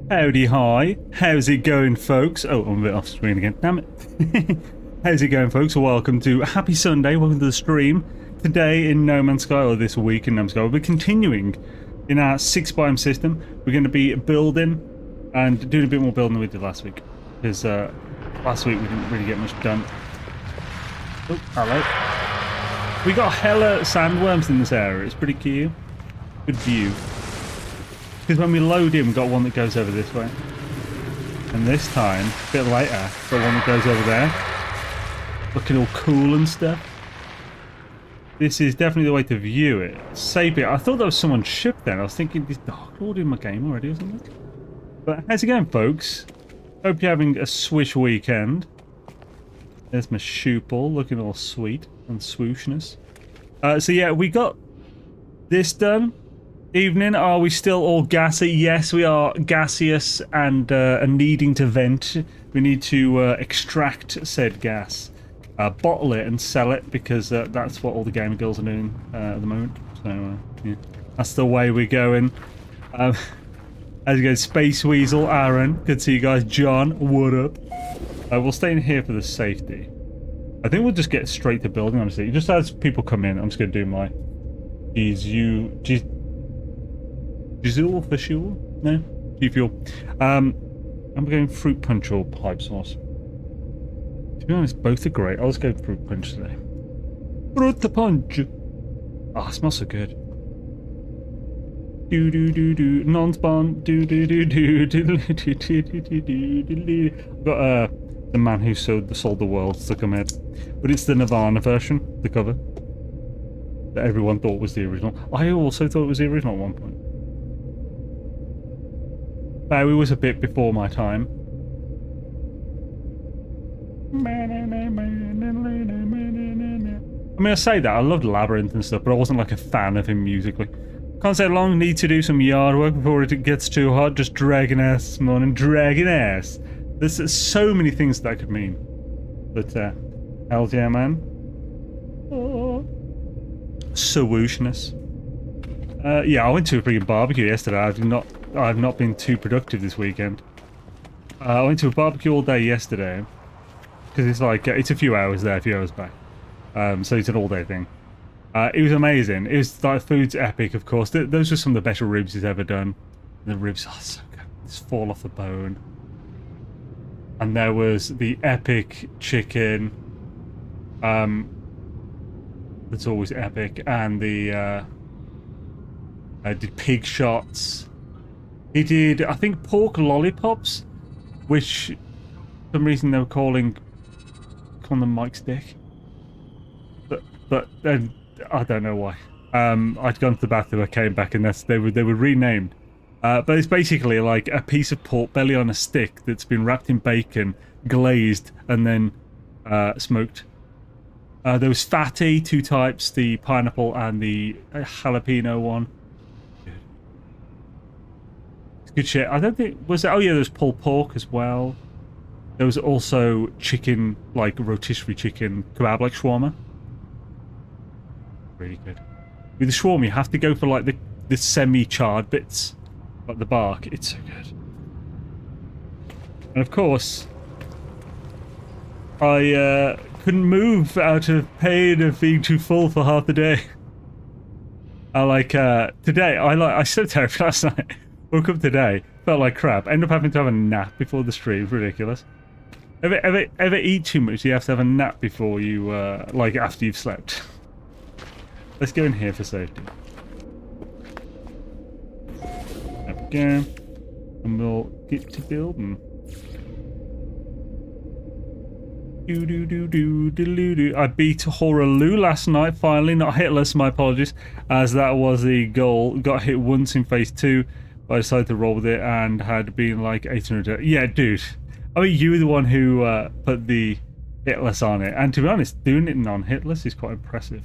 Howdy, hi. How's it going, folks? Oh, I'm a bit off screen again. Damn it. How's it going, folks? Welcome to Happy Sunday. Welcome to the stream. Today in No Man's Sky, or this week in No Man's Sky, we're continuing in our 6 biome system. We're going to be building and doing a bit more building than we did last week. Because last week we didn't really get much done. Oh, hello. We got hella sandworms in this area. It's pretty cute. Good view. Because when we load in, we've got one that goes over this way. And this time, a bit later, we've got one that goes over there. Looking all cool and stuff. This is definitely the way to view it. Sapien, I thought that was someone's ship then. I was thinking, is Dark Lord in my game already or something? But how's it going, folks? Hope you're having a swish weekend. There's my shoopal, looking all sweet and swooshness. So yeah, we got this done. Evening, are we still all gassy? Yes, we are gaseous and needing to vent. We need to extract said gas, bottle it and sell it, because that's what all the gamer girls are doing at the moment. So yeah, that's the way we're going. As you go, Space Weasel, Aaron, good to see you guys. John, what up? We'll stay in here for the safety. I think we'll just get straight to building, honestly. Just as people come in, I'm just going to do my Diesel for fuel? No? G-fuel. I'm going fruit punch or pipe sauce. To be honest, both are great. I'll just go fruit punch today. Fruit punch! Ah, it smells so good. Do do do do. Non-spawn. Do do do do. Do do do do do do. I've got the man who sold the world stuck on my head. But it's the Nirvana version, the cover. That everyone thought was the original. I also thought it was the original at one point. Bowie was a bit before my time. I mean, I say that, I loved Labyrinth and stuff, but I wasn't like a fan of him musically. Can't stay long, need to do some yard work before it gets too hot. Just dragging ass this morning, dragging ass. There's so many things that could mean. But, hell yeah, man. Oh. Swooshness. Yeah, I went to a freaking barbecue yesterday. I've not been too productive this weekend. I went to a barbecue all day yesterday because it's like it's a few hours there, a few hours back. So it's an all-day thing. It was amazing. It was like food's epic, of course. Those were some of the better ribs he's ever done. The ribs are so good. Just fall off the bone. And there was the epic chicken. That's always epic, and the did pig shots. He did, I think, pork lollipops, which for some reason they were calling them Mike's dick. But then I don't know why. I'd gone to the bathroom, I came back, and they were renamed. But it's basically like a piece of pork belly on a stick that's been wrapped in bacon, glazed, and then smoked. There was fatty, 2 types, the pineapple and the jalapeno one. Good shit. I don't think was there, oh yeah, there's pulled pork as well. There was also chicken, like rotisserie chicken kebab, like shawarma. Really good. With the shawarma, you have to go for like the semi-charred bits, like the bark. It's so good. And of course, I couldn't move out of pain of being too full for half the day. Today, I slept terrible last night. Woke up today, felt like crap. Ended up having to have a nap before the stream. Ridiculous. Ever eat too much? You have to have a nap before you, like after you've slept. Let's go in here for safety. There we go. And we'll get to building. I beat Horaloo last night, finally. Not hitless, my apologies. As that was the goal. Got hit once in phase 2. I decided to roll with it and had been like 800. Yeah, dude. I mean, you were the one who put the hitless on it. And to be honest, doing it non-hitless is quite impressive.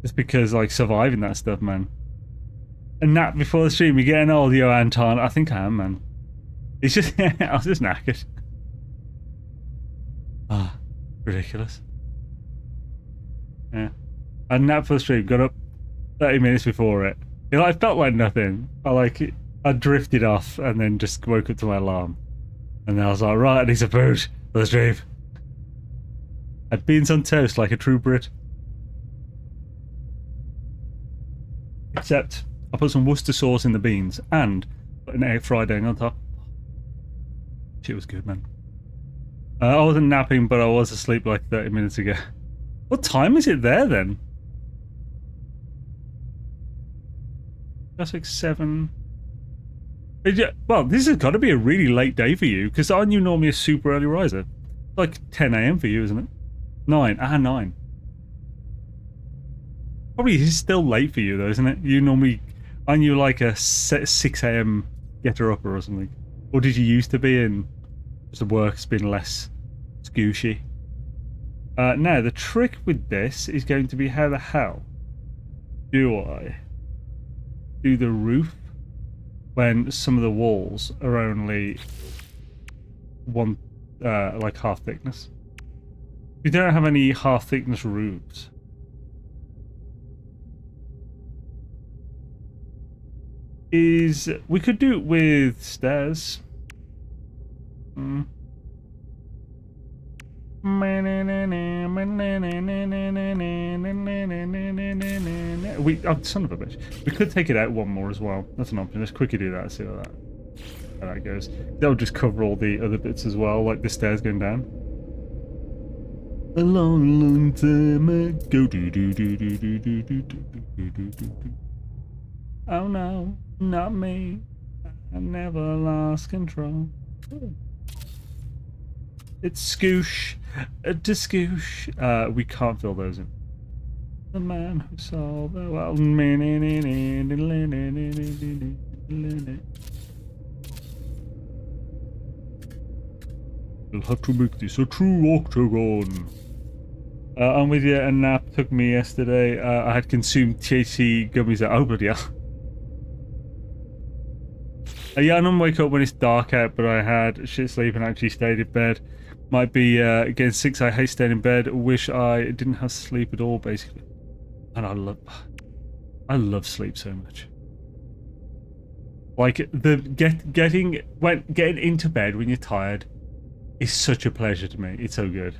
Just because, like, surviving that stuff, man. A nap before the stream, you're getting old, yo, Anton. I think I am, man. It's just, I was just knackered. Ah, ridiculous. Yeah. I napped for the stream, got up 30 minutes before it, I felt like nothing. I drifted off and then just woke up to my alarm. And then I was like, right, I need some food. Let's dream. I had beans on toast like a true Brit. Except I put some Worcester sauce in the beans and put an egg fried egg on top. Shit was good, man. I wasn't napping, but I was asleep like 30 minutes ago. What time is it there then? That's like 7. Well, this has got to be a really late day for you, because aren't you normally a super early riser? Like 10 AM for you, isn't it? 9. 9. Probably is still late for you though, isn't it? You normally, aren't you like a 6 AM getter-upper or something? Or did you used to be, and just the work's been less scooshy? Now, the trick with this is going to be how the hell do I do the roof when some of the walls are only one, like half thickness. We don't have any half thickness roofs. We could do it with stairs. Son of a bitch. We could take it out one more as well. That's an option. Let's quickly do that. See how that goes. That'll just cover all the other bits as well, like the stairs going down. A long, long time ago. Oh no, not me. I never lost control. It's scoosh. To scoosh. We can't fill those in. The man who saw the world. We'll have to make this a true octagon. I'm with you. A nap took me yesterday. I had consumed THC gummies at bloody hell. Yeah, I don't wake up when it's dark out, but I had shit sleep and actually stayed in bed. Might be getting sick, so I hate staying in bed. Wish I didn't have sleep at all, basically. And I love sleep so much. Like getting into bed when you're tired is such a pleasure to me. It's so good.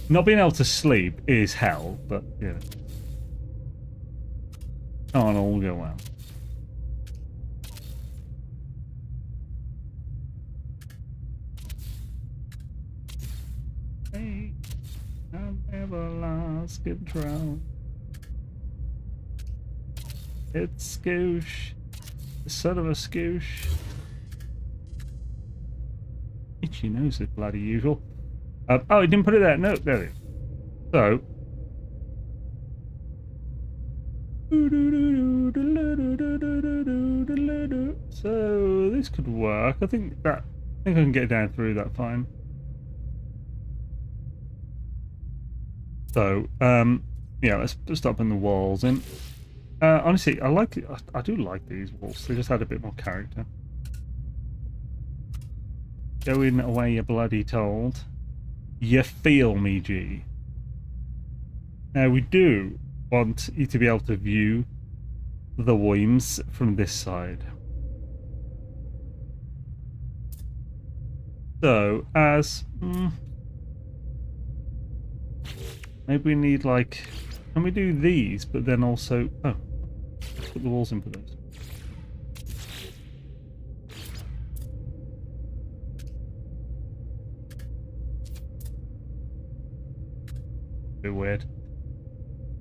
Not being able to sleep is hell, but you know. Can't all go well. Hey, I never lost control. It's Scoosh, the son of a Scoosh. Itchy nose is bloody usual. Oh, he didn't put it there. No, there it is. So. So this could work. I think I can get down through that fine. So yeah, let's start putting the walls in. Honestly, I do like these walls. They just add a bit more character. Going away, you bloody told. You feel me, G. Now we do want you to be able to view the worms from this side. So, maybe we need like, can we do these, but then also, oh, put the walls in for those. Bit weird.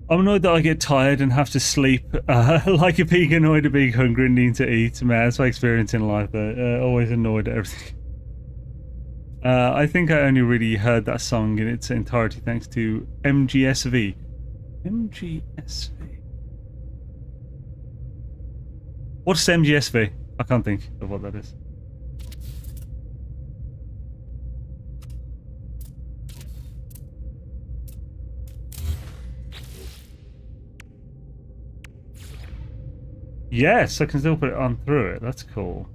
I'm annoyed that I get tired and have to sleep like a pig, annoyed at being hungry and needing to eat. Man, that's my experience in life. Always annoyed at everything. I think I only really heard that song in its entirety thanks to MGSV. MGSV. What's MGSV? I can't think of what that is. Yes, I can still put it on through it. That's cool.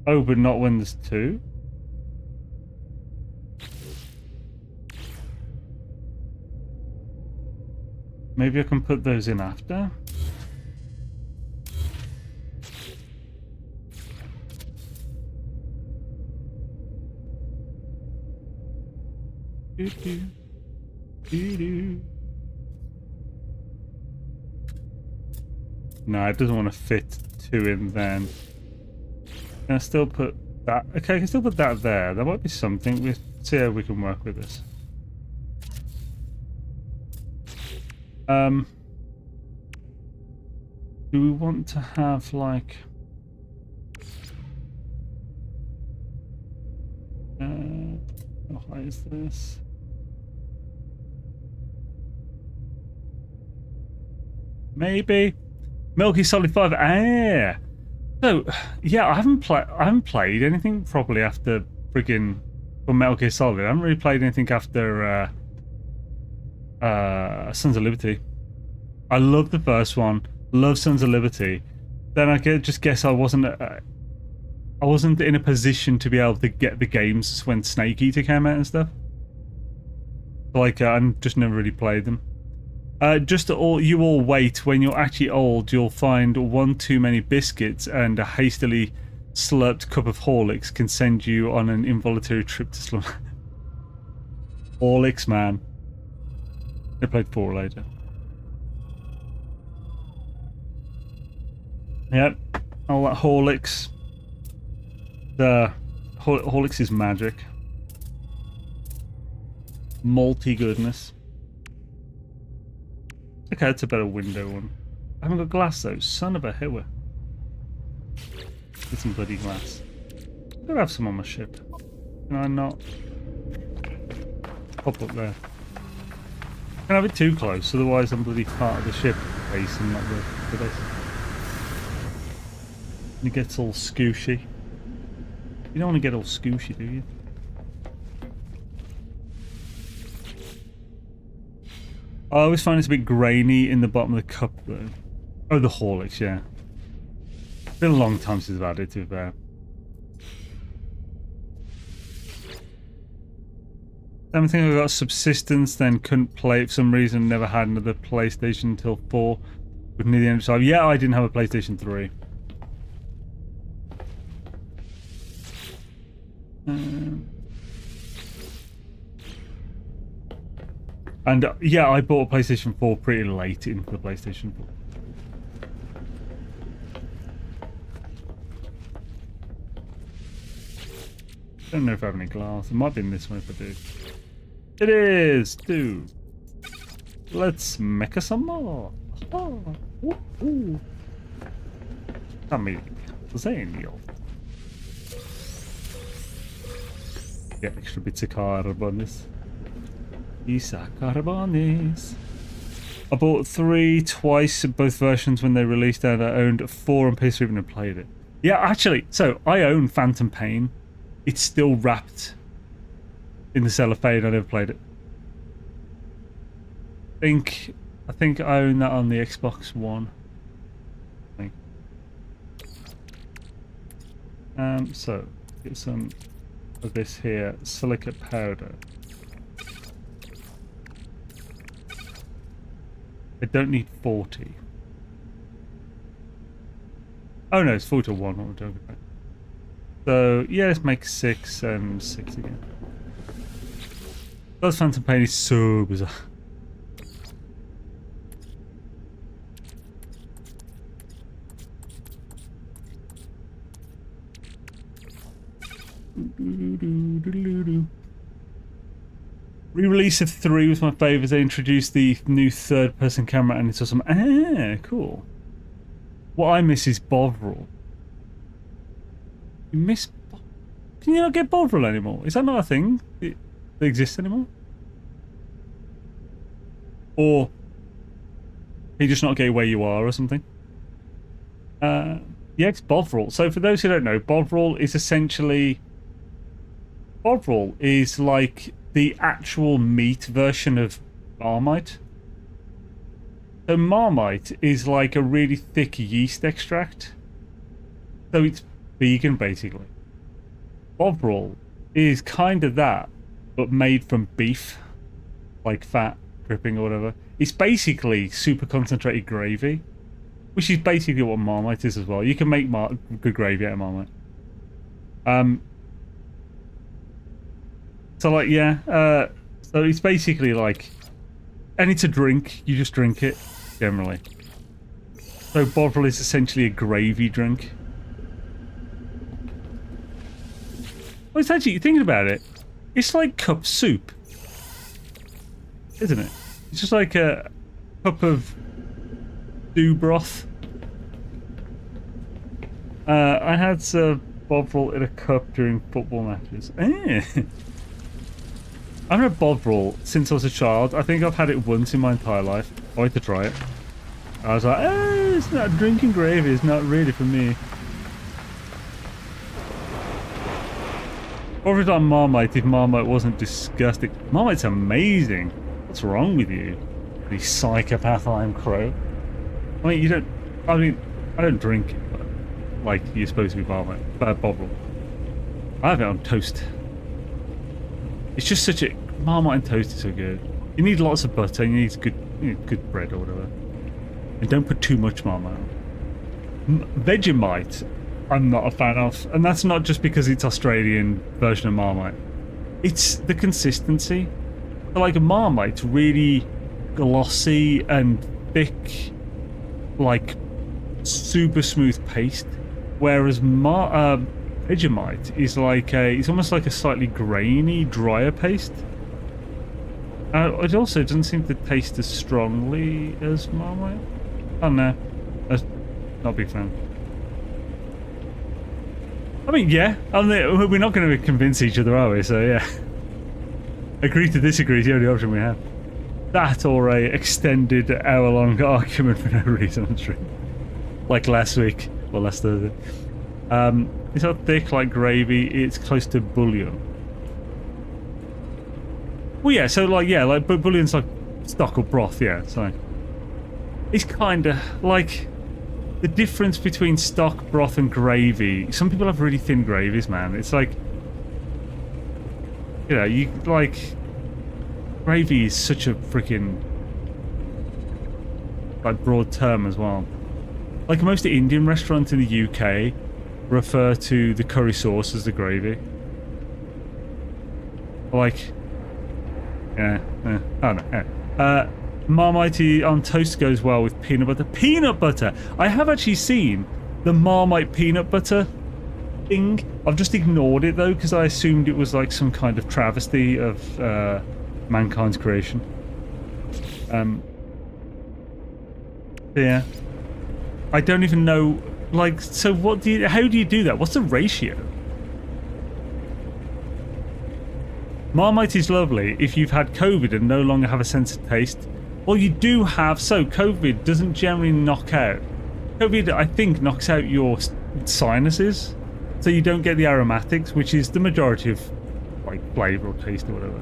Oh, but not when there's two? Maybe I can put those in after? Doo-doo. Doo-doo. No, it doesn't want to fit two in then. Can I still put that? Okay, I can still put that there. That might be something. We'll see how we can work with this. Do we want to have like... how high is this? Maybe. Milky Solid 5. Ah. So yeah, I haven't played anything properly after friggin' for Metal Gear Solid. I haven't really played anything after Sons of Liberty. I love the first one. Love Sons of Liberty. Then I just guess I wasn't in a position to be able to get the games when Snake Eater came out and stuff. Like I just never really played them. You all wait. When you're actually old, you'll find one too many biscuits and a hastily slurped cup of Horlicks can send you on an involuntary trip to slum. Horlicks, man. I played 4 later. Yep, all that Horlicks. The Horlicks is magic. Malty goodness. Okay, that's a better window one. I haven't got glass though, son of a hitter. Get some bloody glass. I gotta have some on my ship. Can I not pop up there? Can't have it too close, otherwise I'm bloody part of the ship base and not the base. And it gets all scooshy. You don't want to get all scooshy, do you? I always find it's a bit grainy in the bottom of the cup though. Oh, the Horlicks, yeah. It's been a long time since I've had it, to be fair. I think I got subsistence, then couldn't play it for some reason, never had another PlayStation until 4. With near the end of time. Yeah, I didn't have a PlayStation 3. And yeah, I bought a PlayStation 4 pretty late into the PlayStation 4. Don't know if I have any glass. It might be in this one if I do. It is! Dude. Let's make us some more. Oh. Ooh. Dammi segno. Get extra bits of carbonis. Isa carbonis. I bought 3 twice, both versions when they released, and I owned 4 on PS3 and I played it. Yeah, actually, so I own Phantom Pain. It's still wrapped in the cellophane. I never played it. I think I own that on the Xbox One. I think. So get some of this here, silicate powder. I don't need 40. Oh no, it's 4 to 1. What we're talking about. So yeah, let's make 6 and 6 again. Those Phantom Pain is so bizarre. Re-release of 3 was my favourite. They introduced the new third-person camera and it's awesome. Ah, cool. What I miss is Bovril. You miss... Can you not get Bovril anymore? Is that not a thing that exists anymore? Or... Can you just not get where you are or something? Yeah, it's Bovril. So for those who don't know, Bovril is essentially... Bovril is like the actual meat version of Marmite. So Marmite is like a really thick yeast extract. So it's vegan, basically. Bovril is kind of that, but made from beef, like fat dripping or whatever. It's basically super concentrated gravy, which is basically what Marmite is as well. You can make good gravy out of Marmite. So like, yeah, so it's basically like, and it's a drink, you just drink it, generally. So Bovril is essentially a gravy drink. Well, it's actually, thinking about it, it's like cup soup, isn't it? It's just like a cup of stew broth. I had Bovril in a cup during football matches. I've had Bovril since I was a child. I think I've had it once in my entire life. I had to try it. I was like, it's not drinking gravy. It's not really for me. Or if on Marmite, if Marmite wasn't disgusting. Marmite's amazing. What's wrong with you? The psychopath I'm crow. I mean, you don't... I mean, I don't drink it, but like you're supposed to be Marmite. Bovril. I have it on toast. It's just such a... Marmite and toast is so good. You need lots of butter, and you need good bread or whatever. And don't put too much Marmite on. Vegemite, I'm not a fan of. And that's not just because it's Australian version of Marmite. It's the consistency. Like Marmite's really glossy and thick, like super smooth paste. Whereas Vegemite is like it's almost like a slightly grainy, drier paste. It also doesn't seem to taste as strongly as Marmite. I don't know. I'm not a big fan. I mean, yeah, we're not going to convince each other, are we? So yeah, agree to disagree is the only option we have. That or a extended hour-long argument for no reason on stream, like last week or last Thursday. It's not thick like gravy. It's close to bouillon. Well, yeah. So like, but bouillon's like stock or broth. Yeah. So it's kind of like the difference between stock, broth, and gravy. Some people have really thin gravies, man. It's like, you know, you like gravy is such a freaking like broad term as well. Like most Indian restaurants in the UK refer to the curry sauce as the gravy. Like, I don't know. Marmite on toast goes well with peanut butter. Peanut butter! I have actually seen the Marmite peanut butter thing. I've just ignored it though, because I assumed it was like some kind of travesty of mankind's creation. Yeah. I don't even know, like, so what do you, how do you do that? What's the ratio? Marmite is lovely if you've had COVID and no longer have a sense of taste. Well, you do have, so COVID doesn't generally knock out. COVID, I think, knocks out your sinuses, so you don't get the aromatics, which is the majority of, like, flavour or taste or whatever.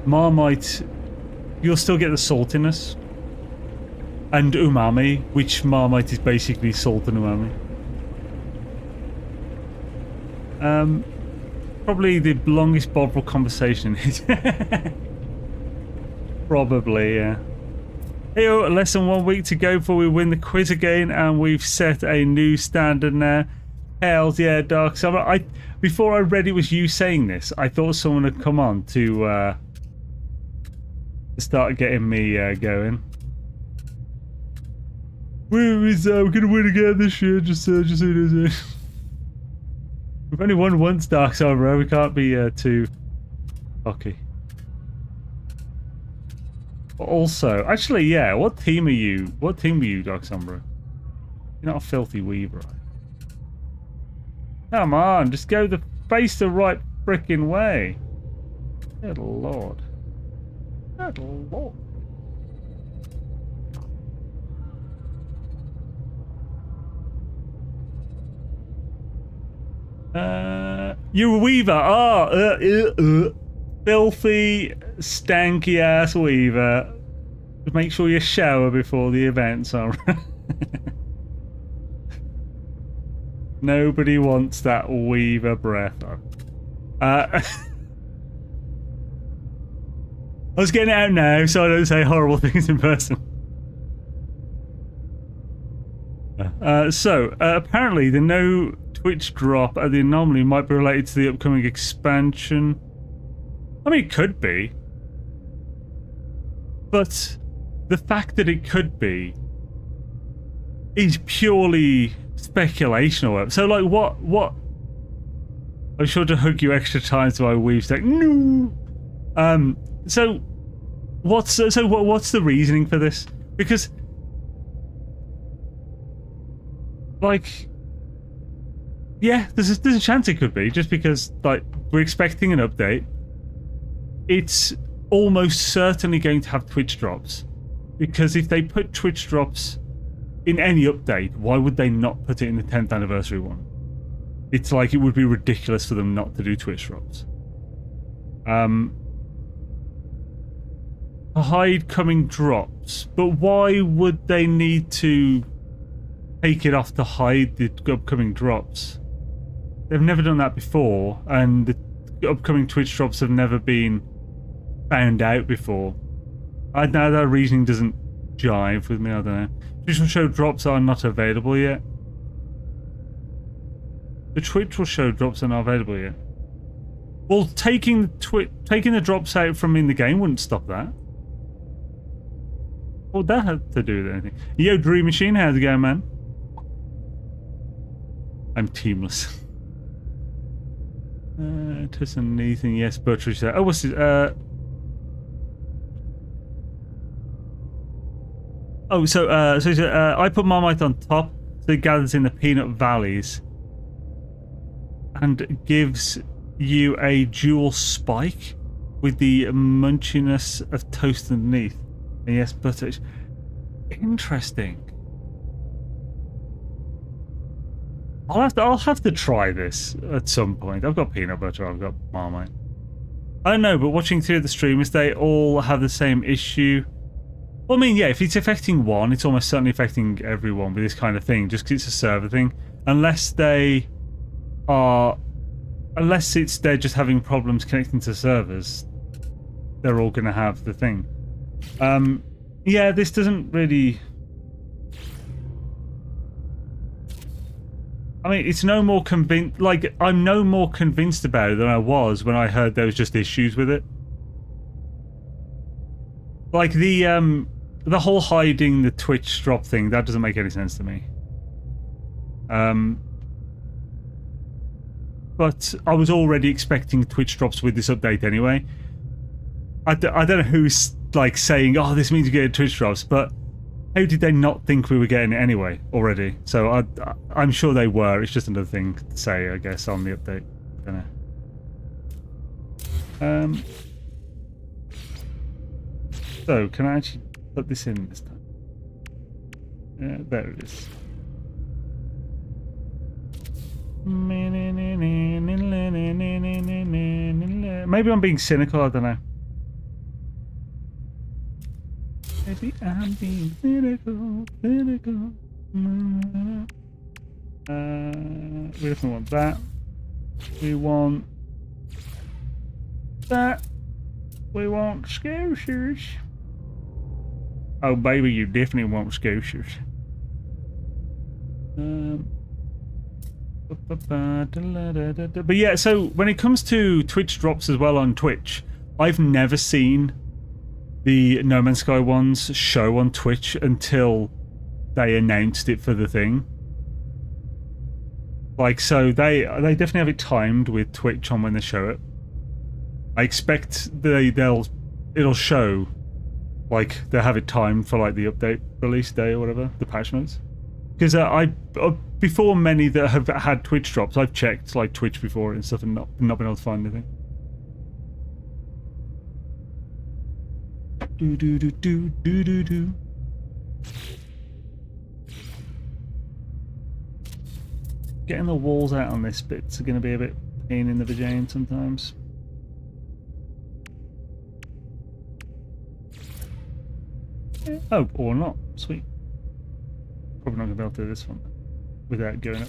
Marmite, you'll still get the saltiness. And umami, which Marmite is basically salt and umami. Probably the longest Bovril conversation is... Probably, yeah. Hey, less than 1 week to go before we win the quiz again, and we've set a new standard now. Hells yeah, Dark Summer. Before I read it was you saying this, I thought someone had come on to start getting me going. We're gonna win again this year, just so it is. We've only won once, Dark Summer. We can't be too cocky. Also, actually, yeah. What team are you? What team are you, Dark Sombra? You're not a filthy weaver, right? Come on, just go face the right frickin' way. Good lord. Good lord. You're a weaver. Filthy, stanky ass weaver. Make sure you shower before the events are. Nobody wants that Weaver breath. I was getting it out now so I don't say horrible things in person. Apparently the no Twitch drop at the anomaly might be related to the upcoming expansion. I mean, it could be. But the fact that it could be is purely speculation or whatever. So, like, what? I'm sure to hug you extra times so I weave like, no! So what's the reasoning for this? Because, like, yeah, there's a chance it could be, just because, like, we're expecting an update. It's almost certainly going to have Twitch drops, because if they put Twitch drops in any update, why would they not put it in the 10th anniversary one? It's like it would be ridiculous for them not to do Twitch drops. Hide coming drops, but why would they need to take it off to hide the upcoming drops? They've never done that before, and the upcoming Twitch drops have never been found out before. I know that reasoning doesn't jive with me, I don't know. Twitch will show drops are not available yet. The Twitch will show drops are not available yet. Well, taking the drops out from in the game wouldn't stop that. What would that have to do with anything? Yo, Dream Machine, how's it going, man? I'm teamless. Tussin Nathan, yes, Butteridge there. Oh, what's this? I put Marmite on top so it gathers in the peanut valleys and gives you a dual spike with the munchiness of toast underneath. And yes, butter. Interesting. I'll have to try this at some point. I've got peanut butter, I've got Marmite. I don't know, but watching through the streamers, they all have the same issue. Well, I mean, yeah, if it's affecting one, it's almost certainly affecting everyone with this kind of thing, just because it's a server thing. Unless they're just having problems connecting to servers, they're all going to have the thing. Yeah, this doesn't really... I mean, it's no more convinced... Like, I'm no more convinced about it than I was when I heard there was just issues with it. Like, the whole hiding the Twitch drop thing, that doesn't make any sense to me. But I was already expecting Twitch drops with this update anyway. I don't know who's, like, saying, oh, this means you get Twitch drops, but how did they not think we were getting it anyway already? So I'm sure they were. It's just another thing to say, I guess, on the update. I don't know. So, can I actually put this in this time? There it is. Maybe I'm being cynical, I don't know. Maybe I'm being cynical. We definitely want that. We want that. We want scousers. Oh, baby, you definitely want scousers. But yeah, so when it comes to Twitch drops as well on Twitch, I've never seen the No Man's Sky ones show on Twitch until they announced it for the thing. Like, so they definitely have it timed with Twitch on when they show it. I expect it'll show, like, they'll have it timed for, like, the update release day or whatever, the patch notes. Because before many that have had Twitch drops, I've checked, like, Twitch before and stuff and not been able to find anything. Do. Getting the walls out on this bit's going to be a bit pain in the vagina sometimes. Oh, or not. Sweet. Probably not going to be able to do this one without going up.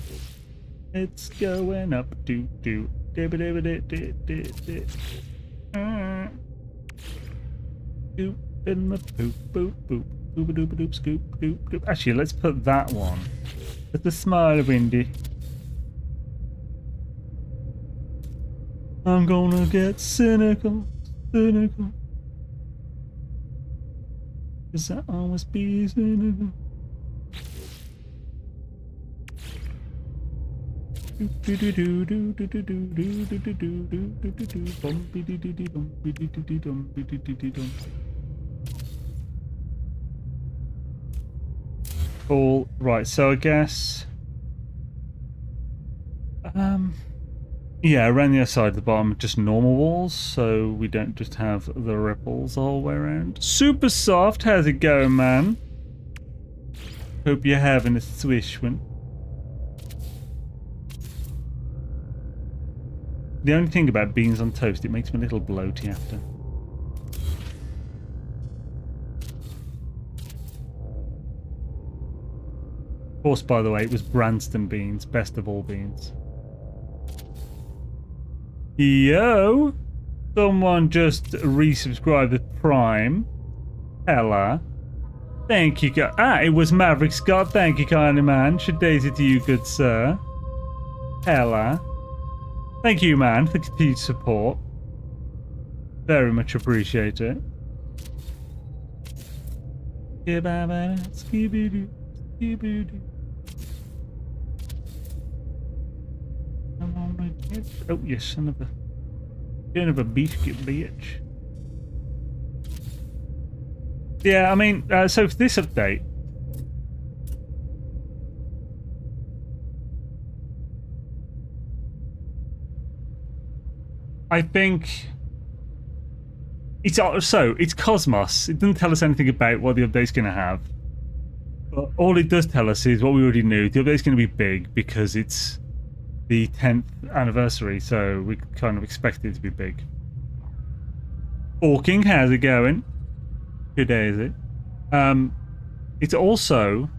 It's going up. Do. Scoop in the poop. Boop. Boop. Boop. Scoop. Doop. Actually, let's put that one. It's a smile, Windy. I'm gonna get cynical. 'Cause I always be cynical. All right, so I guess yeah, around the other side of the bottom, just normal walls, so we don't just have the ripples all the way around. Super soft, how's it going, man? Hope you're having a swish one. The only thing about beans on toast, it makes me a little bloaty after. Of course, by the way, it was Branston beans, best of all beans. Yo! Someone just resubscribed to Prime. Hella. Thank you, it was Maverick Scott. Thank you, kindly man. Should daisy to you, good sir. Hella. Thank you, man, for the continued support. Very much appreciate it. Oh, you son of a biscuit, bitch. Yeah, I mean, so for this update, I think it's Cosmos. It doesn't tell us anything about what the update's going to have. But all it does tell us is what we already knew. The update's going to be big because it's the 10th anniversary, so we kind of expect it to be big. Forking, how's it going? Good day, is it? It's also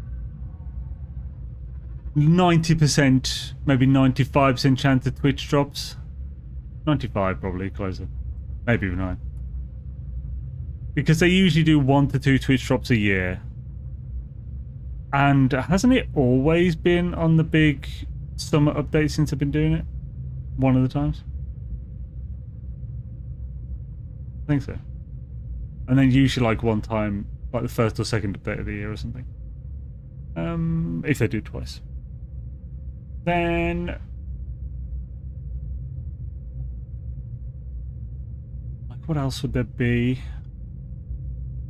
90%, maybe 95% chance of Twitch drops. 95 probably, closer. Maybe even 9. Because they usually do 1 to 2 Twitch drops a year. And hasn't it always been on the big summer update since I've been doing it? One of the times? I think so. And then usually like one time, like the first or second update of the year or something. If they do twice. Then... like what else would there be?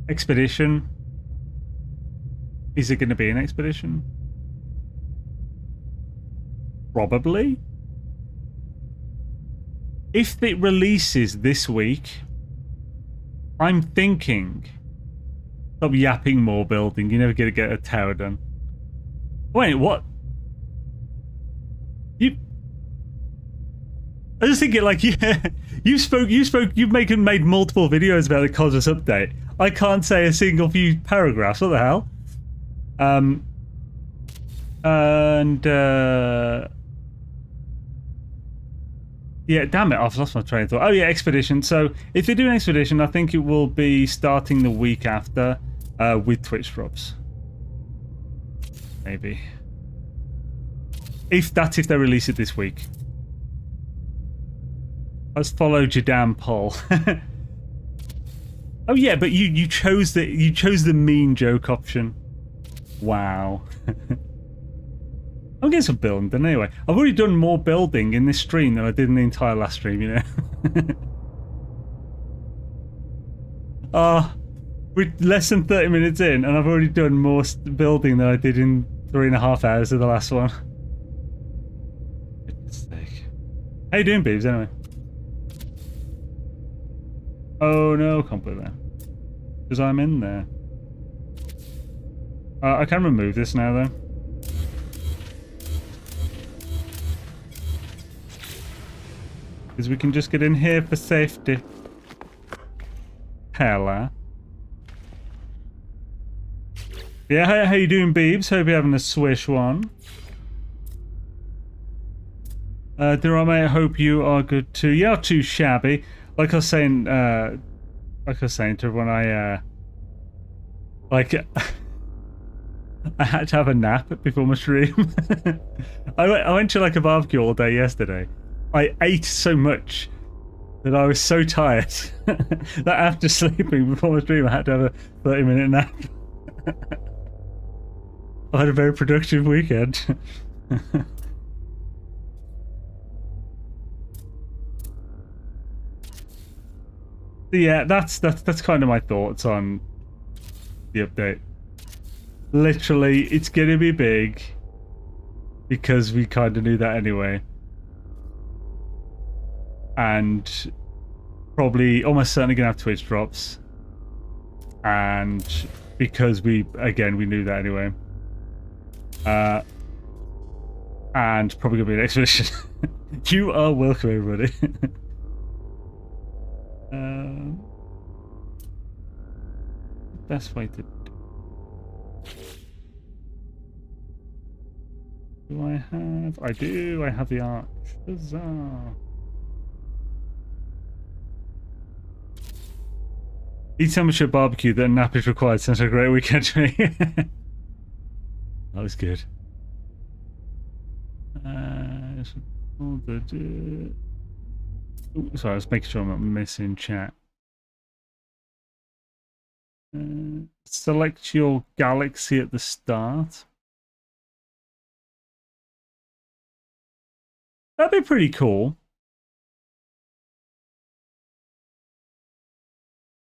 Expedition. Is it going to be an expedition? Probably. If it releases this week, I'm thinking, stop yapping more building. You're never going to get a tower done. Wait, what? I was thinking, like, yeah, you've made multiple videos about the Cosmos update. I can't say a single few paragraphs. What the hell? Yeah, damn it, I've lost my train of thought. Oh yeah, expedition. So if they do an expedition, I think it will be starting the week after with Twitch drops. Maybe. If they release it this week. Let's follow your damn poll. Oh yeah, but you chose the mean joke option. Wow. I'm getting some building done anyway. I've already done more building in this stream than I did in the entire last stream, you know. We're less than 30 minutes in, and I've already done more building than I did in 3.5 hours of the last one. Goodness sake. How you doing, Beebs, anyway? Oh no, can't put it there. Because I'm in there. I can remove this now, though. Because we can just get in here for safety. Hella. Yeah, how you doing, Beebs? Hope you're having a swish one. Durame, I hope you are good too. You're not too shabby. Like I was saying to everyone, I had to have a nap before my stream. I went to like a barbecue all day yesterday. I ate so much that I was so tired that after sleeping before my stream, I had to have a 30-minute nap. I had a very productive weekend. Yeah, that's kind of my thoughts on the update. Literally, it's gonna be big because we kind of knew that anyway, and probably almost certainly gonna have Twitch drops, and because we knew that anyway, and probably gonna be an expedition. You are welcome, everybody. Best way to do I have? I do. I have the arch. Huzzah! Eat so much at barbecue that a nap is required. Sounds like a great weekend to me. That was good. Sorry, I was making sure I'm not missing chat. Select your galaxy at the start. That'd be pretty cool.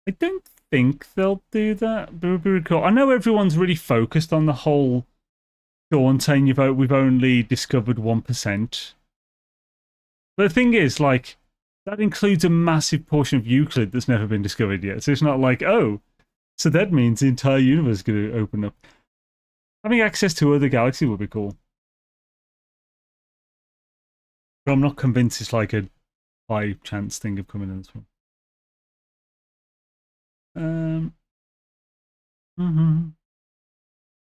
I don't think they'll do that, but it would be really cool. I know everyone's really focused on the whole Dawn saying we've only discovered 1%. But the thing is, like, that includes a massive portion of Euclid that's never been discovered yet. So it's not like, oh, so that means the entire universe is going to open up. Having access to other galaxies would be cool. But I'm not convinced it's like a high chance thing of coming in this one.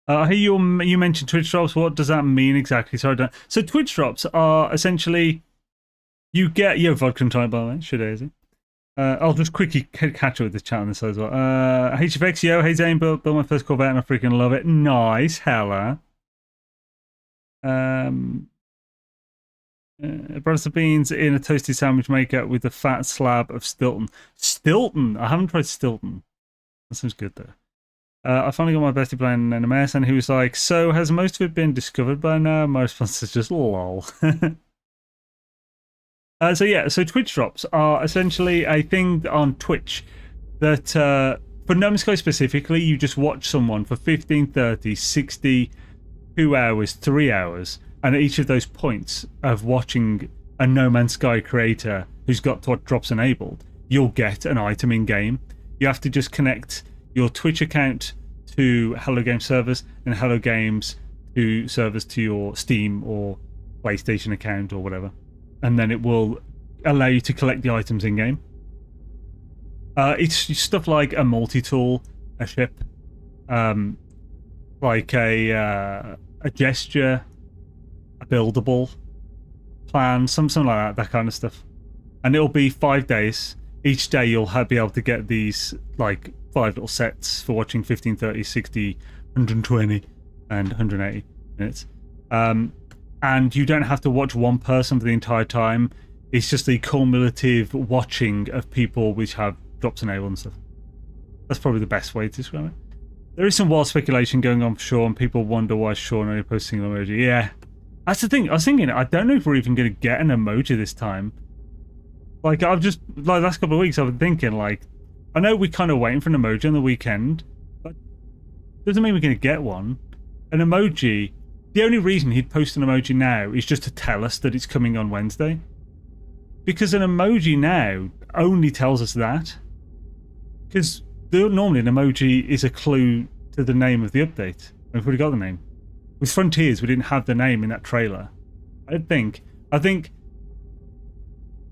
Hey, you mentioned Twitch drops. What does that mean exactly? Sorry, so Twitch drops are essentially you get vodka type, by the way. Should I, is it? I'll just quickly catch up with this chat on this as well. HFX, yo, hey Zane, built my first Corvette and I freaking love it. Nice, hella. Brothers of beans in a toasted sandwich maker with a fat slab of Stilton. Stilton? I haven't tried Stilton. That sounds good though. I finally got my bestie playing NMS and he was like, so has most of it been discovered by now? My response is just lol. So Twitch drops are essentially a thing on Twitch that, for No Man's Sky specifically, you just watch someone for 15, 30, 60, 2 hours, 3 hours, and at each of those points of watching a No Man's Sky creator who's got drops enabled, you'll get an item in-game. You have to just connect your Twitch account to Hello Games servers and Hello Games to servers to your Steam or PlayStation account or whatever. And then it will allow you to collect the items in-game. It's stuff like a multi-tool, a ship, like a gesture, a buildable plan, something like that kind of stuff. And it'll be 5 days. Each day you'll be able to get these like 5 little sets for watching 15, 30, 60, 120, and 180 minutes. And you don't have to watch one person for the entire time. It's just the cumulative watching of people which have drops enabled and stuff. That's probably the best way to describe it. There is some wild speculation going on for sure, and people wonder why Sean only posts single emoji. Yeah, that's the thing. I was thinking, I don't know if we're even going to get an emoji this time. Like, the last couple of weeks, I've been thinking, like, I know we're kind of waiting for an emoji on the weekend, but doesn't mean we're going to get one. An emoji... The only reason he'd post an emoji now is just to tell us that it's coming on Wednesday. Because an emoji now only tells us that. Because normally an emoji is a clue to the name of the update. We've already got the name. With Frontiers, we didn't have the name in that trailer. I think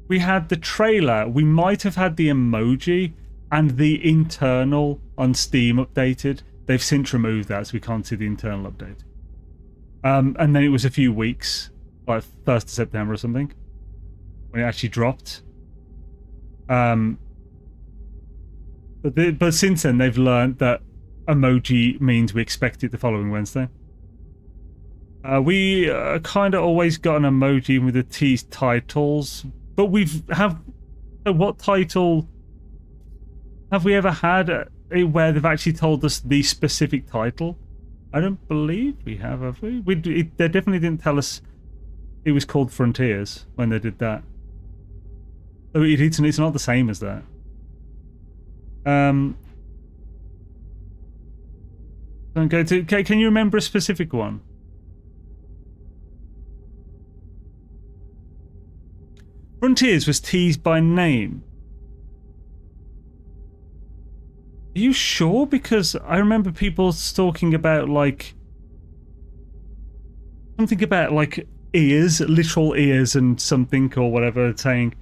we had the trailer, we might have had the emoji and the internal on Steam updated. They've since removed that, so we can't see the internal update. And then it was a few weeks, like 1st of September or something, when it actually dropped. But since then they've learned that emoji means we expect it the following Wednesday. We kind of always got an emoji with the teased titles, but what title have we ever had where they've actually told us the specific title? I don't believe we have we? They definitely didn't tell us it was called Frontiers when they did that. So it's not the same as that. Can you remember a specific one? Frontiers was teased by name. Are you sure? Because I remember people talking about like something about like ears, literal ears and something or whatever, saying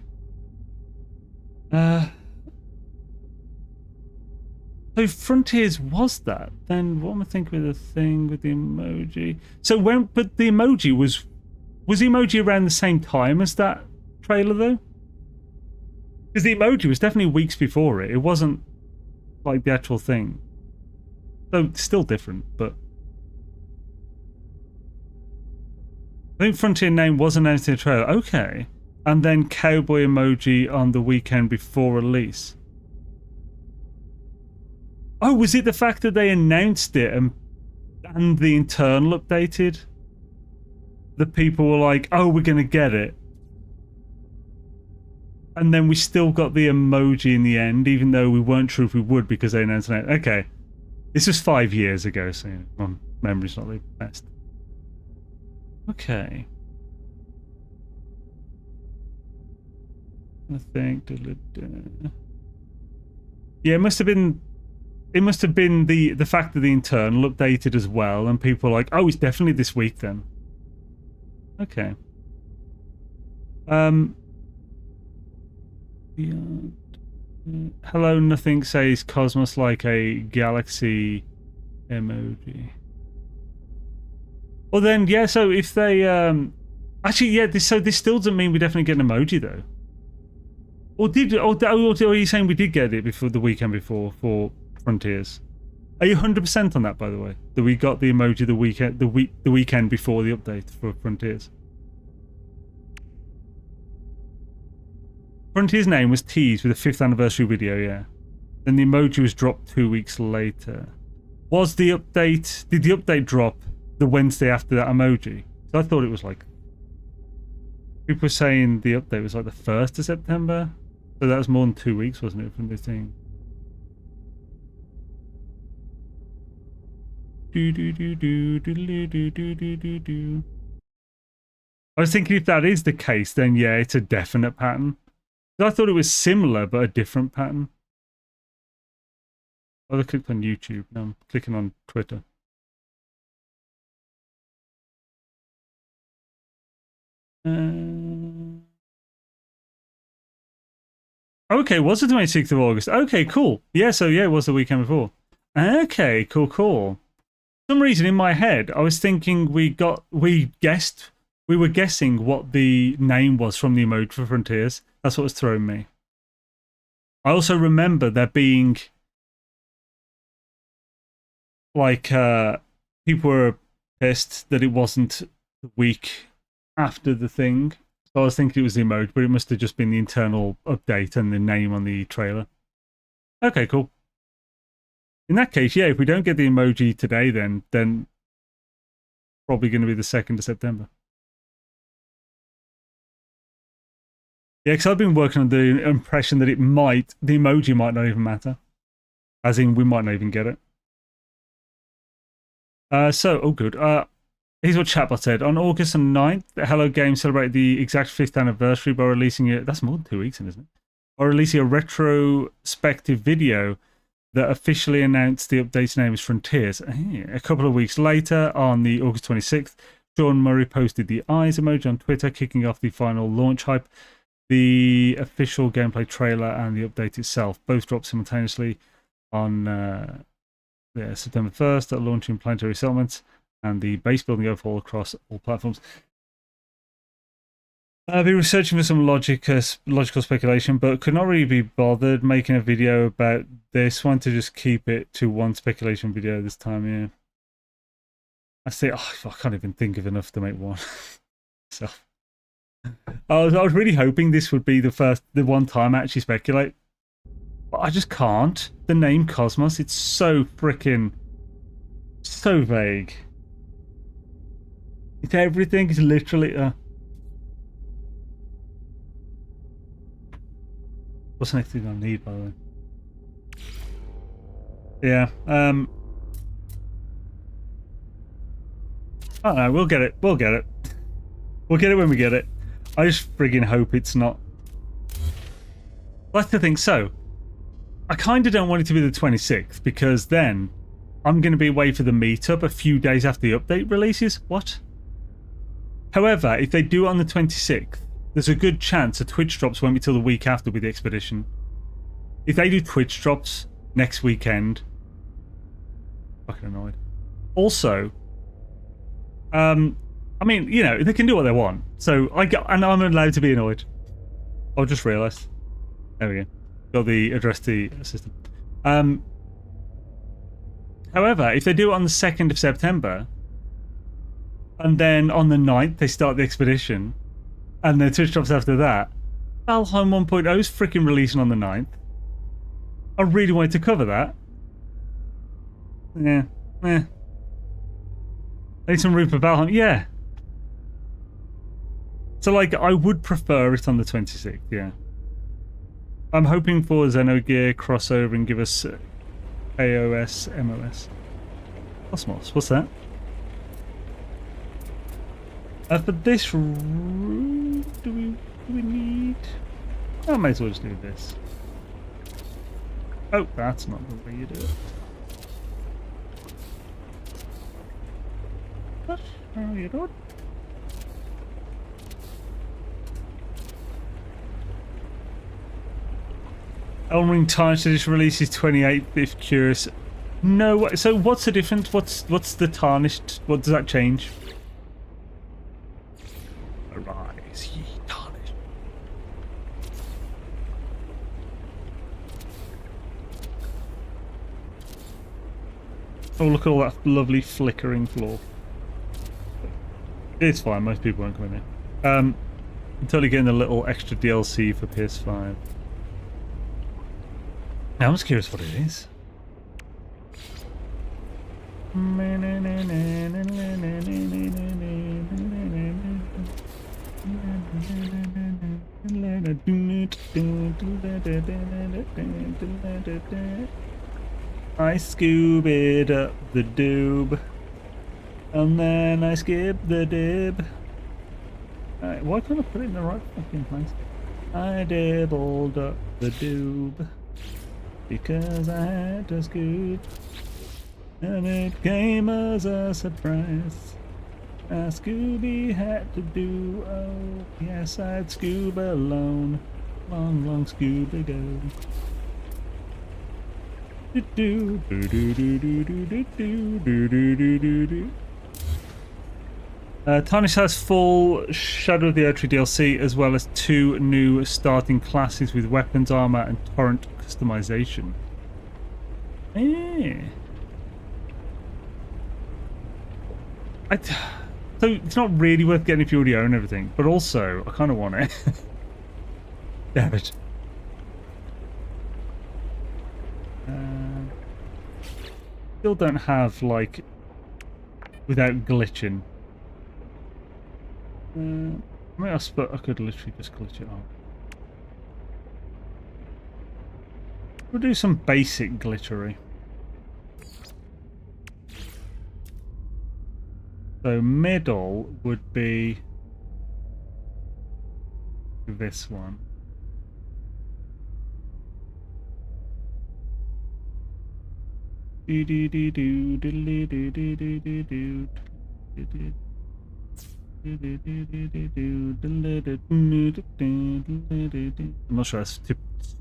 so Frontiers was that. Then what am I thinking with the thing with the emoji? So but the emoji was the emoji around the same time as that trailer though? Because the emoji was definitely weeks before it. It wasn't like the actual thing. So still different, but I think Frontier name was announced in the trailer. Okay. And then cowboy emoji on the weekend before release. Oh, was it the fact that they announced it and the internal updated? The people were like, oh, we're going to get it. And then we still got the emoji in the end, even though we weren't sure if we would because they announced it. Okay. This was 5 years ago, so my memory's not the best. Okay. I think. Yeah, it must have been the fact that the internal updated as well, and people were like, oh, it's definitely this week then. Okay. Hello, nothing says Cosmos like a galaxy emoji. Well then, yeah, so if they actually, yeah, this still doesn't mean we definitely get an emoji though. Or are you saying we did get it before the weekend before for Frontiers? Are you 100% on that, by the way? That we got the emoji the weekend before the update for Frontiers? Frontiers' name was teased with a 5th anniversary video, yeah. Then the emoji was dropped 2 weeks later. Did the update drop the Wednesday after that emoji? So I thought it was like, people were saying the update was like the 1st of September. So that was more than 2 weeks, wasn't it, from the thing? I was thinking if that is the case, then yeah, it's a definite pattern. I thought it was similar, but a different pattern. I clicked on YouTube. Now I'm clicking on Twitter. Okay, was it the 26th of August? Okay, cool. Yeah, so yeah, it was the weekend before. Okay, cool. For some reason in my head, I was thinking we were guessing what the name was from the emoji for Frontiers. That's what was throwing me. I also remember there being like people were pissed that it wasn't the week after the thing. So I was thinking it was the emoji, but it must have just been the internal update and the name on the trailer. Okay, cool. In that case, yeah, if we don't get the emoji today, then probably going to be the 2nd of September. Yeah, because I've been working on the impression that the emoji might not even matter. As in, we might not even get it. Oh good. Here's what Chatbot said. On August 9th, Hello Games celebrated the exact 5th anniversary by releasing it. That's more than 2 weeks in, isn't it? By releasing a retrospective video that officially announced the update's name as Frontiers. A couple of weeks later, on the August 26th, Sean Murray posted the eyes emoji on Twitter, kicking off the final launch hype. The official gameplay trailer and the update itself both dropped simultaneously on September 1st at launching planetary settlements and the base building overhaul across all platforms. I've been researching for some logical speculation, but could not really be bothered making a video about this one to just keep it to one speculation video this time. Yeah, I can't even think of enough to make one. So I was really hoping this would be the one time I actually speculate, but I just can't. The name Cosmos, it's so freaking so vague. It's everything. It's literally what's the next thing I need, by the way? Yeah. I don't know. We'll get it. We'll get it. We'll get it when we get it. I just friggin' hope it's not. That's the thing. So, I kind of don't want it to be the 26th because then I'm going to be away for the meetup a few days after the update releases. What? However, if they do it on the 26th, there's a good chance the Twitch drops won't be till the week after with the expedition. If they do Twitch drops next weekend, fucking annoyed. Also, I mean, you know, they can do what they want. So and I'm allowed to be annoyed. I just realised. There we go. Got the address to the system. However, if they do it on the 2nd of September, and then on the 9th they start the expedition, and then Twitch drops after that, Valheim 1.0 is freaking releasing on the 9th. I really wanted to cover that. Yeah. I need some room for Valheim. Yeah. So, like, I would prefer it on the 26th, yeah. I'm hoping for Xenogear crossover and give us AOS, MOS. Cosmos, what's that? For this room, do we need... I might as well just do this. Oh, that's not the way you do it. What? How are you doing? Elden Ring Tarnished Edition releases 28th, if curious. No, so what's the difference? What's the Tarnished? What does that change? Arise, ye Tarnished. Oh, look at all that lovely flickering floor. It's fine, most people won't come in here. I'm totally getting a little extra DLC for PS5. Now I'm just curious what it is. I scoobed up the doob, and then I skipped the dib. Alright, why can't I put it in the right fucking place? I dibbled up the doob. Because I had to scoot, and it came as a surprise. Scooby had to do, oh yes, I'd scuba alone, long, long scuba ago. Tarnish has full Shadow of the Erdtree DLC as well as 2 new starting classes with weapons, armor, and torrent customization. So it's not really worth getting if you already own everything, but also I kind of want it. Damn it. Still don't have, like, without glitching. I mean, I could literally just glitch it on. We'll do some basic glittery. So middle would be this one. I'm not sure that's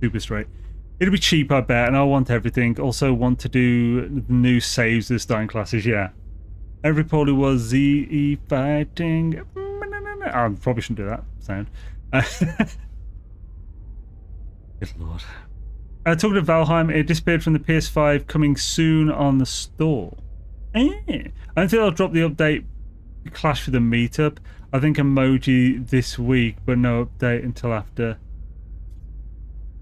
super straight. It'll be cheap, I bet, and I want everything. Also want to do the new saves this starting classes, yeah. Every poly was ZE fighting. I probably shouldn't do that sound. Good lord. Talking of Valheim, it disappeared from the PS5, coming soon on the store. I don't think I'll drop the update clash with the meetup. I think emoji this week, but no update until after.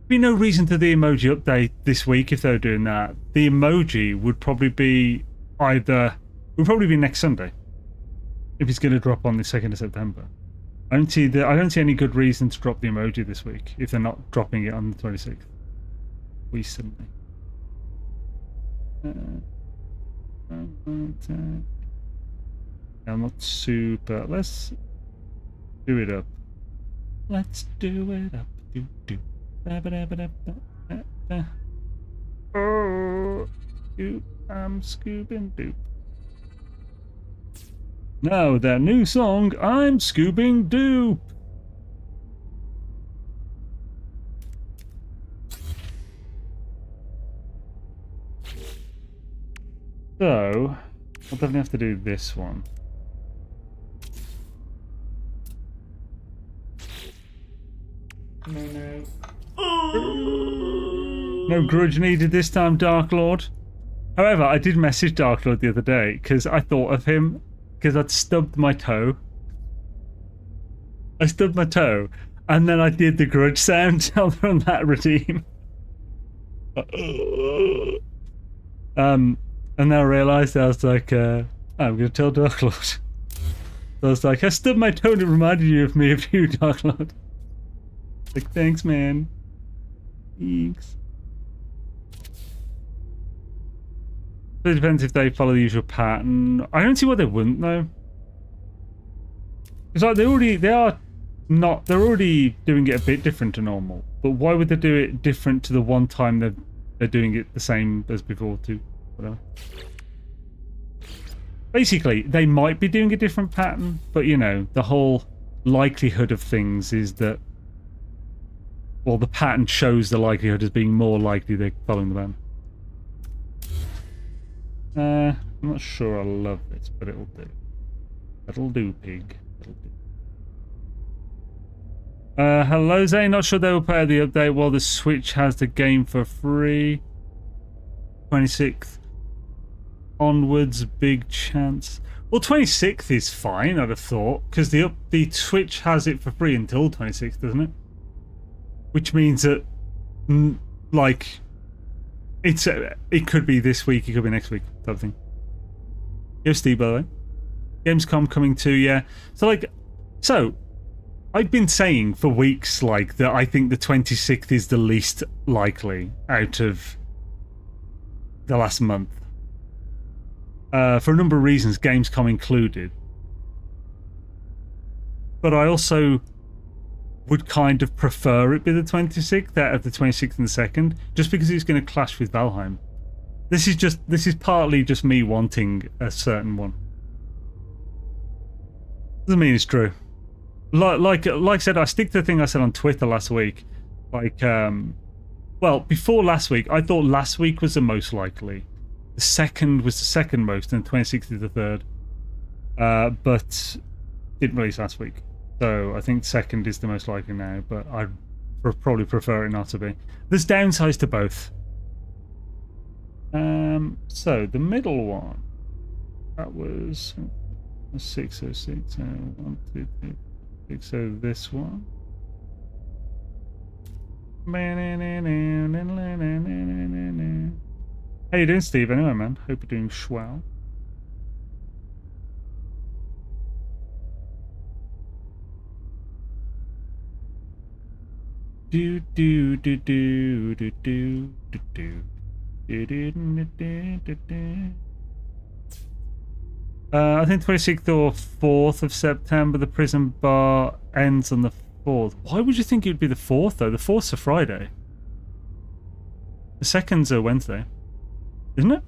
Be no reason to the emoji update this week if they were doing that. The emoji would probably be next Sunday if it's going to drop on the 2nd of September. I don't see any good reason to drop the emoji this week if they're not dropping it on the 26th. Recently. I'm not super. Let's do it up. Let's do it up. Oh, I'm scooping doop. Now their new song, I'm scooping doop. So, I'll definitely have to do this one. No grudge needed this time, Dark Lord. However, I did message Dark Lord the other day because I thought of him because I'd stubbed my toe. I stubbed my toe and then I did the grudge sound on that redeem. And then I realised I was like, I'm going to tell Dark Lord. So I was like, I stubbed my toe and it reminded you of you, Dark Lord. Like, thanks, man. Thanks. But it depends if they follow the usual pattern. I don't see why they wouldn't, though. It's like they're already doing it a bit different to normal. But why would they do it different to the one time they're doing it the same as before too? Whatever. Basically, they might be doing a different pattern, but you know, the whole likelihood of things is that, well, the pattern shows the likelihood as being more likely they're following the pattern. I'm not sure I love this, but it'll do. It'll do, pig. It'll do. Hello, Zay. Not sure they will pay the update while the Switch has the game for free. 26th. Onwards, big chance. Well, 26th is fine, I'd have thought, because the Switch has it for free until 26th, doesn't it? Which means that, like, it could be this week, it could be next week, type of thing. Yo, Steve, by the way. Gamescom coming too, yeah. So, I've been saying for weeks, like, that I think the 26th is the least likely out of the last month. For a number of reasons, Gamescom included. But I also would kind of prefer it be the 26th out of the 26th and the 2nd, just because it's going to clash with Valheim. This is partly just me wanting a certain one. Doesn't mean it's true. Like I said, I stick to the thing I said on Twitter last week. Like, well, before last week, I thought last week was the most likely. The 2nd was the second most, and 26th is the third. But didn't release last week. So I think 2nd is the most likely now, but I'd probably prefer it not to be. There's downsides to both. So the middle one, that was 606. 1, 2, 3, 6. So this one. How you doing, Steve? Anyway, man. Hope you're doing swell. Do do do do do do do do. I think 26th or 4th of September, the prison bar ends on the 4th. Why would you think it would be the 4th, though? The 4th's a Friday. The 2nd's a Wednesday. Isn't it?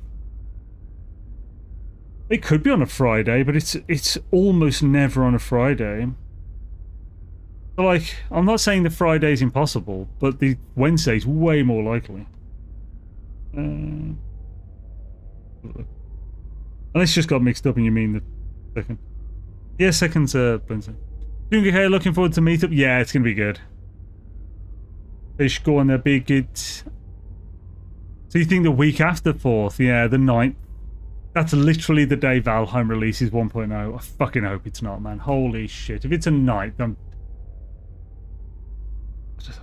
It could be on a Friday, but it's almost never on a Friday. So, like, I'm not saying the Friday's impossible, but the Wednesday's way more likely. Unless you just got mixed up and you mean the 2nd. Yeah, 2nd's Wednesday. Doing okay, looking forward to meetup. Yeah, it's going to be good. Fish go on their big good. So you think the week after 4th? Yeah, the 9th. That's literally the day Valheim releases 1.0. I fucking hope it's not, man. Holy shit. If it's a 9th, I'm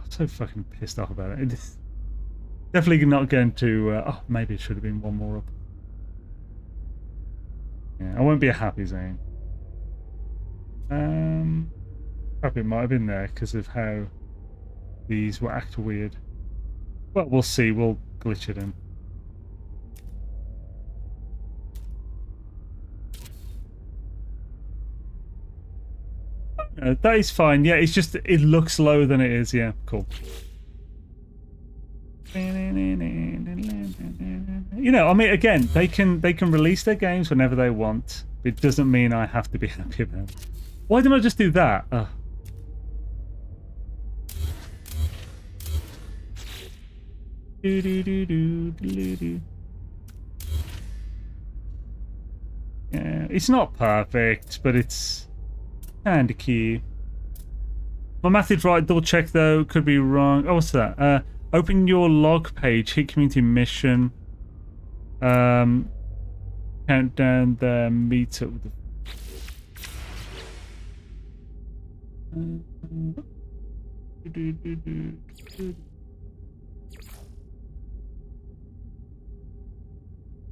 so fucking pissed off about it. It's definitely not going to... oh, maybe it should have been one more up. Yeah, I won't be a happy Zane. Probably might have been there because of how these were act weird. Well, we'll see. We'll glitch it in. That is fine. Yeah, it's just it looks lower than it is. Yeah, cool. You know, I mean, again, they can release their games whenever they want. It doesn't mean I have to be happy about it. Why didn't I just do that? Yeah, it's not perfect, but it's kind of key. My math is right. Double check though. Could be wrong. Oh, what's that? Open your log page. Hit community mission. Count down the meetup with the.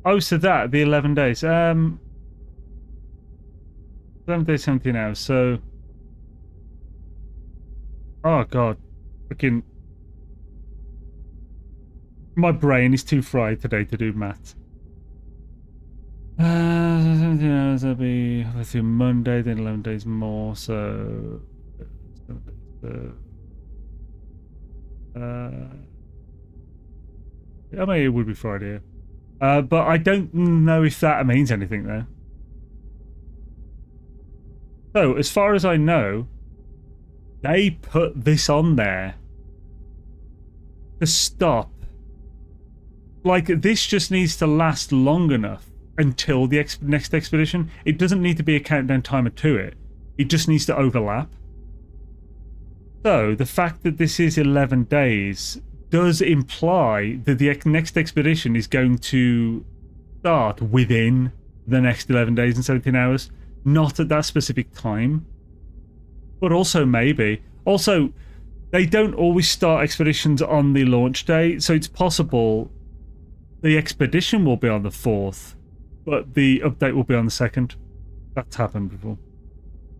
Oh, so that the 11 days. 11 days, 17 hours. So, oh god, fucking, my brain is too fried today to do maths. 17 hours. That'll be through Monday, then 11 days more. So. I mean, it would be Friday, but I don't know if that means anything though. So, as far as I know, they put this on there to stop. Like, this just needs to last long enough until the next expedition. It doesn't need to be a countdown timer to it. It just needs to overlap. So, the fact that this is 11 days does imply that the next expedition is going to start within the next 11 days and 17 hours, not at that specific time. But also maybe. Also, they don't always start expeditions on the launch day, so it's possible the expedition will be on the 4th, but the update will be on the 2nd. That's happened before.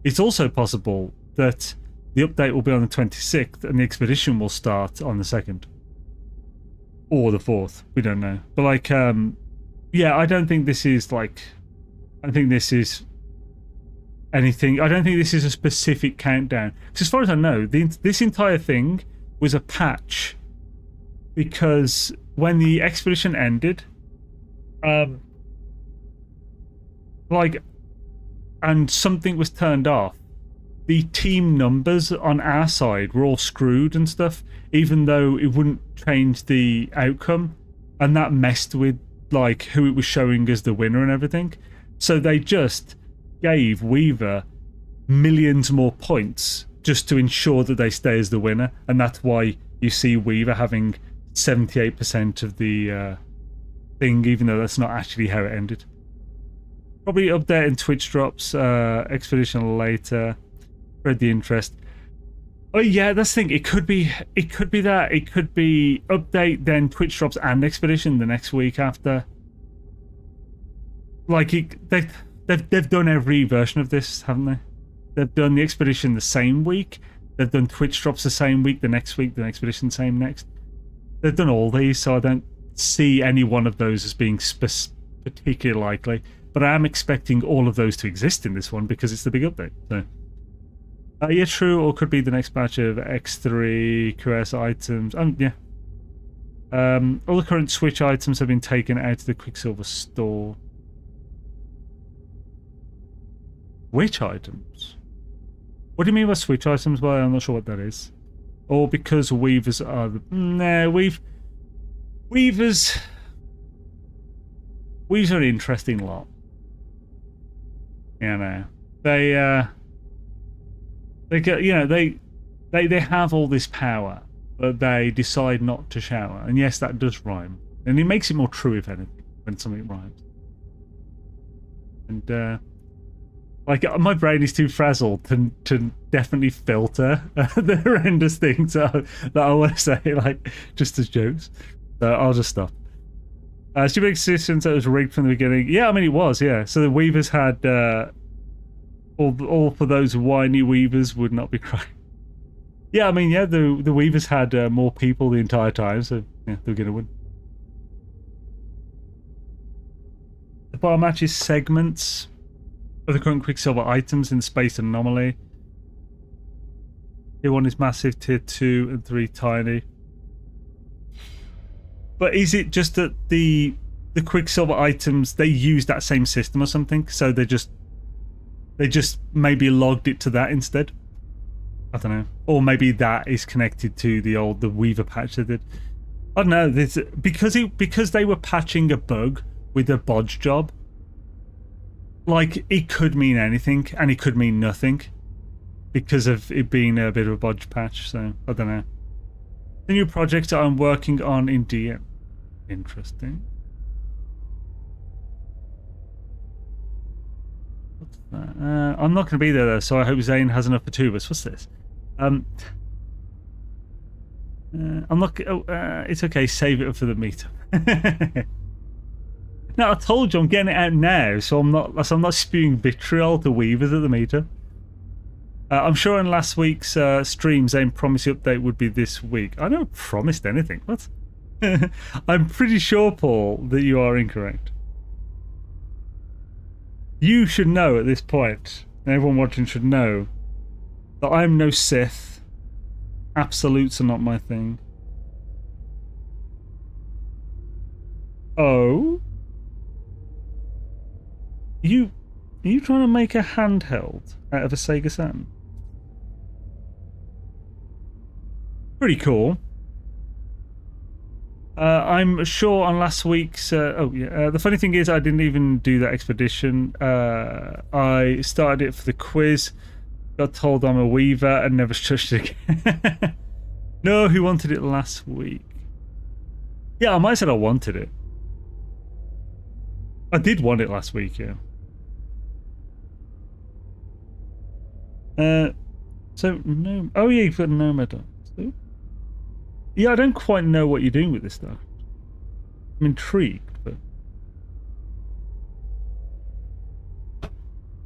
It's also possible that the update will be on the 26th and the expedition will start on the 2nd. Or the 4th. We don't know. But like, yeah, I don't think this is like... I think this is anything... I don't think this is a specific countdown. Because as far as I know, this entire thing was a patch. Because when the expedition ended... like... and something was turned off, the team numbers on our side were all screwed and stuff, even though it wouldn't change the outcome, and that messed with like who it was showing as the winner and everything. So they just gave Weaver millions more points just to ensure that they stay as the winner, and that's why you see Weaver having 78% of the thing, even though that's not actually how it ended. Probably update and Twitch drops, expedition later. Spread the interest. Oh yeah, that's the thing. It could be that. It could be update, then Twitch drops and expedition the next week after. Like they've done every version of this, haven't they? They've done the expedition the same week. They've done Twitch drops the same week. The next week, the expedition same next. They've done all these, so I don't see any one of those as being particularly likely. But I am expecting all of those to exist in this one because it's the big update. So. Yeah, true, or could be the next batch of X3 QS items. Yeah. All the current Switch items have been taken out of the Quicksilver store. Which items? What do you mean by Switch items? Well, I'm not sure what that is. Or because Weavers are the... Nah, Weavers are an interesting lot. Yeah, no. They get, they have all this power, but they decide not to shower. And yes, that does rhyme, and it makes it more true if anything when something rhymes. And like my brain is too frazzled to definitely filter the horrendous things that I want to say, like just as jokes. So I'll just stop. Stupid existence that was rigged from the beginning. Yeah, I mean it was. Yeah, so the Weavers had all for those whiny Weavers would not be crying. Yeah, I mean yeah, the Weavers had more people the entire time, so yeah, they're gonna win. The bar matches segments of the current Quicksilver items in the space anomaly. Tier 1 is massive, Tier 2 and 3 tiny. But is it just that the Quicksilver items, they use that same system or something? So they just maybe logged it to that instead? I don't know. Or maybe that is connected to the Weaver patch they did. I don't know. Because they were patching a bug with a bodge job, like it could mean anything and it could mean nothing because of it being a bit of a bodge patch. So I don't know. The new project that I'm working on in DM. Interesting. What's that? I'm not going to be there though, so I hope Zane has enough for two of us. What's this? I'm not. It's okay. Save it for the meetup. No, I told you I'm getting it out now, so I'm not spewing vitriol to Weavers at the meetup. I'm sure in last week's stream, Zane promised the update would be this week. I never promised anything. What? I'm pretty sure, Paul, that you are incorrect. You should know at this point, and everyone watching should know, that I'm no Sith. Absolutes are not my thing. Oh? Are you trying to make a handheld out of a Sega Saturn? Pretty cool. I'm sure on last week's... the funny thing is I didn't even do that expedition. I started it for the quiz, got told I'm a Weaver and never touched it again. No, who wanted it last week? Yeah, I might have said I wanted it. I did want it last week, yeah. So no. Oh yeah, you've got Nomad on. So, yeah, I don't quite know what you're doing with this stuff. I'm intrigued, but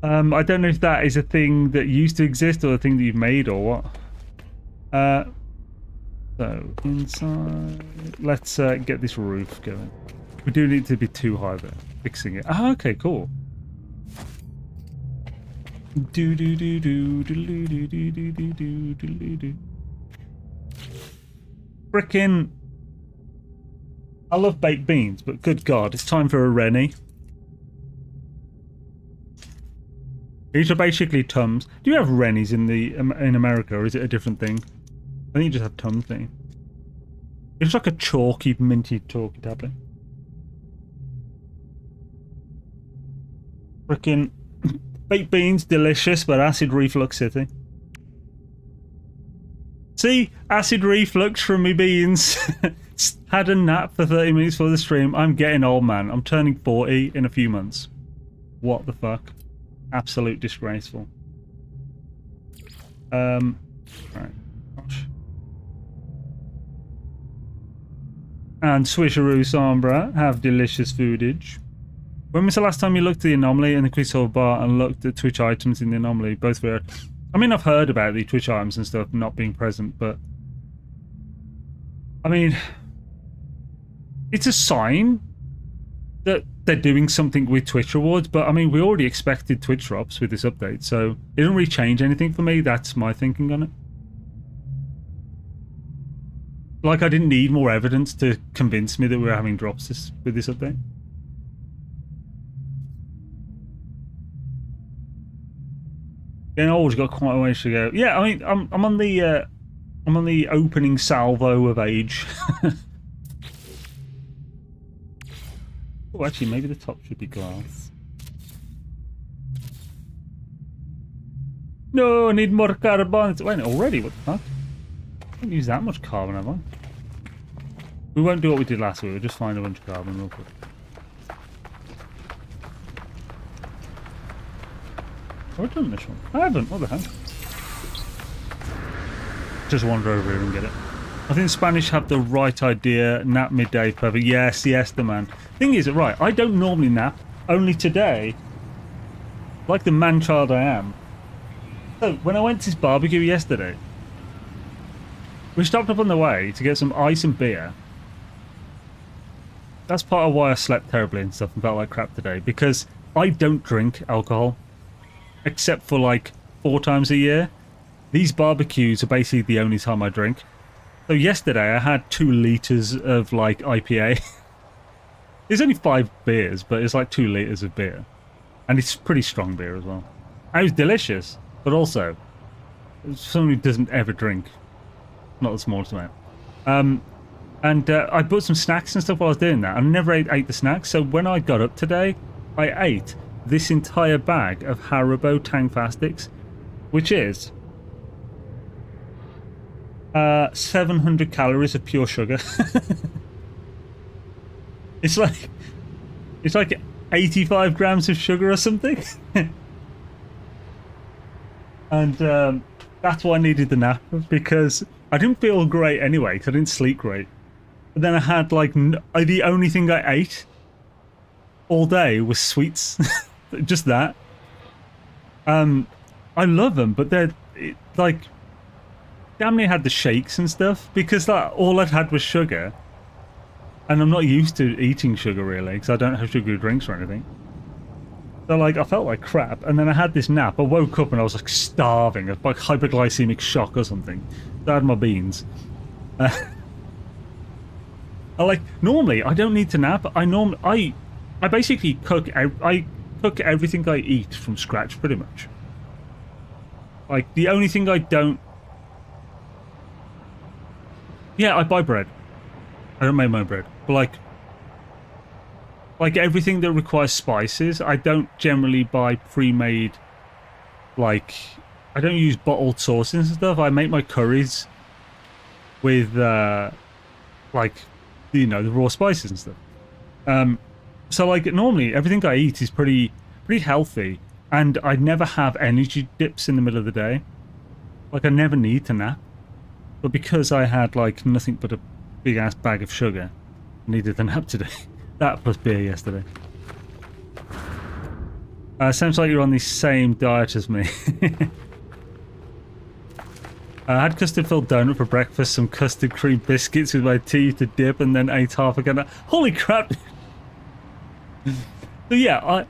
I don't know if that is a thing that used to exist or a thing that you've made or what. So inside, let's get this roof going. We do need to be too high there. Fixing it. Ah, okay, cool. Do do do do do do do do do do do do. Frickin'! I love baked beans, but good God, it's time for a Rennie. These are basically Tums. Do you have Rennies in America, or is it a different thing? I think you just have Tums thing. It's like a chalky, minty, chalky tablet. Frickin' baked beans, delicious, but acid reflux city. See, acid reflux from me beans. Had a nap for 30 minutes for the stream. I'm getting old, man. I'm turning 40 in a few months. What the fuck? Absolute disgraceful. Right. Gosh. And Swisheroo Sombra have delicious foodage. When was the last time you looked at the anomaly in the Quicksilver bar and looked at Twitch items in the anomaly? Both were... I mean, I've heard about the Twitch items and stuff not being present, but... I mean... It's a sign that they're doing something with Twitch rewards, but I mean, we already expected Twitch drops with this update, so it doesn't really change anything for me. That's my thinking on it. Like, I didn't need more evidence to convince me that we were having drops with this update. Yeah, we've got quite a ways to go. Yeah, I mean, I'm on the opening salvo of age. Oh, actually, maybe the top should be glass. No, I need more carbon. Wait, already? What the fuck? I don't use that much carbon, have I? We won't do what we did last week. We'll just find a bunch of carbon real quick. Have I done this one? I haven't. What the hell? Just wander over here and get it. I think Spanish have the right idea. Nap midday, perfect. Yes, yes, the man. Thing is, right, I don't normally nap. Only today, like the man-child I am. So, when I went to this barbecue yesterday, we stopped up on the way to get some ice and beer. That's part of why I slept terribly and stuff and felt like crap today. Because I don't drink alcohol. Except for like 4 times a year. These barbecues are basically the only time I drink. So yesterday I had 2 litres of like IPA. It's only 5 beers, but it's like 2 litres of beer. And it's pretty strong beer as well. And it was delicious, but also, someone who doesn't ever drink. Not the smallest amount. And I bought some snacks and stuff while I was doing that. I never ate the snacks, so when I got up today, I ate this entire bag of Haribo Tang Fastics, which is 700 calories of pure sugar. It's like 85 grams of sugar or something. And that's why I needed the nap, because I didn't feel great anyway, because I didn't sleep great. But then I had like the only thing I ate all day was sweets. Just that. I love them, but they're like damn near had the shakes and stuff, because like all I'd had was sugar, and I'm not used to eating sugar really, because I don't have sugary drinks or anything. So like I felt like crap, and then I had this nap. I woke up and I was like starving, like hyperglycemic shock or something. So I had my beans. Normally I don't need to nap. I basically cook. I cook everything I eat from scratch pretty much. Like the only thing I don't. Yeah, I buy bread. I don't make my own bread, but like everything that requires spices, I don't generally buy pre-made. Like, I don't use bottled sauces and stuff. I make my curries with, like, you know, the raw spices and stuff. So like normally everything I eat is pretty healthy, and I never have energy dips in the middle of the day. Like I never need to nap, but because I had like nothing but a big ass bag of sugar, I needed the nap today. That plus beer yesterday. Sounds like you're on the same diet as me. I had custard-filled donut for breakfast, some custard cream biscuits with my tea to dip, and then ate half again. Holy crap! So yeah,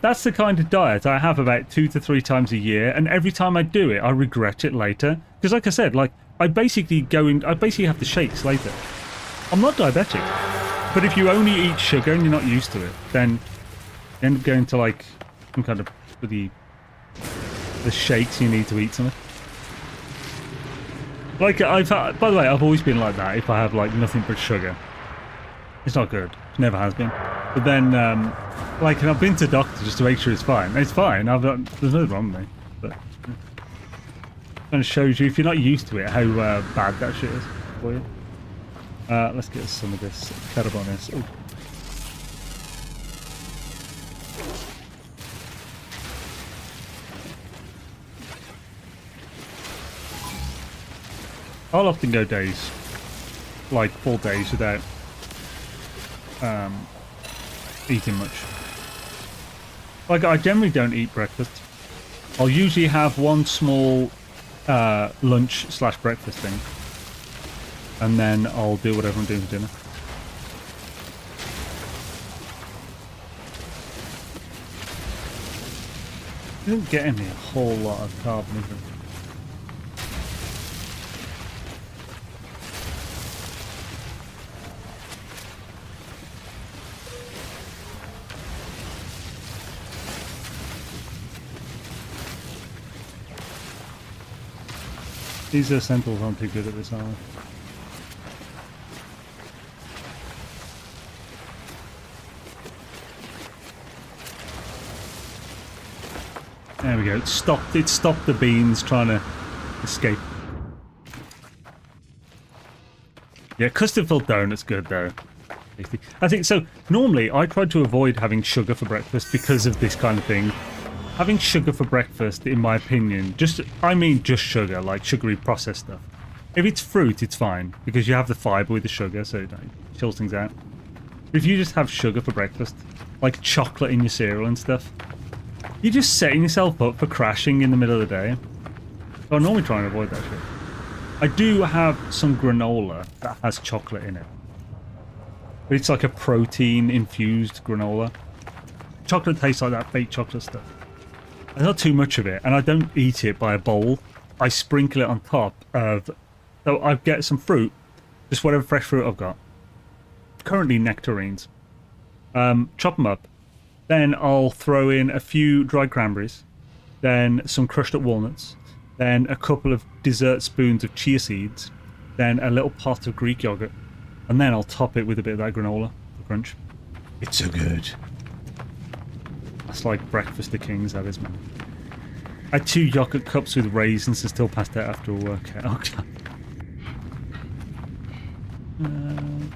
that's the kind of diet I have about 2 to 3 times a year, and every time I do it, I regret it later. Because like I said, like I basically have the shakes later. I'm not diabetic, but if you only eat sugar and you're not used to it, then you end up going to like some kind of the shakes you need to eat something. Like by the way, I've always been like that. If I have like nothing but sugar, it's not good. It never has been. But then, like, and I've been to the doctor just to make sure it's fine. It's fine. There's nothing wrong with me. But it kind of shows you, if you're not used to it, how bad that shit is for you. Let's get some of this carbonus. Oh. I'll often go days, like full days without eating much. Like I generally don't eat breakfast. I'll usually have one small lunch / breakfast thing, and then I'll do whatever I'm doing for dinner. It isn't getting me a whole lot of carbon, is it? These essentials aren't too good at this, are they? There we go. It stopped the beans trying to escape. Yeah, custard-filled donut's good though. I think so. Normally, I try to avoid having sugar for breakfast because of this kind of thing. Having sugar for breakfast, in my opinion, just sugar, like sugary processed stuff. If it's fruit, it's fine because you have the fiber with the sugar, so it chills things out. But if you just have sugar for breakfast, like chocolate in your cereal and stuff, you're just setting yourself up for crashing in the middle of the day. So I normally try and avoid that shit. I do have some granola that has chocolate in it. But it's like a protein-infused granola. Chocolate tastes like that fake chocolate stuff. There's not too much of it, and I don't eat it by a bowl. I sprinkle it on top of... So I get some fruit, just whatever fresh fruit I've got. Currently nectarines. Chop them up. Then I'll throw in a few dried cranberries. Then some crushed up walnuts. Then a couple of dessert spoons of chia seeds. Then a little pot of Greek yogurt. And then I'll top it with a bit of that granola for crunch. It's so good. That's like breakfast of kings, that is, man. I had 2 yogurt cups with raisins and still passed out after a workout. Oh, God.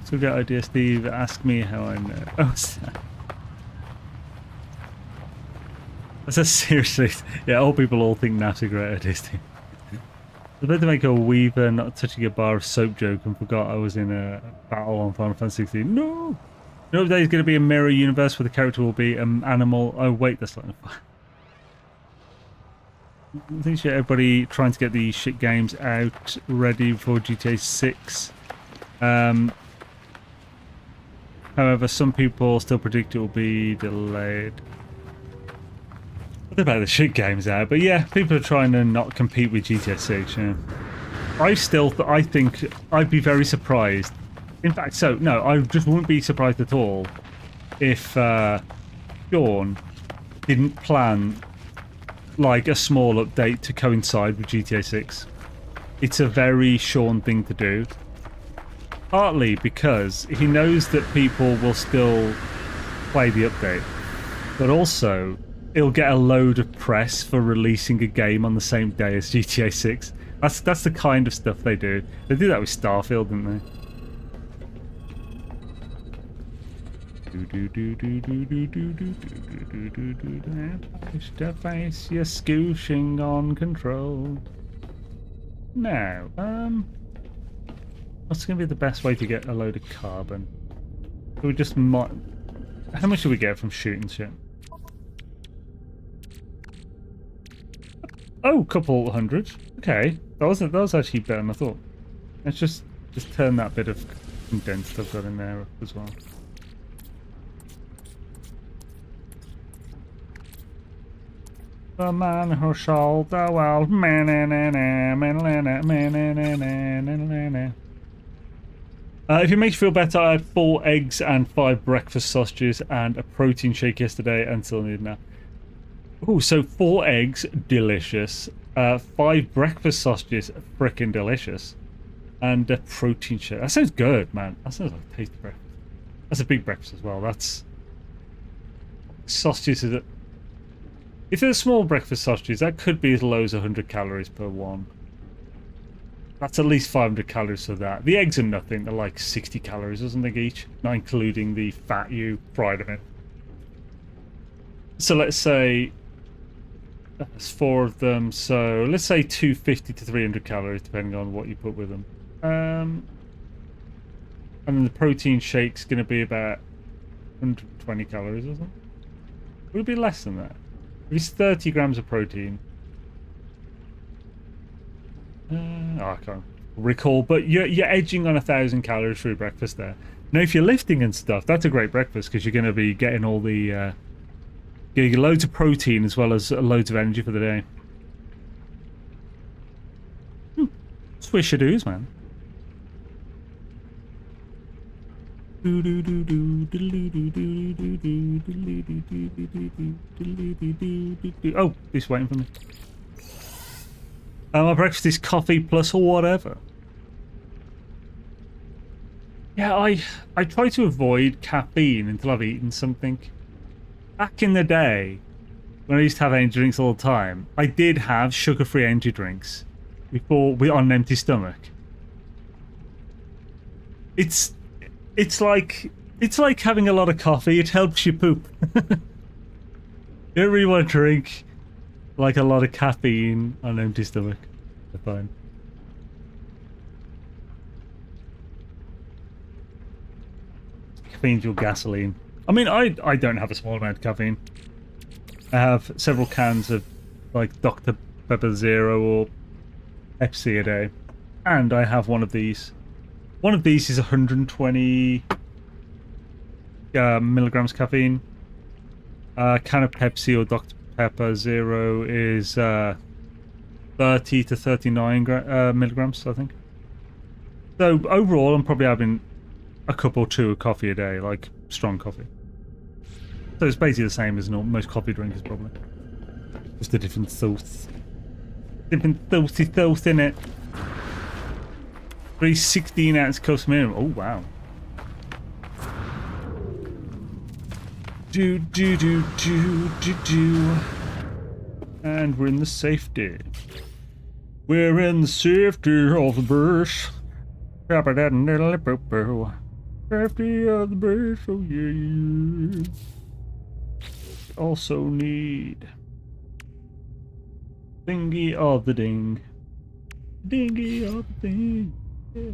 So good idea, Steve. Ask me how I know. Oh, what's that? I said seriously. Yeah, old people all think that's a great idea, Steve. I was about to make a Weaver not touching a bar of soap joke and forgot I was in a battle on Final Fantasy 16. No! You know, there's going to be a mirror universe where the character will be an animal. Oh, wait, that's not enough. I think everybody trying to get the shit games out ready for GTA 6. However, some people still predict it will be delayed. What about the shit games out? But yeah, people are trying to not compete with GTA 6. Yeah. I think I'd be very surprised. In fact, no, I just wouldn't be surprised at all if Sean didn't plan like a small update to coincide with GTA 6. It's a very Sean thing to do. Partly because he knows that people will still play the update, but also he'll get a load of press for releasing a game on the same day as GTA 6. That's the kind of stuff they do. They do that with Starfield, didn't they? Face to face, you're scooshing on control. Now, what's going to be the best way to get a load of carbon? We just might... How much do we get from shooting shit? Oh, couple hundred. Okay, that was actually better than I thought. Let's just turn that bit of condensed I've got in there up as well. The man who sold the world. If it makes you feel better, I had 4 eggs and 5 breakfast sausages and a protein shake yesterday and still need now. Ooh, so 4 eggs, delicious. 5 breakfast sausages, frickin' delicious. And a protein shake. That sounds good, man. That sounds like a tasty breakfast. That's a big breakfast as well. That's... Sausages is... If they're small breakfast sausages, that could be as low as 100 calories per one. That's at least 500 calories for that. The eggs are nothing. They're like 60 calories or something each, not including the fat you fried them in. So let's say that's 4 of them. So let's say 250 to 300 calories, depending on what you put with them. And then the protein shake's going to be about 120 calories or something. Would it be less than that? It's 30 grams of protein. I can't recall, but you're edging on 1,000 calories for your breakfast there. Now, if you're lifting and stuff, that's a great breakfast because you're going to be getting all the getting loads of protein as well as loads of energy for the day. Swish-a-doos, man. Oh, he's waiting for me. My breakfast is coffee plus whatever. Yeah, I try to avoid caffeine until I've eaten something. Back in the day, when I used to have energy drinks all the time, I did have sugar-free energy drinks before we on an empty stomach. It's like having a lot of coffee. It helps you poop. You don't really want to drink like a lot of caffeine on an empty stomach. That's fine. Caffeine's your gasoline. I mean, I don't have a small amount of caffeine. I have several cans of like Dr. Pepper Zero or Pepsi a day, and I have one of these. One of these is 120 milligrams caffeine. A can of Pepsi or Dr. Pepper Zero is 30 to 39 milligrams, I think. So overall, I'm probably having a cup or two of coffee a day, like strong coffee. So it's basically the same as most coffee drinkers, probably. Just a different sauce. Different sauce in it. 316 ounce cups minimum. Oh wow. Do. And we're in the safety. We're in the safety of the base. Safety of the base, oh yeah. Also need thingy of the ding. Dingy of the ding. Yeah.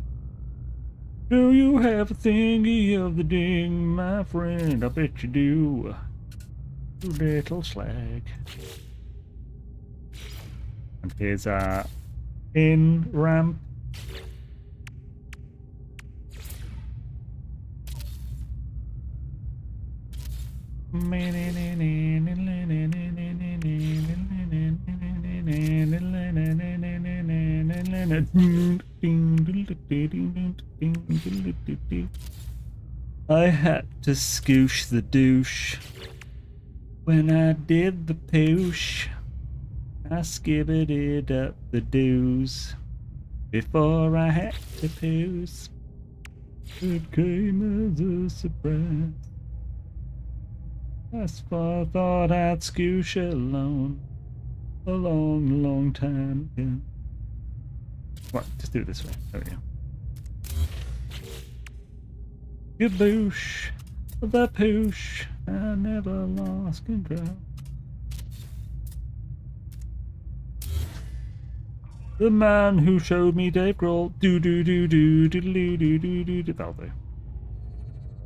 Do you have a thingy of the ding, my friend? I bet you do. You little slag. And here's our in ramp. I had to scoosh the douche when I did the poosh. I skibbeted up the doos before I had to poos. It came as a surprise. I thought I'd scoosh alone a long, long time ago. Right, just do it this way. There we go. Gaboosh, the poosh, I never lost control. The man who showed me Dave Grohl. That'll do.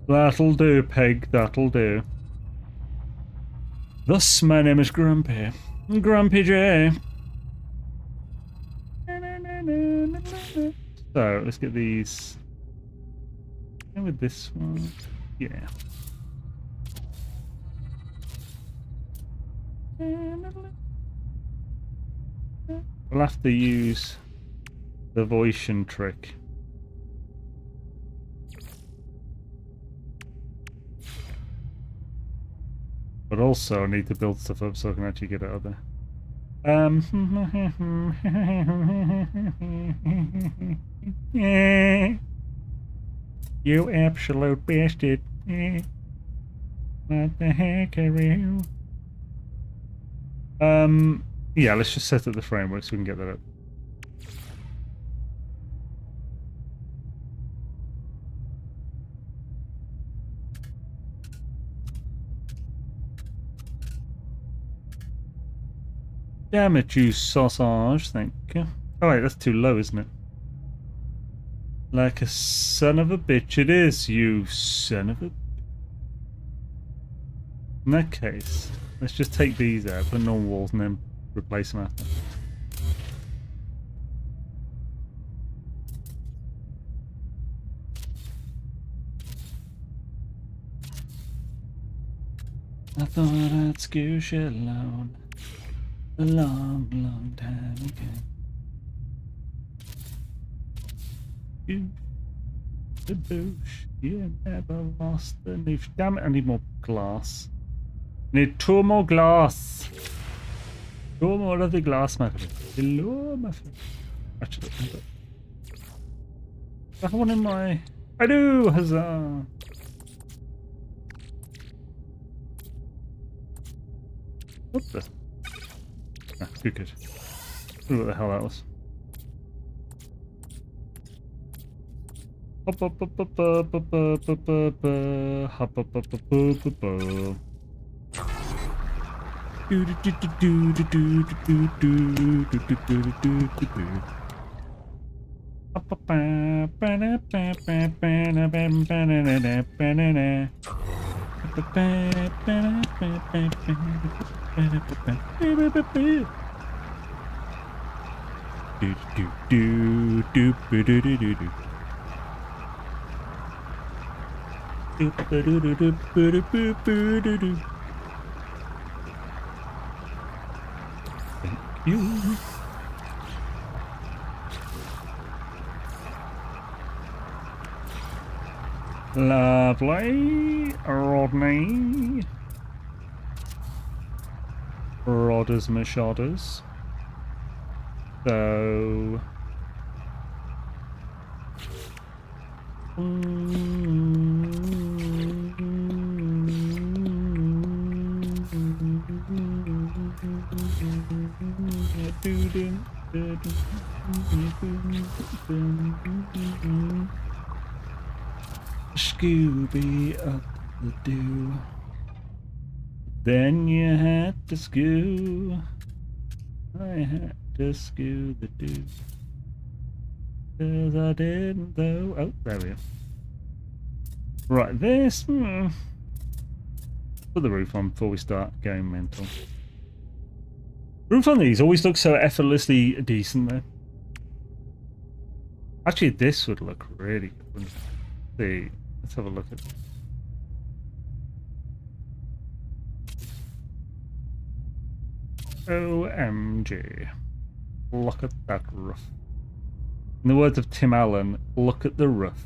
That'll do, Peg. That'll do. Thus, my name is Grumpy. Grumpy J. So, let's get these. And with this one. Yeah. We'll have to use the Voition trick. But also I need to build stuff up so I can actually get it out there. You absolute bastard. What the heck are you? Yeah, let's just set up the framework so we can get that up. Damn it, you sausage, thank you. Oh wait, that's too low, isn't it? Like a son of a bitch it is, you son of a... In that case, let's just take these out, put normal walls and then replace them after. I thought I'd scoosh alone a long, long time ago. You, the bush, you never lost the noosh. Damn it, I need more glass. I need 2 more glass. 2 more of the glass, my friend. Hello, my friend. Actually, I have one in my... I do! Huzzah! What the? Ah, good, good. Ooh, what the hell that was. Hop up up up up up up up up hop up up up up up up. Do do do do do do do do do do do do do do. Up up ba ba ba ba ba ba ba ba. Do do do do do do do do do. Thank you. Lovely, Rodney. Rodders mashodders. So... Scooby up the dew. Then you had to scoo. I had to scoo the dew. 'Cause I didn't though. Oh, there we are. Right, this. Put the roof on before we start going mental. Roof on these always looks so effortlessly decent though. Actually, this would look really good. Wouldn't it? See, let's have a look at it. OMG. Look at that roof. In the words of Tim Allen, look at the roof.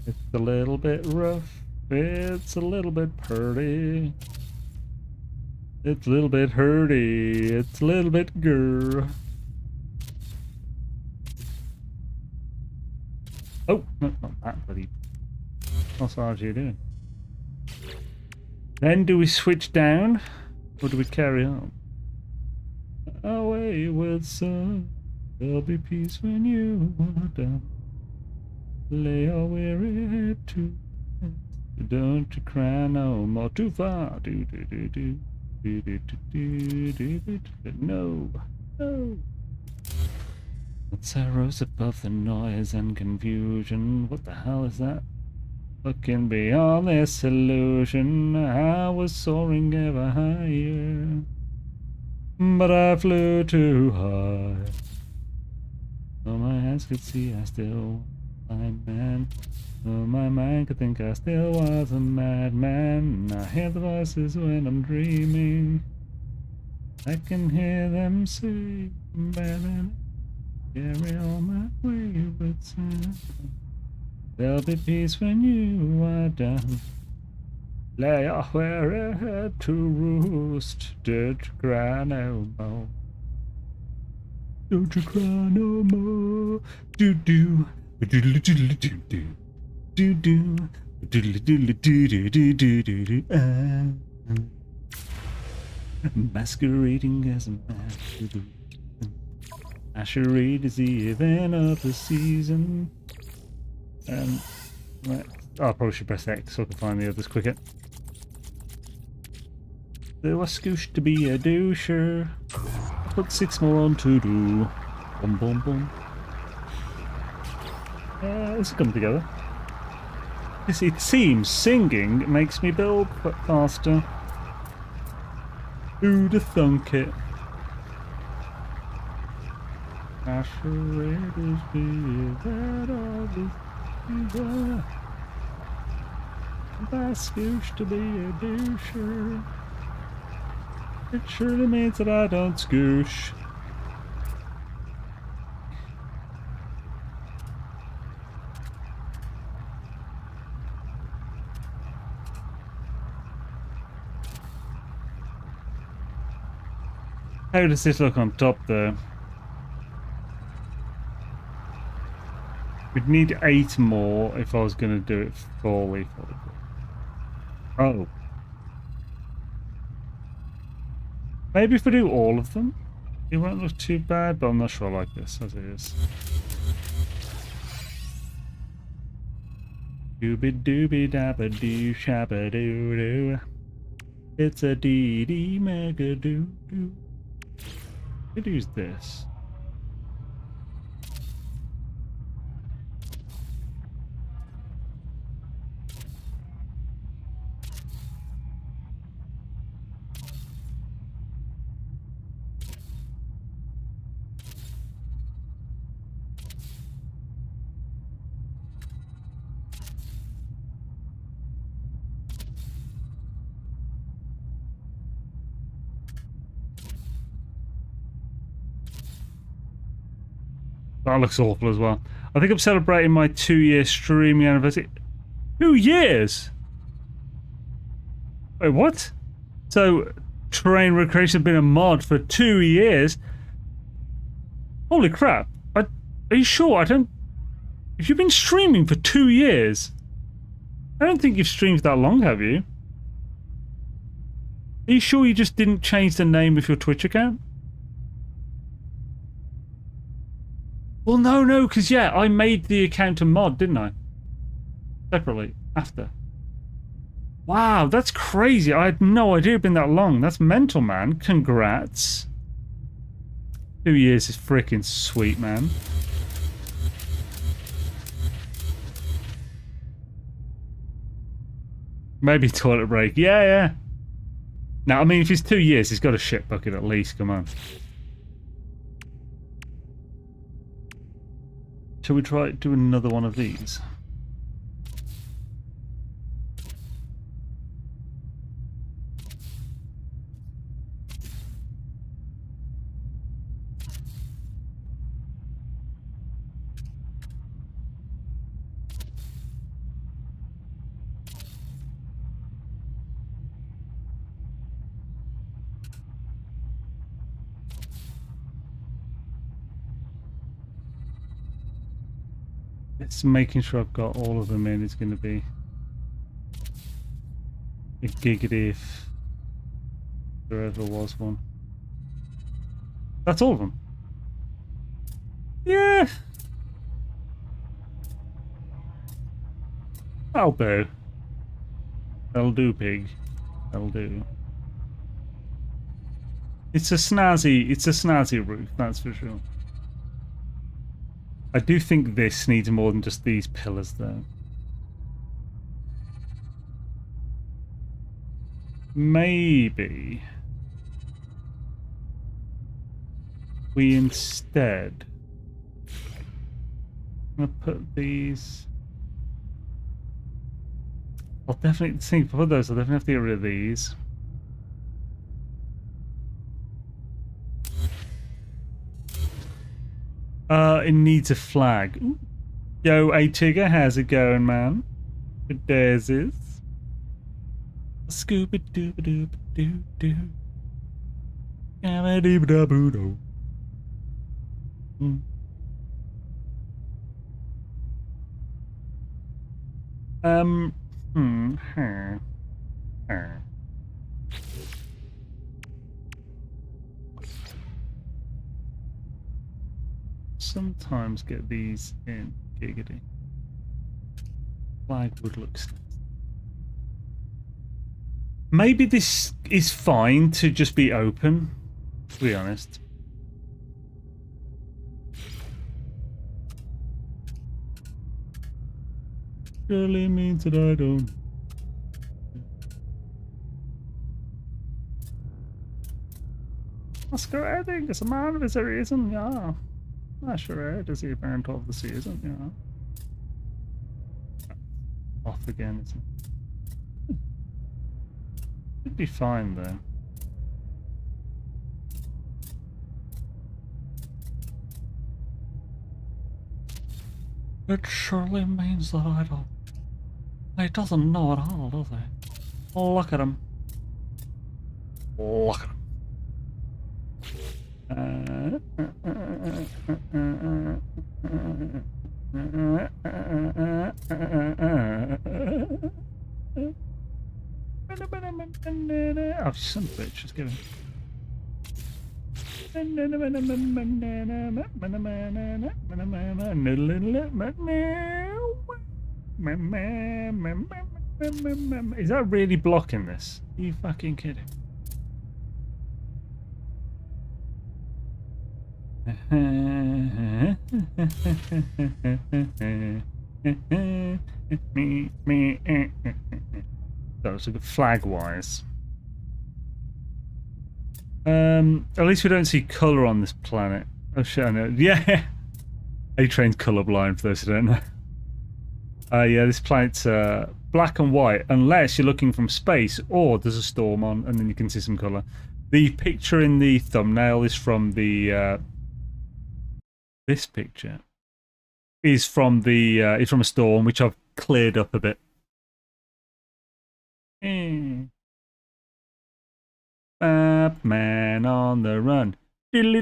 It's a little bit rough. It's a little bit purty. It's a little bit hurty. It's a little bit grr. Oh, no, not that bloody. What are you doing? Then do we switch down, or do we carry on? Away with sun, there'll be peace when you are done. Lay your weary head to rest. Don't you cry no more. Too far. Do do do do do do do do do do. No, no. Sorrows above the noise and confusion. What the hell is that? Looking beyond this illusion, I was soaring ever higher, but I flew too high. Though my eyes could see, I still was a blind man. Though my mind could think, I still was a madman. I hear the voices when I'm dreaming. I can hear them say, "Better carry on my wayward son. There'll be peace when you are done. Lay your weary head to roost. Don't you cry no more. Don't you cry no more. Do do do do do do do do do do do do do do. Masquerading as a man. Masquerade is the event of the season. Right. Oh, I probably should press X so I can find the others quicker. There was scoosh to be a doucher. Put 6 more on to do. Boom, boom, boom. This will come together. It seems singing makes me build faster. Who'd have thunk it? Masquerade is the event of the season. If I scoosh to be a doucher, it surely means that I don't scoosh. How does this look on top there? We'd need 8 more if I was going to do it fully. Oh. Maybe if we do all of them, it won't look too bad, but I'm not sure I like this as it is. Dooby dooby dabba doo shabba doo doo. It's a dee dee mega doo doo. Could use this. That looks awful as well. I think I'm celebrating my 2-year streaming anniversary. 2 years? Wait, what? So, Terrain Recreation has been a mod for 2 years? Holy crap. Are you sure? If you've been streaming for 2 years, I don't think you've streamed that long, have you? Are you sure you just didn't change the name of your Twitch account? Well, no, because yeah, I made the account a mod, didn't I? Separately, after. Wow, that's crazy. I had no idea it'd been that long. That's mental, man. Congrats. 2 years is freaking sweet, man. Maybe toilet break. Yeah. Now, I mean, if it's 2 years, he's got a shit bucket at least. Come on. Shall we try do another one of these? It's making sure I've got all of them in is going to be a giggity if there ever was one. That's all of them. Yeah. That'll do. That'll do, pig. That'll do. It's a snazzy roof, that's for sure. I do think this needs more than just these pillars, though. Maybe we instead... I'm going to put these... I'll definitely think for those, I'll definitely have to get rid of these. It needs a flag. Ooh. Yo, A-Tigger, how's it going, man? Good daisies. Scooby doo doo doo doo. Yabba-dee-ba-da-boo-doo. Sometimes get these in giggity. Flag would look nice. Maybe this is fine to just be open, to be honest. Surely means that I don't. Masquerading as a man with a reason, yeah. Masquerade is the event of the season, yeah. Off again, isn't it? Should be fine though. It surely means that I don't. He doesn't know at all, does he? Look at him. Look at him. Oh, son of a bitch, just get him. Is that really blocking this? Are you fucking kidding? So let's look at flag wise. At least we don't see colour on this planet. Oh shit, I know. Yeah! A-Train's colourblind for those who don't know. Yeah, this planet's black and white, unless you're looking from space or there's a storm on and then you can see some colour. The picture in the thumbnail is from the... this picture is from the... it's from a storm, which I've cleared up a bit. Man on the run. Douche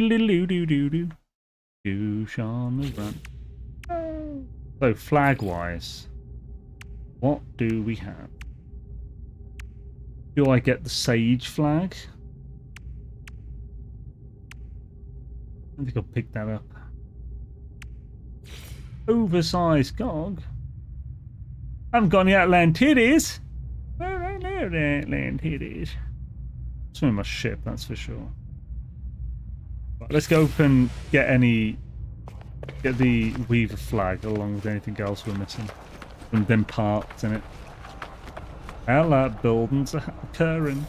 on the run. So flag-wise, what do we have? Do I get the sage flag? I think I'll pick that up. Oversized cog. I haven't got any Atlantides. Well, I know the Atlantides. Swim my ship, that's for sure. Right, let's go up and get the Weaver flag along with anything else we're missing. And then parts in it. Well, that buildings are occurring.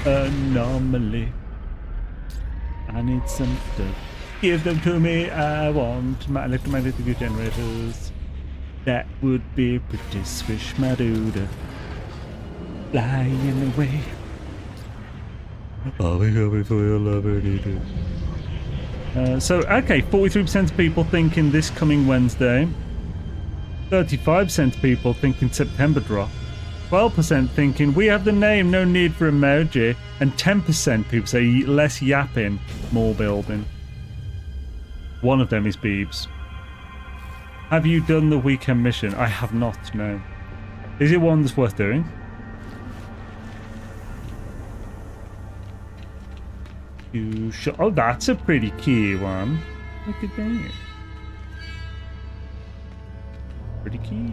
Anomaly. I need some stuff. Give them to me. I want my electromagnetic generators. That would be pretty swish, my dude. Flying away. I'll be happy for your lover, dude. So, okay, 43% of people thinking this coming Wednesday. 35% of people thinking September drop. 12% thinking we have the name, no need for emoji. And 10% people say less yapping, more building. One of them is Beebs. Have you done the weekend mission? I have not, no. Is it one that's worth doing? Oh, that's a pretty key one. Look at that. Pretty cute.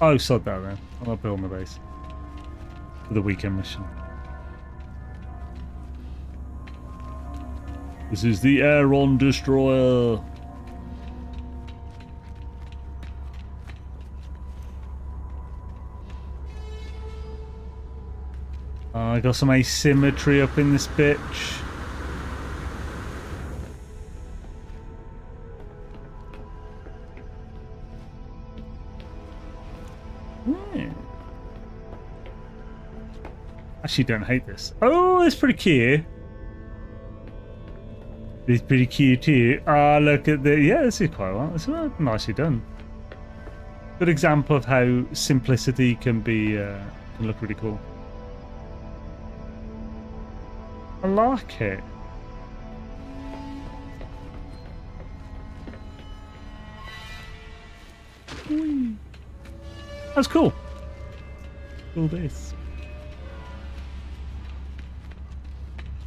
Oh, sod that then. I'm not building the base for the weekend mission. This is the Aeron Destroyer. I got some asymmetry up in this bitch. Actually, don't hate this. Oh, it's pretty cute. It's pretty cute too. Ah, look at the... Yeah, this is quite well. It's nicely done. Good example of how simplicity can be... can look really cool. I like it. Whee. That's cool. Cool base.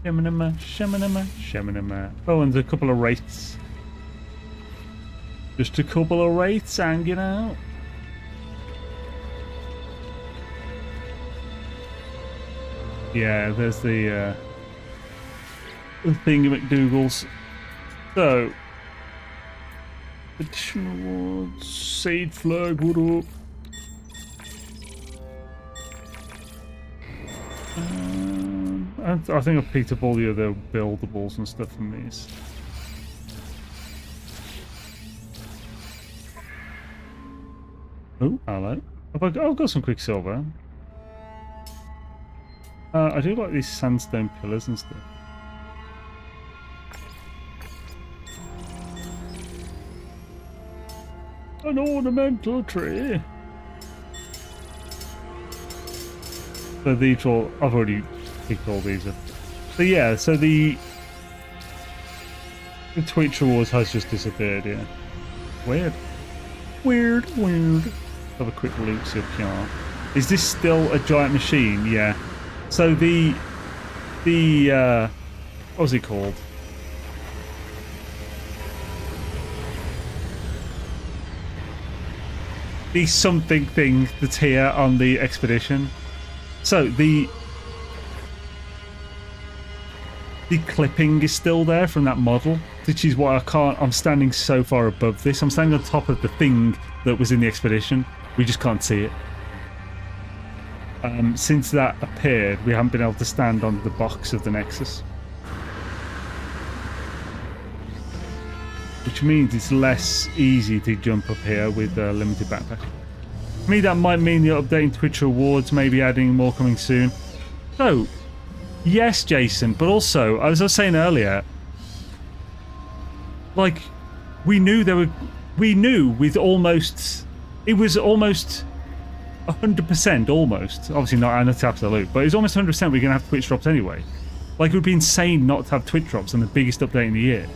Shamanama, shamanama, shamanama. Oh, and a couple of wraiths. Just a couple of wraiths hanging out. Yeah, there's the thing of McDougal's. So, additional awards, Sage Flag, what up? I think I've picked up all the other buildables and stuff from these. Oh, hello. I've got some Quicksilver. I do like these sandstone pillars and stuff. An ornamental tree. So these all, I've already picked all these up. So yeah, so the Twitch Rewards has just disappeared, yeah. Weird. Weird. Have a quick look, see if can. Is this still a giant machine? Yeah. So the what was it called? The something thing that's here on the expedition. So the clipping is still there from that model, which is why I'm standing so far above this. I'm standing on top of the thing that was in the expedition. We just can't see it. Since that appeared, we haven't been able to stand on the box of the Nexus. Which means it's less easy to jump up here with a limited backpack. For me, that might mean you're updating Twitch Rewards, maybe adding more coming soon. So, yes, Jason, but also, as I was saying earlier, like, we knew with almost, it was almost 100%, almost, obviously not absolute, but it was almost 100% we're going to have Twitch drops anyway. Like, it would be insane not to have Twitch drops on the biggest update in the year.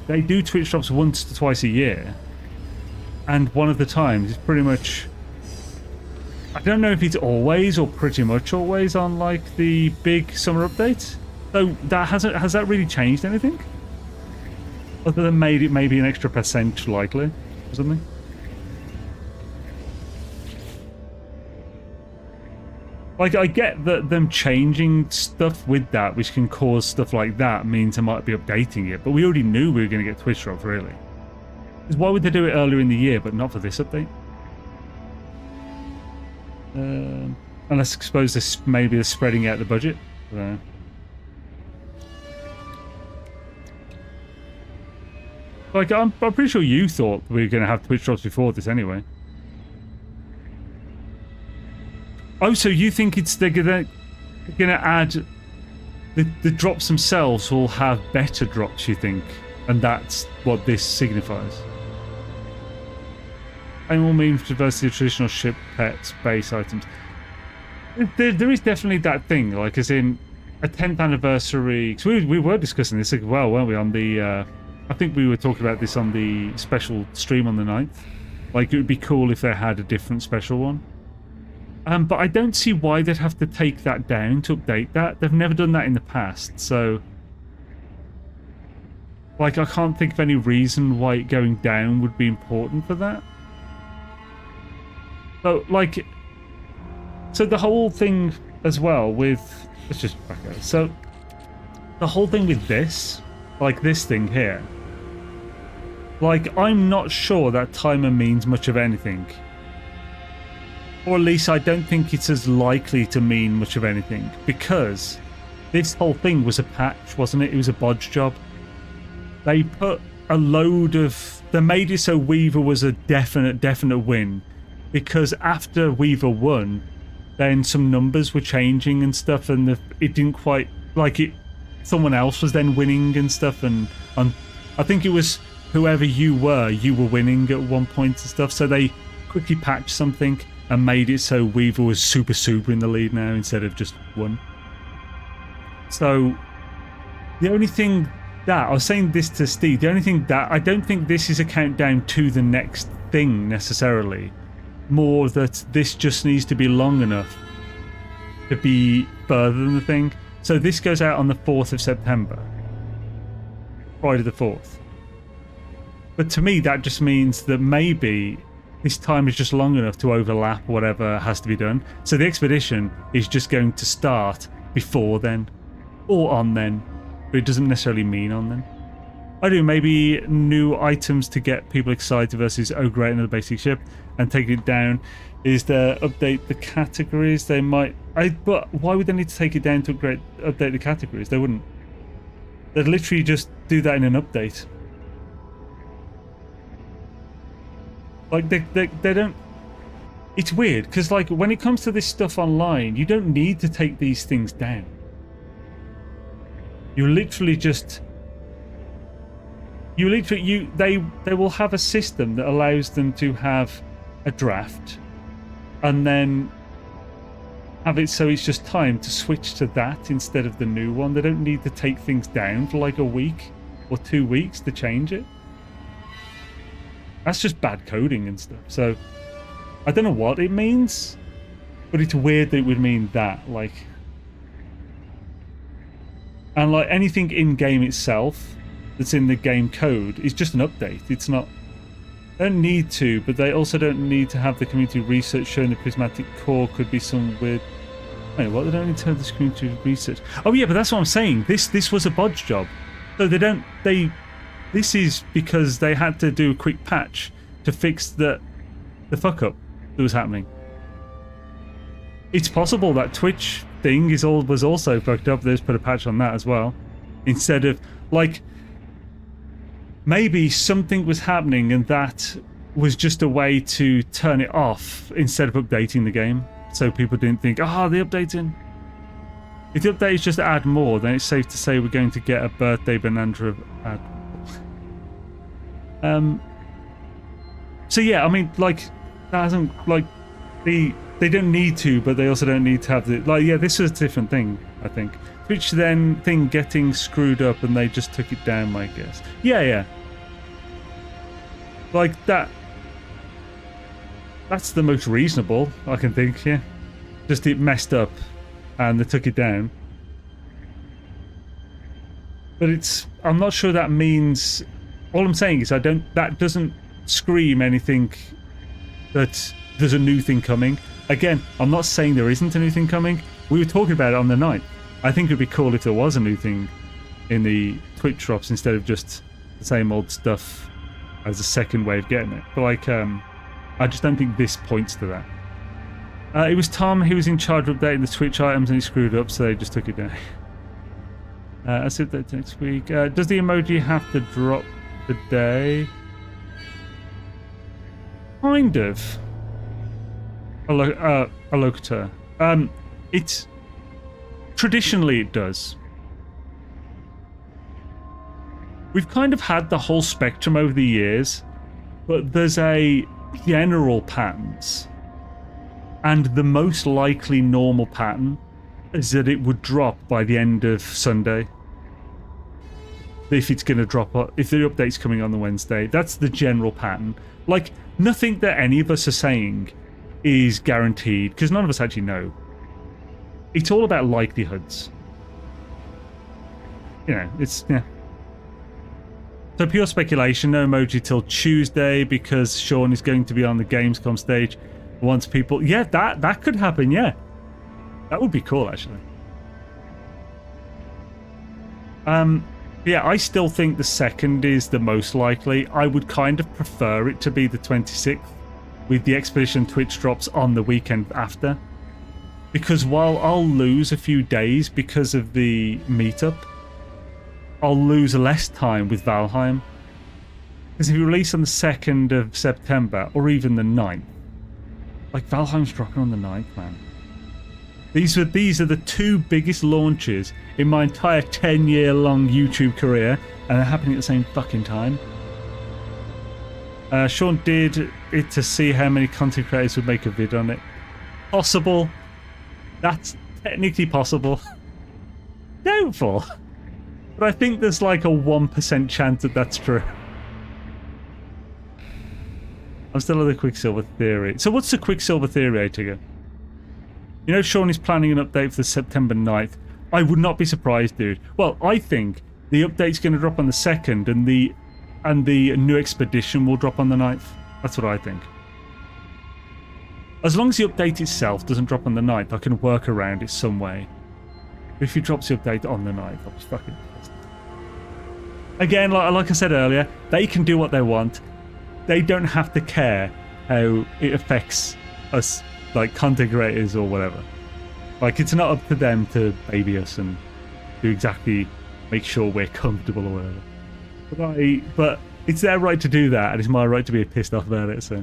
They do Twitch drops once to twice a year, and one of the times is pretty much, I don't know if it's always or pretty much always on like the big summer updates. So that has that really changed anything? Other than made it maybe an extra % likely or something? Like, I get that them changing stuff with that, which can cause stuff like that, means I might be updating it, but we already knew we were going to get Twitch drops, really. Because why would they do it earlier in the year, but not for this update? Unless I suppose this maybe they're spreading out the budget. Like, I'm pretty sure you thought we were going to have Twitch drops before this anyway. Oh, so you think they're gonna add the drops themselves will have better drops, you think, and that's what this signifies? Animal means diversity of traditional ship, pets, base items. There is definitely that thing, like as in a 10th anniversary. Cause we were discussing this as well, weren't we? On the I think we were talking about this on the special stream on the 9th. Like, it would be cool if they had a different special one. But I don't see why they'd have to take that down to update that. They've never done that in the past, so... Like, I can't think of any reason why it going down would be important for that. So, like... So the whole thing as well with... Let's just back out. So, the whole thing with this, like this thing here... Like, I'm not sure that timer means much of anything. Or at least I don't think it's as likely to mean much of anything, because this whole thing was a patch, wasn't it? It was a bodge job. They put a load of... They made it so Weaver was a definite win, because after Weaver won, then some numbers were changing and stuff, and it didn't quite... Like, someone else was then winning and stuff, and I think it was whoever you were winning at one point and stuff, so they quickly patched something and made it so Weaver was super in the lead now instead of just one. So the only thing that I was saying this to Steve, the only thing that I don't think this is a countdown to the next thing necessarily, more that this just needs to be long enough to be further than the thing. So this goes out on the 4th of September, Friday the 4th. But to me that just means that maybe this time is just long enough to overlap whatever has to be done. So the expedition is just going to start before then, or on then, but it doesn't necessarily mean on then. I do, maybe new items to get people excited versus, oh great, another basic ship, and taking it down. Is there update the categories? They might, but why would they need to take it down to update the categories? They wouldn't. They'd literally just do that in an update. Like, they don't... It's weird, because, like, when it comes to this stuff online, you don't need to take these things down. You literally just... You literally they will have a system that allows them to have a draft, and then have it so it's just time to switch to that instead of the new one. They don't need to take things down for like a week or 2 weeks to change it. That's just bad coding and stuff. So I don't know what it means, but it's weird that it would mean that. Like, and like anything in game itself that's in the game code is just an update. It's not. They don't need to, but they also don't need to have the community research showing the prismatic core could be some weird. Wait, what? They don't need to have this community research. Oh yeah, but that's what I'm saying. This was a bodge job, so they don't. This is because they had to do a quick patch to fix the fuck up that was happening. It's possible that Twitch thing was also fucked up. They just put a patch on that as well, instead of like. Maybe something was happening and that was just a way to turn it off instead of updating the game, so people didn't think, oh, they're updating. If the update is just to add more, then it's safe to say we're going to get a birthday bonanza ad. So yeah, I mean, like, that hasn't, like, they don't need to, but they also don't need to have the, like, yeah, this was a different thing, I think. Twitch then thing getting screwed up and they just took it down, I guess. Yeah. Like that. That's the most reasonable I can think, yeah. Just it messed up and they took it down. But I'm not sure that means, all I'm saying is that doesn't scream anything that there's a new thing coming. Again, I'm not saying there isn't a new thing coming. We were talking about it on the night. I think it'd be cool if there was a new thing in the Twitch drops instead of just the same old stuff as a second way of getting it. But like, I just don't think this points to that. It was Tom who was in charge of updating the Twitch items and he screwed up, so they just took it down. I'll see that next week. Does the emoji have to drop today? Kind of. A locator. It's... Traditionally, it does. We've kind of had the whole spectrum over the years, but there's a general patterns. And the most likely normal pattern is that it would drop by the end of Sunday. If it's going to drop, if the update's coming on the Wednesday, that's the general pattern. Like, nothing that any of us are saying is guaranteed, because none of us actually know. It's all about likelihoods. You know, it's, yeah. So pure speculation, no emoji till Tuesday because Sean is going to be on the Gamescom stage once people... Yeah, that could happen, yeah. That would be cool, actually. Yeah, I still think the 2nd is the most likely. I would kind of prefer it to be the 26th with the Expedition Twitch drops on the weekend after. Because while I'll lose a few days because of the meetup, I'll lose less time with Valheim. Because if you release on the 2nd of September, or even the 9th, like Valheim's dropping on the 9th, man. These are the two biggest launches in my entire 10-year-long YouTube career, and they're happening at the same fucking time. Sean did it to see how many content creators would make a vid on it. Possible. That's technically possible. Doubtful. But I think there's like a 1% chance that that's true. I'm still at the Quicksilver theory. So what's the Quicksilver theory, Atiga? You know Sean is planning an update for the September 9th. I would not be surprised, dude. Well, I think the update's going to drop on the 2nd and the new expedition will drop on the 9th. That's what I think. As long as the update itself doesn't drop on the 9th, I can work around it some way. But if he drops the update on the 9th, I'll be fucking pissed. Again, like I said earlier, they can do what they want. They don't have to care how it affects us, like content creators or whatever. Like, it's not up to them to baby us and do exactly make sure we're comfortable or whatever. But it's their right to do that, and it's my right to be pissed off about it, so...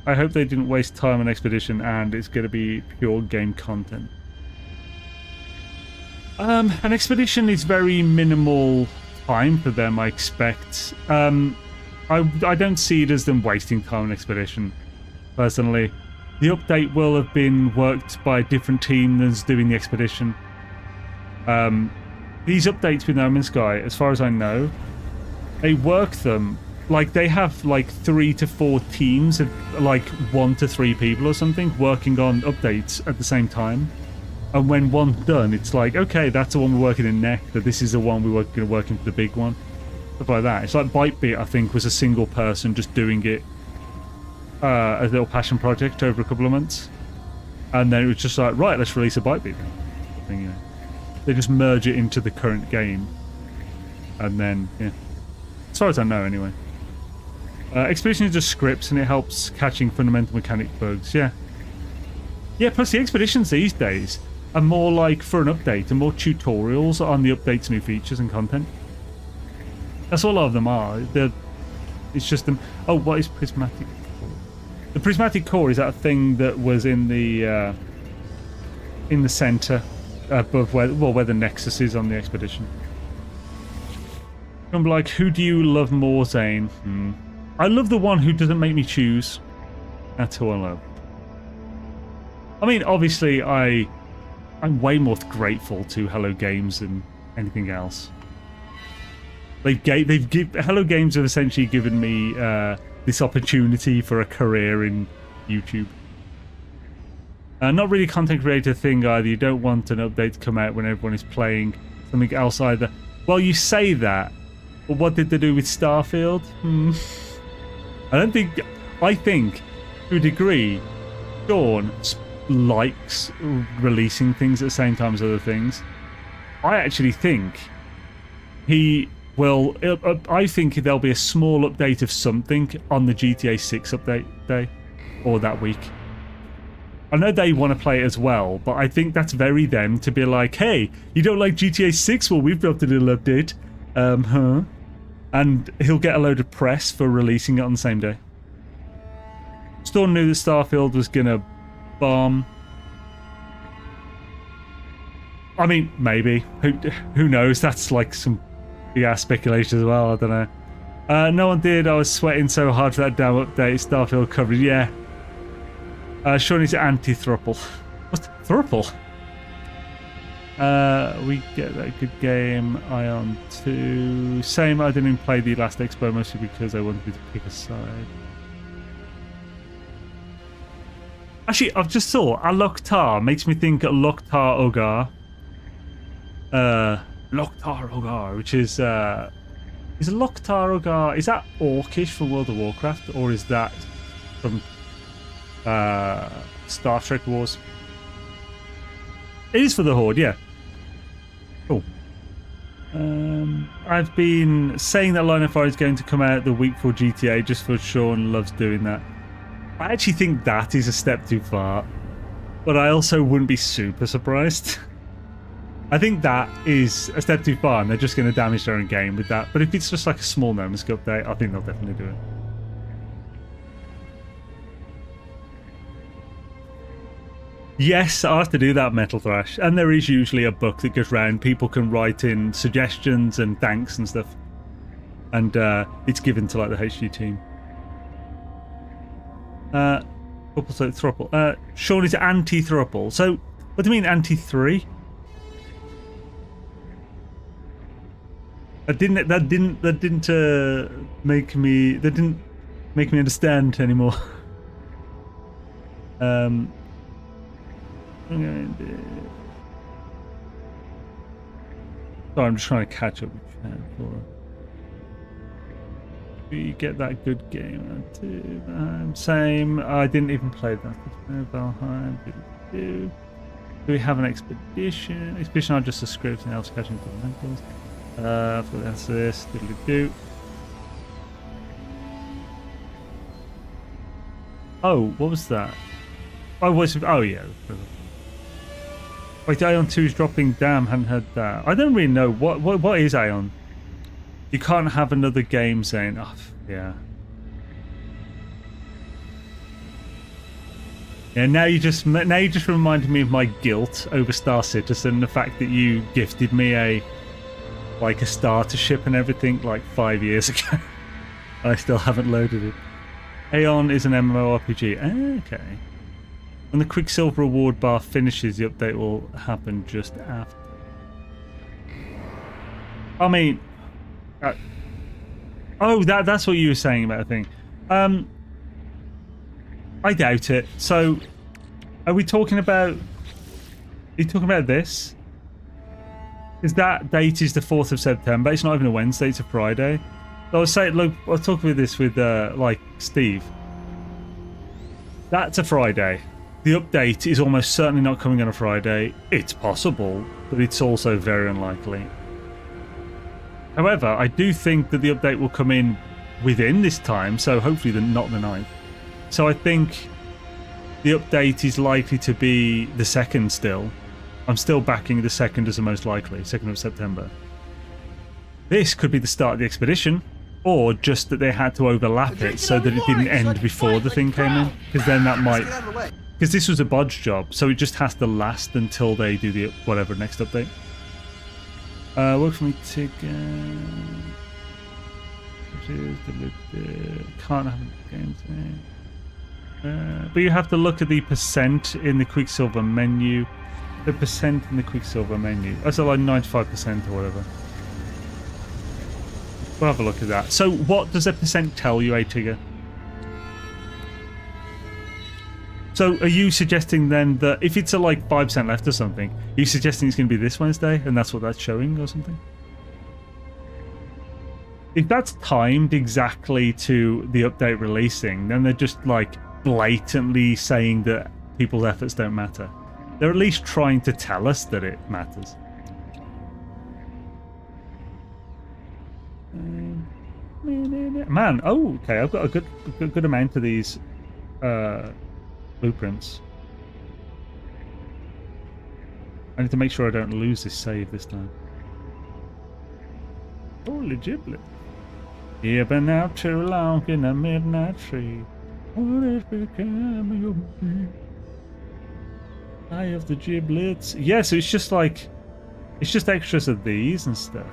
I hope they didn't waste time on Expedition and it's going to be pure game content. An expedition is very minimal time for them, I expect. I don't see it as them wasting time on expedition, personally. The update will have been worked by a different team than's doing the expedition. These updates with No Man's Sky, as far as I know, they work them, like they have like 3 to 4 teams of like 1 to 3 people or something working on updates at the same time. And when one's done, it's like, okay, that's the one we're working in next, but this is the one we're working for the big one. Stuff like that. It's like Bytebeat, I think, was a single person just doing it as a little passion project over a couple of months. And then it was just like, right, let's release a Bytebeat thing, you know. They just merge it into the current game. And then, yeah. As far as I know, anyway. Expedition is just scripts, and it helps catching fundamental mechanic bugs, yeah. Yeah, plus the expeditions these days are more like for an update and more tutorials on the updates, new features and content. That's all a lot of them are. It's just them. Oh, what is prismatic core? The prismatic core is that thing that was in the center above where the nexus is on the expedition. I'm like, who do you love more, Zane? I love the one who doesn't make me choose. That's who I love. I mean, obviously, I'm way more grateful to Hello Games than anything else. Hello Games have essentially given me this opportunity for a career in YouTube. Not really a content creator thing either. You don't want an update to come out when everyone is playing something else either. Well, you say that, but what did they do with Starfield? I think, to a degree, Sean likes releasing things at the same time as other things. I actually think he will. I think there'll be a small update of something on the GTA 6 update day or that week. I know they want to play it as well, but I think that's very them to be like, hey, you don't like GTA 6? Well, we've built a little update. And he'll get a load of press for releasing it on the same day. Storm knew that Starfield was gonna bomb. I mean, maybe. Who knows? That's like some big-ass speculation as well. I don't know. No one did. I was sweating so hard for that damn update. Starfield coverage. Yeah. Sean is anti-thruple. What's thruple? We get that good game. Ion 2. Same. I didn't even play the last expo mostly because I wanted to pick a side. Actually, I've just thought Aloktar makes me think Loktar Ogar. Loktar Ogar, which is Loktar Ogar? Is that Orcish from World of Warcraft, or is that from Star Trek Wars? It is for the Horde, yeah. Cool. I've been saying that Line of Fire is going to come out the week before GTA just for Sean loves doing that. I actually think that is a step too far, but I also wouldn't be super surprised. I think that is a step too far and they're just going to damage their own game with that. But if it's just like a small No Man's Sky update, I think they'll definitely do it. Yes, I have to do that, Metal Thrash. And there is usually a book that goes round. People can write in suggestions and thanks and stuff. And it's given to like the HG team. Thruple. Sean is anti-thruple. So, what do you mean anti-3? That didn't make me understand anymore. Sorry, I'm just trying to catch up with you. We get that good game. Same. I didn't even play that. Valheim. Do we have an expedition? Expedition are just a script and else catching fundamentals. That's this. Do. Oh, what was that? Oh yeah. Wait, Ion 2 is dropping. Damn, haven't heard that. I don't really know what is Ion. You can't have another game saying, oh, yeah. Yeah, now you just reminded me of my guilt over Star Citizen, the fact that you gifted me a starter ship and everything like 5 years ago. I still haven't loaded it. Aeon is an MMORPG. Okay. When the Quicksilver reward bar finishes, the update will happen just after. I mean, oh, that's what you were saying about the thing. I doubt it. So, are we talking about? Are you talking about this? Because that date is the 4th of September. It's not even a Wednesday; it's a Friday. So I was saying, look, I was talking about this with like Steve. That's a Friday. The update is almost certainly not coming on a Friday. It's possible, but it's also very unlikely. However, I do think that the update will come in within this time, so hopefully not the 9th. So I think the update is likely to be the 2nd still. I'm still backing the 2nd as the most likely, 2nd of September. This could be the start of the expedition, or just that they had to overlap it so that it didn't end before the thing came in, because then that might... Because this was a bodge job, so it just has to last until they do the whatever next update. Work for me to get... Can't have games there. But you have to look at the percent in the Quicksilver menu. The percent in the Quicksilver menu. Oh, so like 95% or whatever. We'll have a look at that. So what does a percent tell you, A-Tigger? So are you suggesting then that if it's like 5% left or something, are you suggesting it's going to be this Wednesday and that's what that's showing or something? If that's timed exactly to the update releasing, then they're just like blatantly saying that people's efforts don't matter. They're at least trying to tell us that it matters. Man, oh, okay, I've got a good amount of these blueprints. I need to make sure I don't lose this save this time. Holy giblet. You've been out too long in the midnight tree. What is becoming of me? Eye of the giblets. Yeah, so it's just like... It's just extras of these and stuff.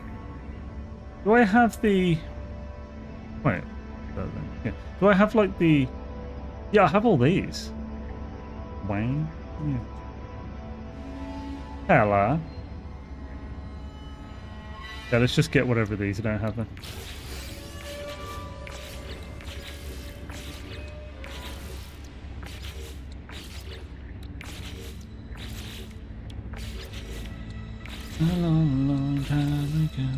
Do I have the... Wait. Yeah. Do I have like the... Yeah, I have all these. Wayne? Yeah. Hello. Yeah, let's just get whatever these. I don't have them. A long, long time ago.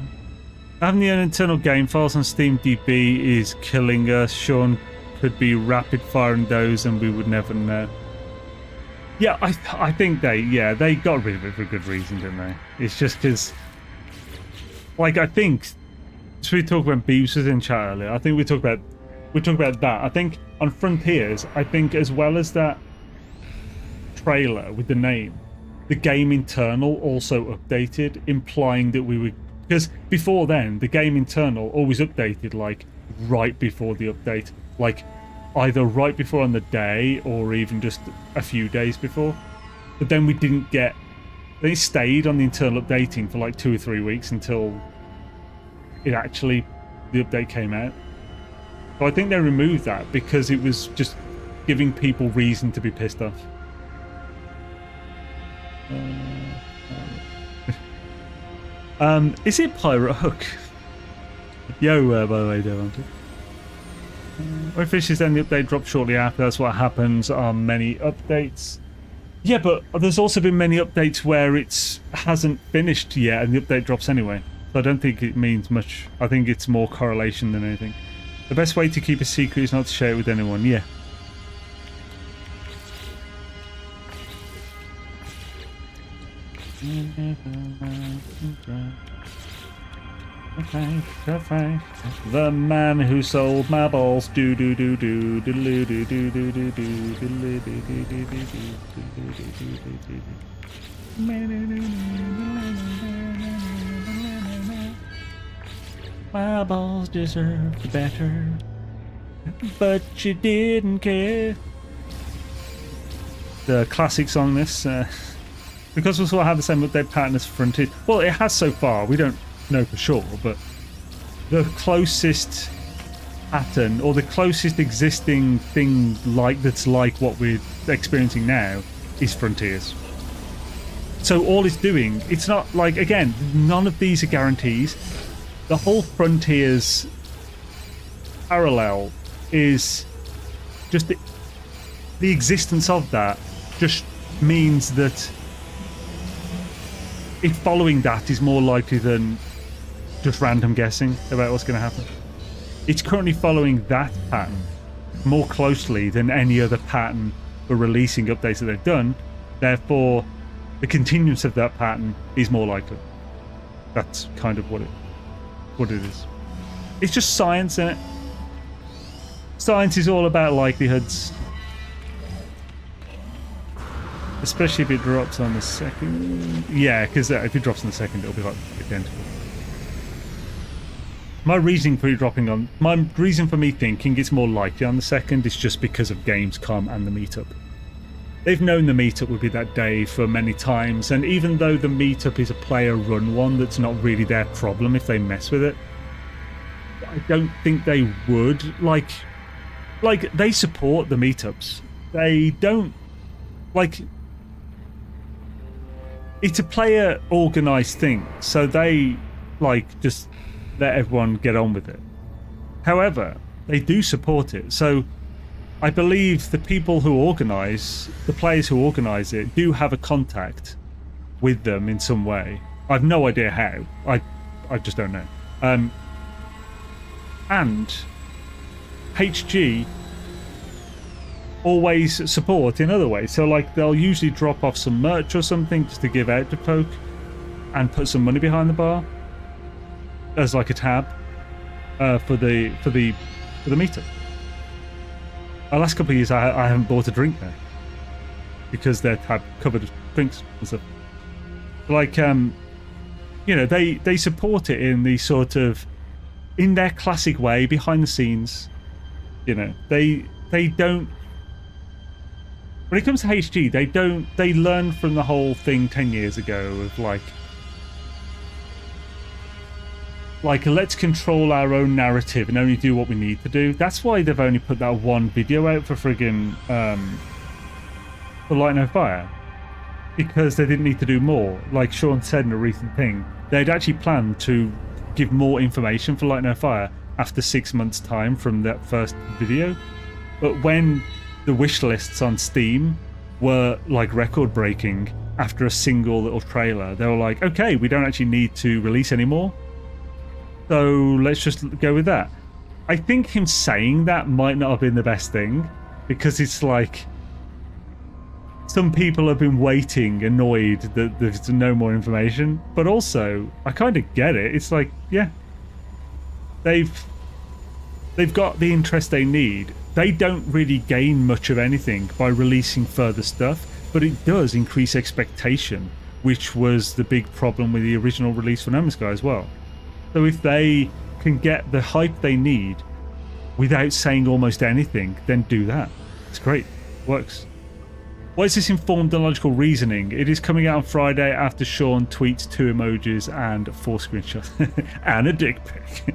Having the internal game files on SteamDB is killing us. Sean could be rapid firing those and we would never know. Yeah, I think they got rid of it for a good reason, didn't they? It's just because, like, I think, so we talked when Beeves was in chat earlier, I think we talked about that. I think on Frontiers, I think as well as that trailer with the name, the game internal also updated, implying that we were, because before then, the game internal always updated like right before the update, like either right before on the day or even just a few days before. But then we didn't get, they stayed on the internal updating for like 2 or 3 weeks until it actually, the update came out. So I think they removed that because it was just giving people reason to be pissed off. Is it Pirate Hook? Yo, by the way, Devonta. When it finishes, then the update drops shortly after. That's what happens on many updates. Yeah, but there's also been many updates where it hasn't finished yet and the update drops anyway. So I don't think it means much. I think it's more correlation than anything. The best way to keep a secret is not to share it with anyone. Yeah. The man who sold my balls. Do do do do do do do do do do do do do. My balls deserved better, but you didn't care. the classics on this. Because we'll sort of have the same update pattern as Frontier. Well, it has so far. We don't know for sure, but the closest pattern or the closest existing thing that's like what we're experiencing now is Frontiers. So all it's doing, it's not like, again, none of these are guarantees. The whole Frontiers parallel is just the existence of that just means that if following that is more likely than just random guessing about what's going to happen. It's currently following that pattern more closely than any other pattern for releasing updates that they've done. Therefore, the continuance of that pattern is more likely. That's kind of what it is. It's just science, isn't it? Science is all about likelihoods. Especially if it drops on the second. Yeah, because if it drops on the second, it'll be like identical. My reason for me thinking it's more likely on the second is just because of Gamescom and the meetup. They've known the meetup would be that day for many times, and even though the meetup is a player-run one, that's not really their problem if they mess with it. I don't think they would. Like they support the meetups. They don't like. It's a player organised thing, so they just let everyone get on with it. However, they do support it, so I believe the people who organise, the players who organise it, do have a contact with them in some way. I've no idea how. I just don't know. And HG always support in other ways. So like they'll usually drop off some merch or something just to give out to folk and put some money behind the bar as like a tab for the meetup. The last couple of years I haven't bought a drink there because their tab covered drinks and stuff. Like you know, they support it in the sort of in their classic way behind the scenes. You know, they don't. When it comes to HG, they learn from the whole thing 10 years ago of like let's control our own narrative and only do what we need to do. That's why they've only put that one video out for friggin' for Light No Fire, because they didn't need to do more. Like Sean said in a recent thing, they'd actually planned to give more information for Light No Fire after 6 months' time from that first video, but when the wish lists on Steam were like record breaking after a single little trailer, they were like, okay, we don't actually need to release any more, so let's just go with that. I think him saying that might not have been the best thing, because it's like some people have been waiting, annoyed that there's no more information, but also I kind of get it. It's like, yeah, they've got the interest they need. They don't really gain much of anything by releasing further stuff, but it does increase expectation, which was the big problem with the original release for No Man's Sky as well. So if they can get the hype they need without saying almost anything, then do that. It's great. Works. What is this informed and logical reasoning? It is coming out on Friday after Sean tweets 2 emojis and 4 screenshots and a dick pic.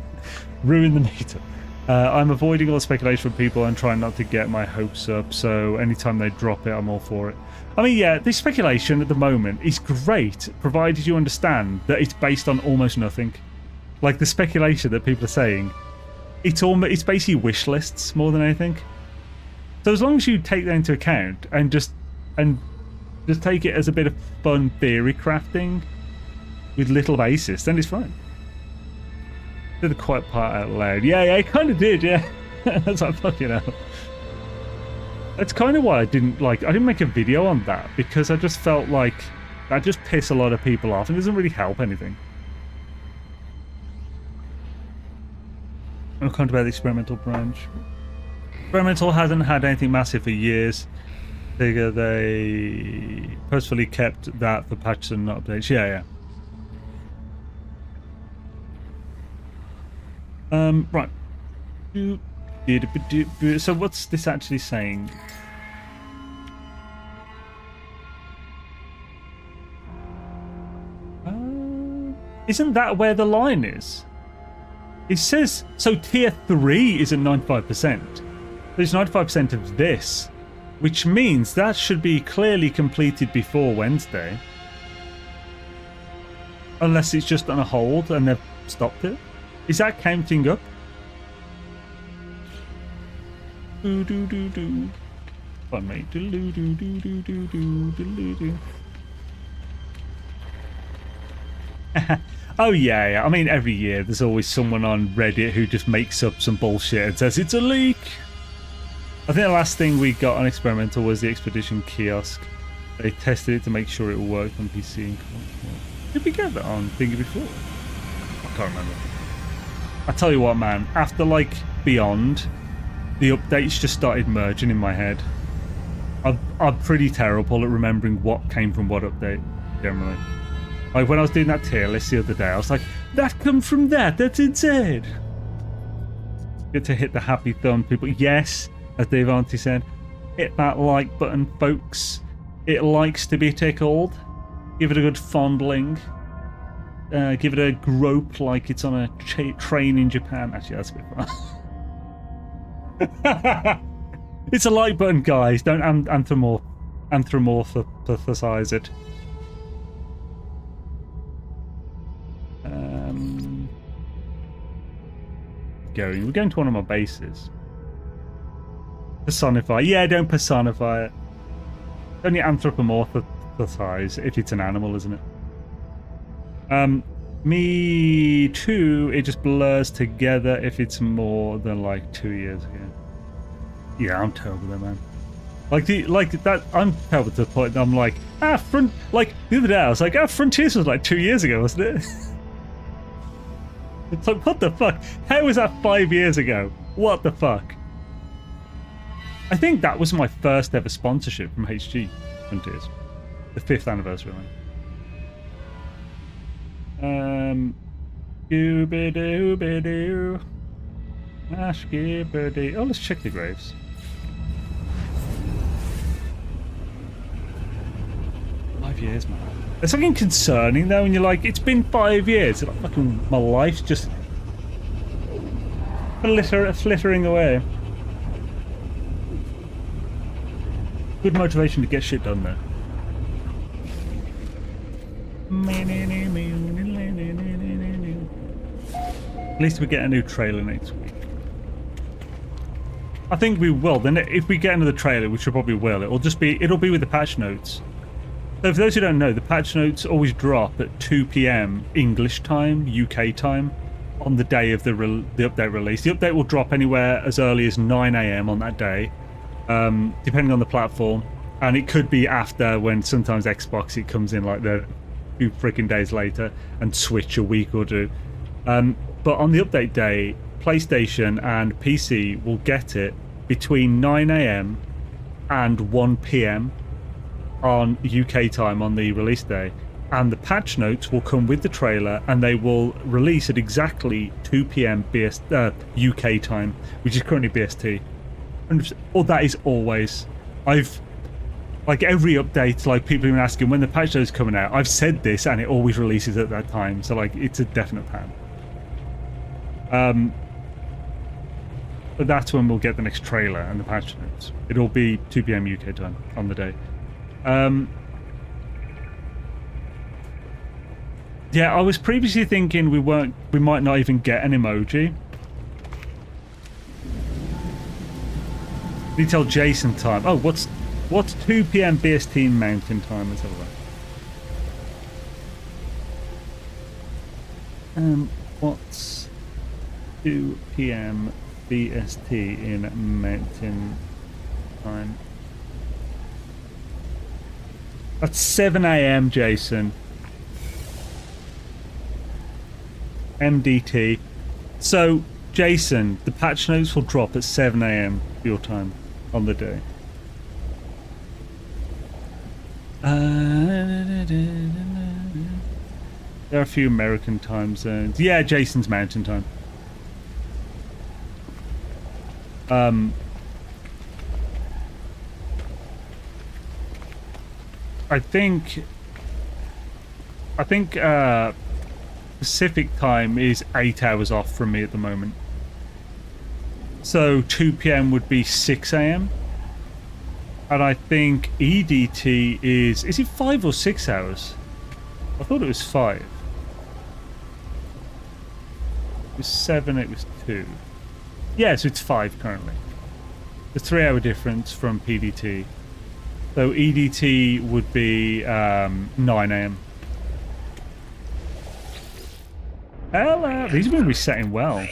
Ruin the meter. I'm avoiding all the speculation from people and trying not to get my hopes up, so anytime they drop it, I'm all for it. I mean, yeah, this speculation at the moment is great, provided you understand that it's based on almost nothing. Like the speculation that people are saying, it's basically wish lists more than anything. So as long as you take that into account and just take it as a bit of fun theory crafting with little basis, then it's fine. Did the quiet part out loud. Yeah, I kind of did, yeah. That's like, fucking hell. That's kind of why I didn't make a video on that, because I just felt like that just piss a lot of people off and doesn't really help anything. I'm kind about the experimental branch. Experimental hasn't had anything massive for years. Figure they purposefully kept that for patches and not updates. Yeah. Right. So what's this actually saying? Isn't that where the line is? It says, so tier 3 is at 95%. There's 95% of this, which means that should be clearly completed before Wednesday. Unless it's just on a hold and they've stopped it. Is that counting up? Do do do do. Fun mate. Do do do do do do do do. Oh yeah. I mean, every year there's always someone on Reddit who just makes up some bullshit and says it's a leak. I think the last thing we got on experimental was the Expedition kiosk. They tested it to make sure it worked on PC and console. Did we get that on thingy before? I can't remember. I tell you what, man. After like Beyond, the updates just started merging in my head. I'm pretty terrible at remembering what came from what update, generally. Like when I was doing that tier list the other day, I was like, that comes from that, that's insane. Get to hit the happy thumb, people. Yes, as Dave Auntie said, hit that like button, folks. It likes to be tickled. Give it a good fondling. Give it a grope like it's on a train in Japan. Actually, that's a bit fun. It's a like button, guys. Don't anthropomorphize it. We're going to one of my bases. Personify. Yeah, don't personify it. Only anthropomorphize if it's an animal, isn't it? Me too. It just blurs together if it's more than like 2 years ago. Yeah, I'm terrible there, man. Like that. I'm terrible to the point that I'm like, like the other day I was like, Frontiers was like 2 years ago, wasn't it? It's like, what the fuck? How was that 5 years ago? What the fuck? I think that was my first ever sponsorship from HG Frontiers. The 5th anniversary, Scooby-Doo. Skibberdy. Oh, let's check the graves. Years, man. It's fucking concerning though, and you're like, it's been 5 years. It's like fucking my life's just flittering away. Good motivation to get shit done there. At least we get a new trailer next week. I think we will. Then if we get another trailer, which we probably will, it'll be with the patch notes. So for those who don't know, the patch notes always drop at 2 PM English time, UK time, on the day of the update release. The update will drop anywhere as early as 9 AM on that day, depending on the platform. And it could be after, when sometimes Xbox, it comes in like the 2 freaking days later, and Switch a week or two. But on the update day, PlayStation and PC will get it between 9 AM and 1 PM on UK time on the release day, and the patch notes will come with the trailer, and they will release at exactly 2 PM UK time, which is currently BST. Or that is always. I've like every update, like people have been asking when the patch notes coming out. I've said this, and it always releases at that time. So like it's a definite plan. But that's when we'll get the next trailer and the patch notes. It'll be 2 PM UK time on the day. Yeah, I was previously thinking we might not even get an emoji. You tell Jason time. Oh, what's 2 PM BST Mountain time? Let's have a look. What's 2 PM BST in Mountain time? That's 7 AM, Jason. MDT. So, Jason, the patch notes will drop at 7 AM your time on the day. There are a few American time zones. Yeah, Jason's Mountain time. I think Pacific time is 8 hours off from me at the moment. So 2 p.m. would be 6 a.m. And I think EDT is it 5 or 6 hours? I thought it was 5. It was 7, it was 2. Yeah, so it's 5 currently. The 3-hour difference from PDT. So EDT would be 9 a.m. Hello! These have been resetting well.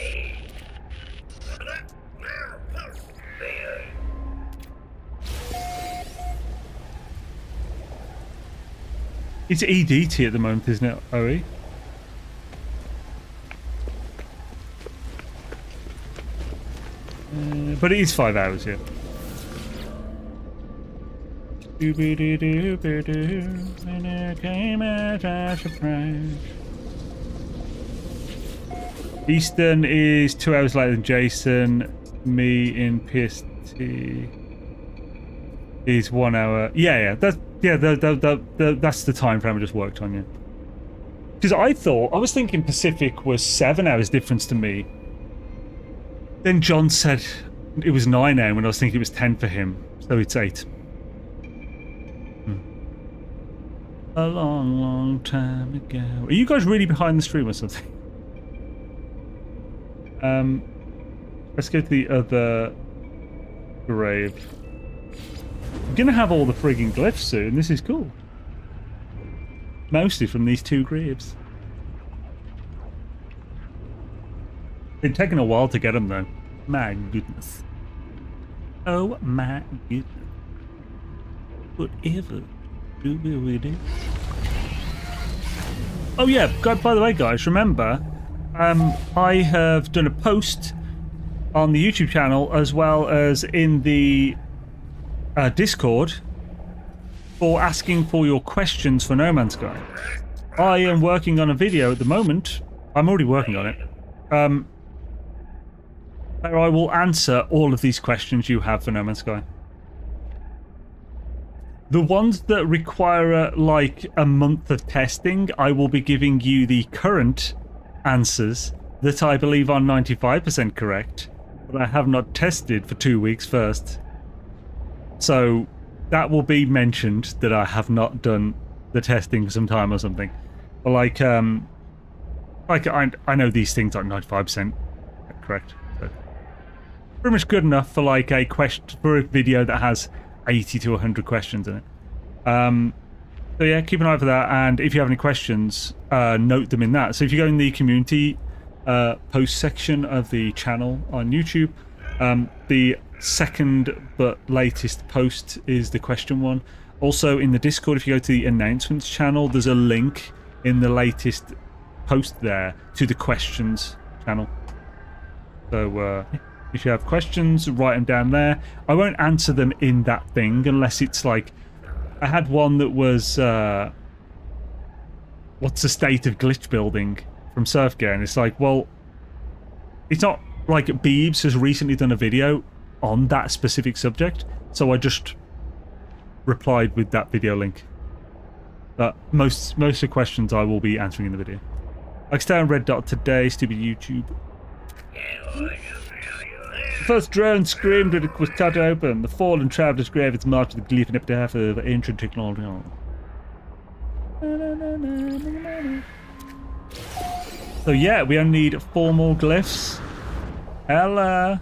It's EDT at the moment, isn't it, OE? But it is 5 hours, yeah. And it came as a surprise. Eastern is 2 hours later than Jason. Me in PST is 1 hour. Yeah. That's the time frame I just worked on, yeah. Because I was thinking Pacific was 7 hours difference to me. Then John said it was 9 a.m. when I was thinking it was 10 for him, so it's 8. A long, long time ago. Are you guys really behind the stream or something? Let's go to the other grave. I'm gonna have all the frigging glyphs soon. This is cool. Mostly from these 2 graves. Been taking a while to get them though. My goodness. Oh my goodness. Whatever do we do? Oh yeah, by the way guys, remember, I have done a post on the YouTube channel as well as in the Discord for asking for your questions for No Man's Sky. I am working on a video at the moment. I'm already working on it. Where I will answer all of these questions you have for No Man's Sky. The ones that require like a month of testing, I will be giving you the current answers that I believe are 95% correct, but I have not tested for 2 weeks first. So that will be mentioned that I have not done the testing for some time or something. But I know these things are 95% correct. So pretty much good enough for like a video that has 80 to 100 questions in it. So yeah, keep an eye for that, and if you have any questions, note them in that. So if you go in the community post section of the channel on YouTube, the second but latest post is the question one. Also in the Discord, if you go to the announcements channel, there's a link in the latest post there to the questions channel. So if you have questions, write them down there. I won't answer them in that thing unless it's like, I had one that was what's the state of glitch building from Surfgear, and it's like, well, it's not like Beebs has recently done a video on that specific subject, so I just replied with that video link. But most of the questions I will be answering in the video. I stay on Red Dot today, stupid YouTube. The first drone screamed when it was cut open. The fallen traveller's grave is marked with the glyph and epitaph of ancient technology. So yeah, we only need 4 more glyphs. Ella.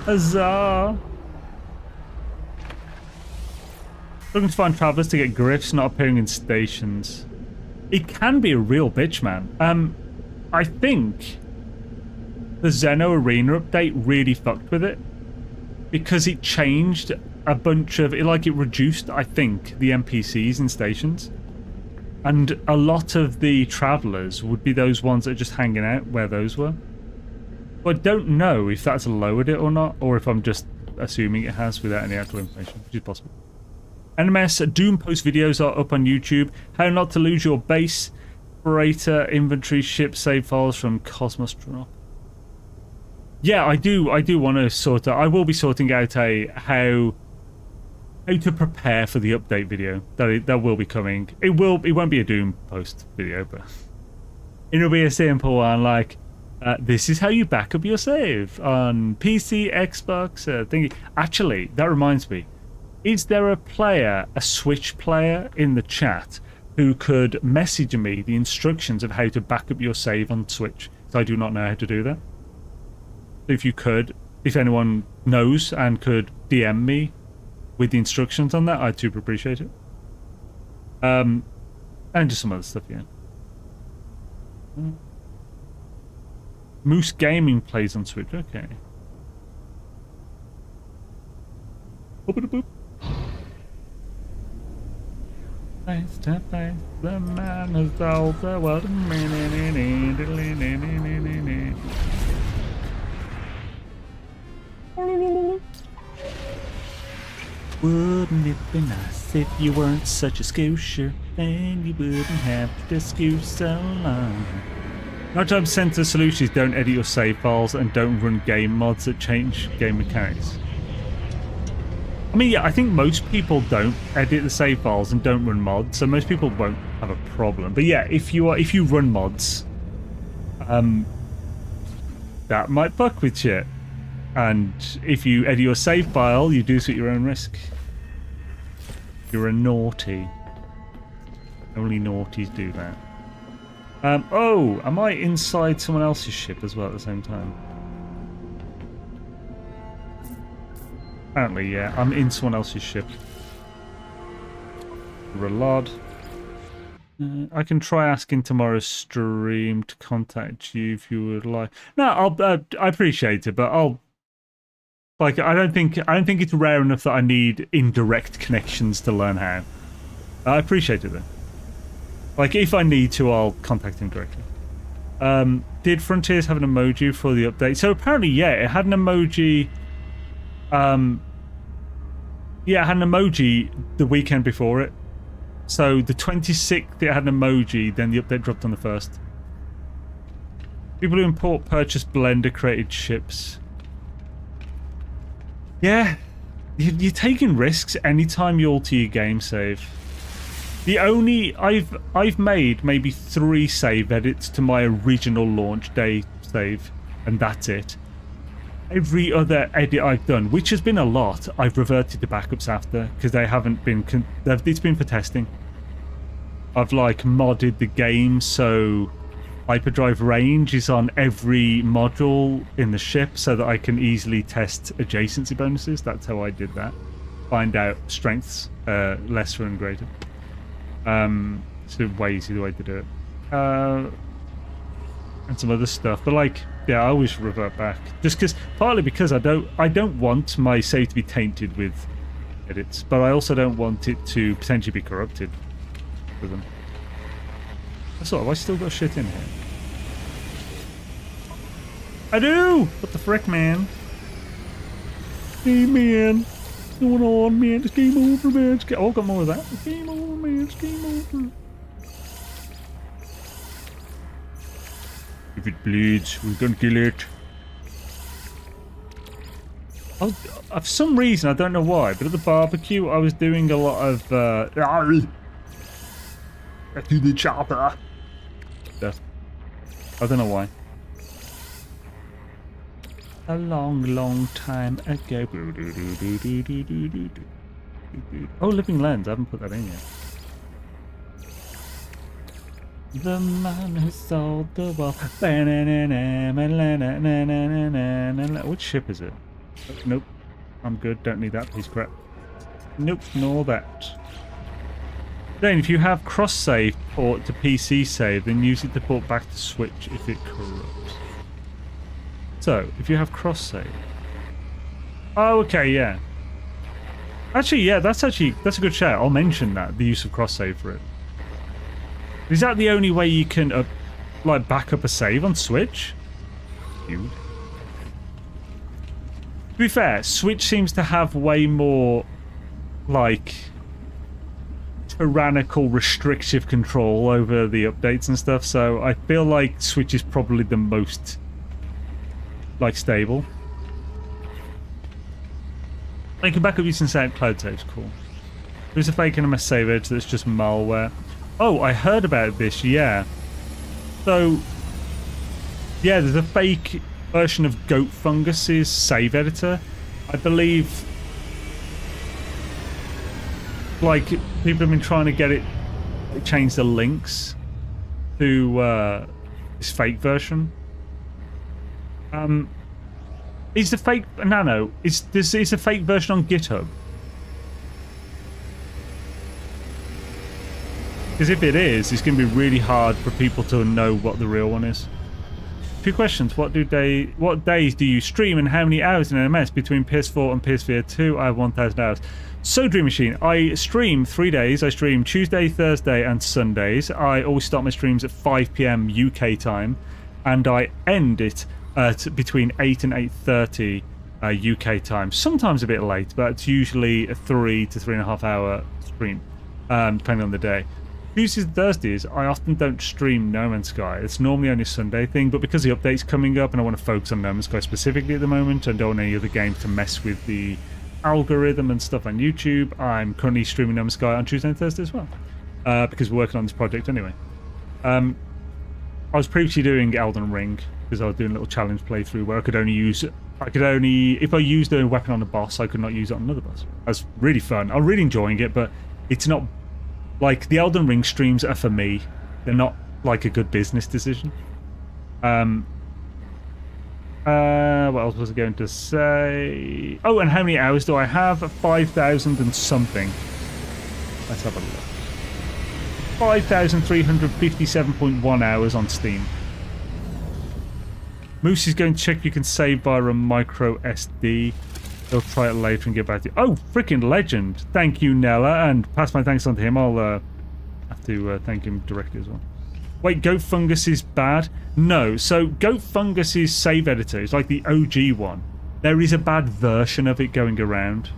Huzzah. Looking to find travellers to get glyphs not appearing in stations. It can be a real bitch, man. I think the Zeno Arena update really fucked with it because it changed a bunch of it, like it reduced, I think, the NPCs in stations, and a lot of the travelers would be those ones that are just hanging out where those were. But I don't know if that's lowered it or not, or if I'm just assuming it has without any actual information, which is possible. NMS Doom post videos are up on YouTube. How not to lose your base, operator, inventory, ship, save files from Cosmos Drop. Yeah, I do want to sort out. I will be sorting out how to prepare for the update video that will be coming. It won't be a Doom post video, but It'll be a simple one, like, this is how you back up your save on PC, Xbox, thingy. Actually, that reminds me. Is there a Switch player in the chat who could message me the instructions of how to back up your save on Switch? So I do not know how to do that. If you could, if anyone knows and could DM me with the instructions on that, I'd super appreciate it. And just some other stuff, yeah. Moose Gaming plays on Switch, okay. Boop-a-da-boop. Face to face, the man who solved the world. Wouldn't it be nice if you weren't such a scoosher? Then you wouldn't have to scoosh so long. 9 times 10 the solution is don't edit your save files and don't run game mods that change game mechanics. I mean, yeah, I think most people don't edit the save files and don't run mods, so most people won't have a problem. But yeah, if you run mods, that might fuck with shit. And if you edit your save file, you do so at your own risk. You're a naughty. Only naughties do that. Oh, am I inside someone else's ship as well at the same time? Apparently, yeah, I'm in someone else's ship. Relod. I can try asking tomorrow's stream to contact you if you would like. No, I appreciate it, but I'll. Like, I don't think it's rare enough that I need indirect connections to learn how. I appreciate it though. Like, if I need to, I'll contact him directly. Did Frontiers have an emoji for the update? So apparently, yeah, it had an emoji. Yeah, it had an emoji the weekend before it. So the 26th, it had an emoji. Then the update dropped on the 1st. People who import purchase Blender created ships. Yeah, you're taking risks anytime you alter your game save. The only I've made maybe 3 save edits to my original launch day save, and that's it. Every other edit I've done, which has been a lot, I've reverted to backups after because they haven't been. It's been for testing. I've like modded the game so hyperdrive range is on every module in the ship so that I can easily test adjacency bonuses. That's how I did that. Find out strengths, lesser and greater. It's a way easier way to do it. And some other stuff, but like, yeah, I always revert back. Just because, partly because I don't want my save to be tainted with edits, but I also don't want it to potentially be corrupted with them. That's all. Have I still got shit in here? I do! What the frick, man? Hey, man. What's going on, man? It's game over, man. Oh, got more of that. It's game over, man. It's game over. If it bleeds, we can kill it. For some reason, I don't know why, but at the barbecue, I was doing a lot of to the chopper. I don't know why. A long, long time ago. Oh, Living Lens. I haven't put that in yet. The man who sold the world. Which ship is it? Nope. I'm good. Don't need that piece of crap. Nope. Nor that. Then, if you have cross-save port to PC save, then use it to port back to Switch if it corrupts. So, if you have cross-save. Oh, okay, yeah. Actually, yeah, that's a good shout. I'll mention that, the use of cross-save for it. Is that the only way you can, like, back up a save on Switch? Dude. To be fair, Switch seems to have way more, like, tyrannical, restrictive control over the updates and stuff, so I feel like Switch is probably the most, like, stable. They can back up using cloud saves, cool. There's a fake NMS save edge that's just malware. Oh, I heard about this, yeah. So, yeah, there's a fake version of Goat Fungus's save editor. I believe, like, people have been trying to get it change the links to this fake version. Is the fake Nano? Is a fake version on GitHub? Because if it is, it's going to be really hard for people to know what the real one is. Two questions. What days do you stream and how many hours in NMS between PS4 and PS4 2? I have 1,000 hours. So Dream Machine, I stream 3 days. I stream Tuesday, Thursday and Sundays. I always start my streams at 5 p.m. UK time and I end it at between 8 and 8:30 UK time. Sometimes a bit late, but it's usually a 3 to 3.5 hour stream, depending on the day. Tuesdays and Thursdays, I often don't stream No Man's Sky. It's normally only a Sunday thing, but because the update's coming up and I want to focus on No Man's Sky specifically at the moment, I don't want any other games to mess with the algorithm and stuff on YouTube. I'm currently streaming No Man's Sky on Tuesday and Thursday as well, because we're working on this project anyway. I was previously doing Elden Ring, because I was doing a little challenge playthrough where if I used a weapon on a boss, I could not use it on another boss. That's really fun. I'm really enjoying it, but it's not... Like, the Elden Ring streams are for me. They're not, like, a good business decision. What else was I going to say? Oh, and how many hours do I have? 5,000 and something. Let's have a look. 5,357.1 hours on Steam. Moose is going to check if you can save via a micro SD. He'll try it later and get back to you. Oh, freaking legend. Thank you, Nella. And pass my thanks on to him. I'll have to thank him directly as well. Wait, Goat Fungus is bad? No. So, Goat Fungus's save editor is like the OG one. There is a bad version of it going around.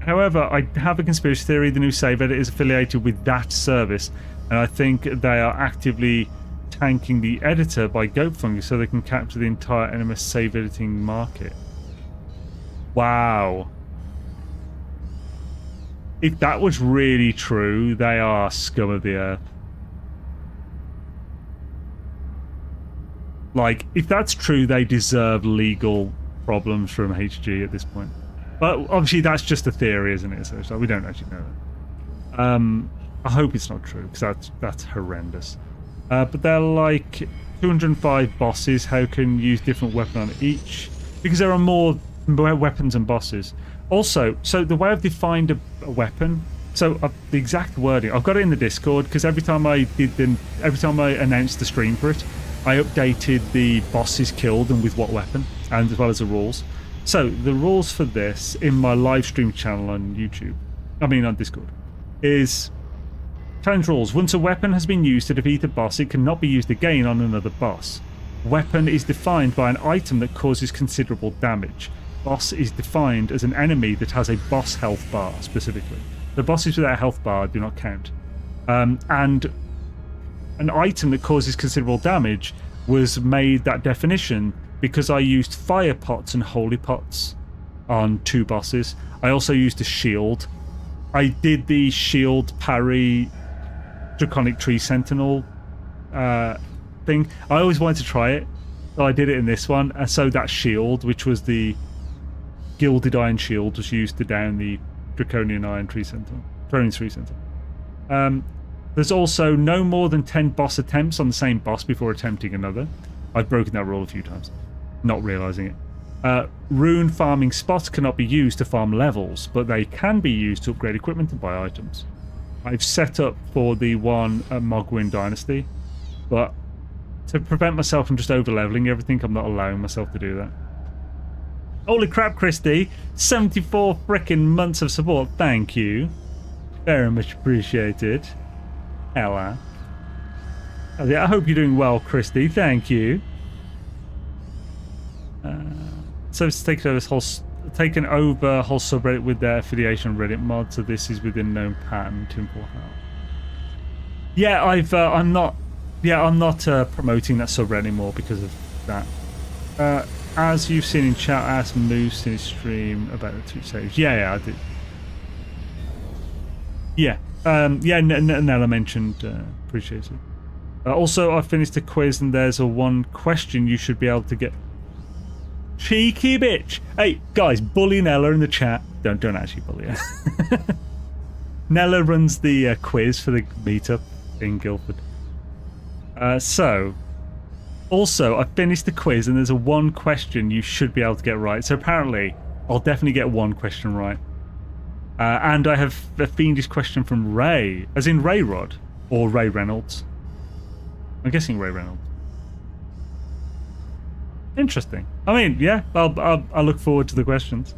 However, I have a conspiracy theory the new save editor is affiliated with that service, and I think they are actively tanking the editor by Goat Fungus so they can capture the entire NMS save editing market. Wow. If that was really true, they are scum of the earth. Like, if that's true, they deserve legal problems from HG at this point. But obviously that's just a theory, isn't it? So we don't actually know that. I hope it's not true, because that's horrendous. But they're like 205 bosses. How can you use different weapon on each? Because there are more weapons and bosses. Also, so the way I've defined a weapon, so the exact wording, I've got it in the Discord, because every time I announced the stream for it, I updated the bosses killed and with what weapon, and as well as the rules. So the rules for this in my live stream channel on YouTube, on Discord, is challenge rules. Once a weapon has been used to defeat a boss, it cannot be used again on another boss. Weapon is defined by an item that causes considerable damage. Boss is defined as an enemy that has a boss health bar specifically. The bosses without a health bar do not count. And an item that causes considerable damage was made that definition because I used fire pots and holy pots on 2 bosses. I also used a shield. I did the shield parry Draconic Tree Sentinel thing. I always wanted to try it, so I did it in this one. And so that shield, which was the Gilded Iron Shield, was used to down the Draconian Iron Tree Sentinel. There's also no more than 10 boss attempts on the same boss before attempting another. I've broken that rule a few times, not realising it. Rune farming spots cannot be used to farm levels, but they can be used to upgrade equipment and buy items. I've set up for the one at Mogwin Dynasty, but to prevent myself from just over-leveling everything, I'm not allowing myself to do that. Holy crap, Christy! 74 frickin' months of support, thank you. Very much appreciated. Ella. I hope you're doing well, Christy, thank you. So it's taken over whole subreddit with their affiliation Reddit mod, so this is within known pattern to import out. Yeah, I'm not promoting that subreddit anymore because of that. as you've seen in chat, I asked Moose in his stream about the 2 saves. Yeah, I did. Yeah. Nella mentioned, appreciate it. Also, I finished the quiz and there's a 1 question you should be able to get. Cheeky bitch! Hey, guys, bully Nella in the chat. Don't actually bully her. Nella runs the quiz for the meetup in Guildford. Also, I finished the quiz and there's a 1 question you should be able to get right. So apparently, I'll definitely get 1 question right. And I have a fiendish question from Ray, as in Ray Rod, or Ray Reynolds. I'm guessing Ray Reynolds. Interesting. I mean, yeah, I'll look forward to the questions.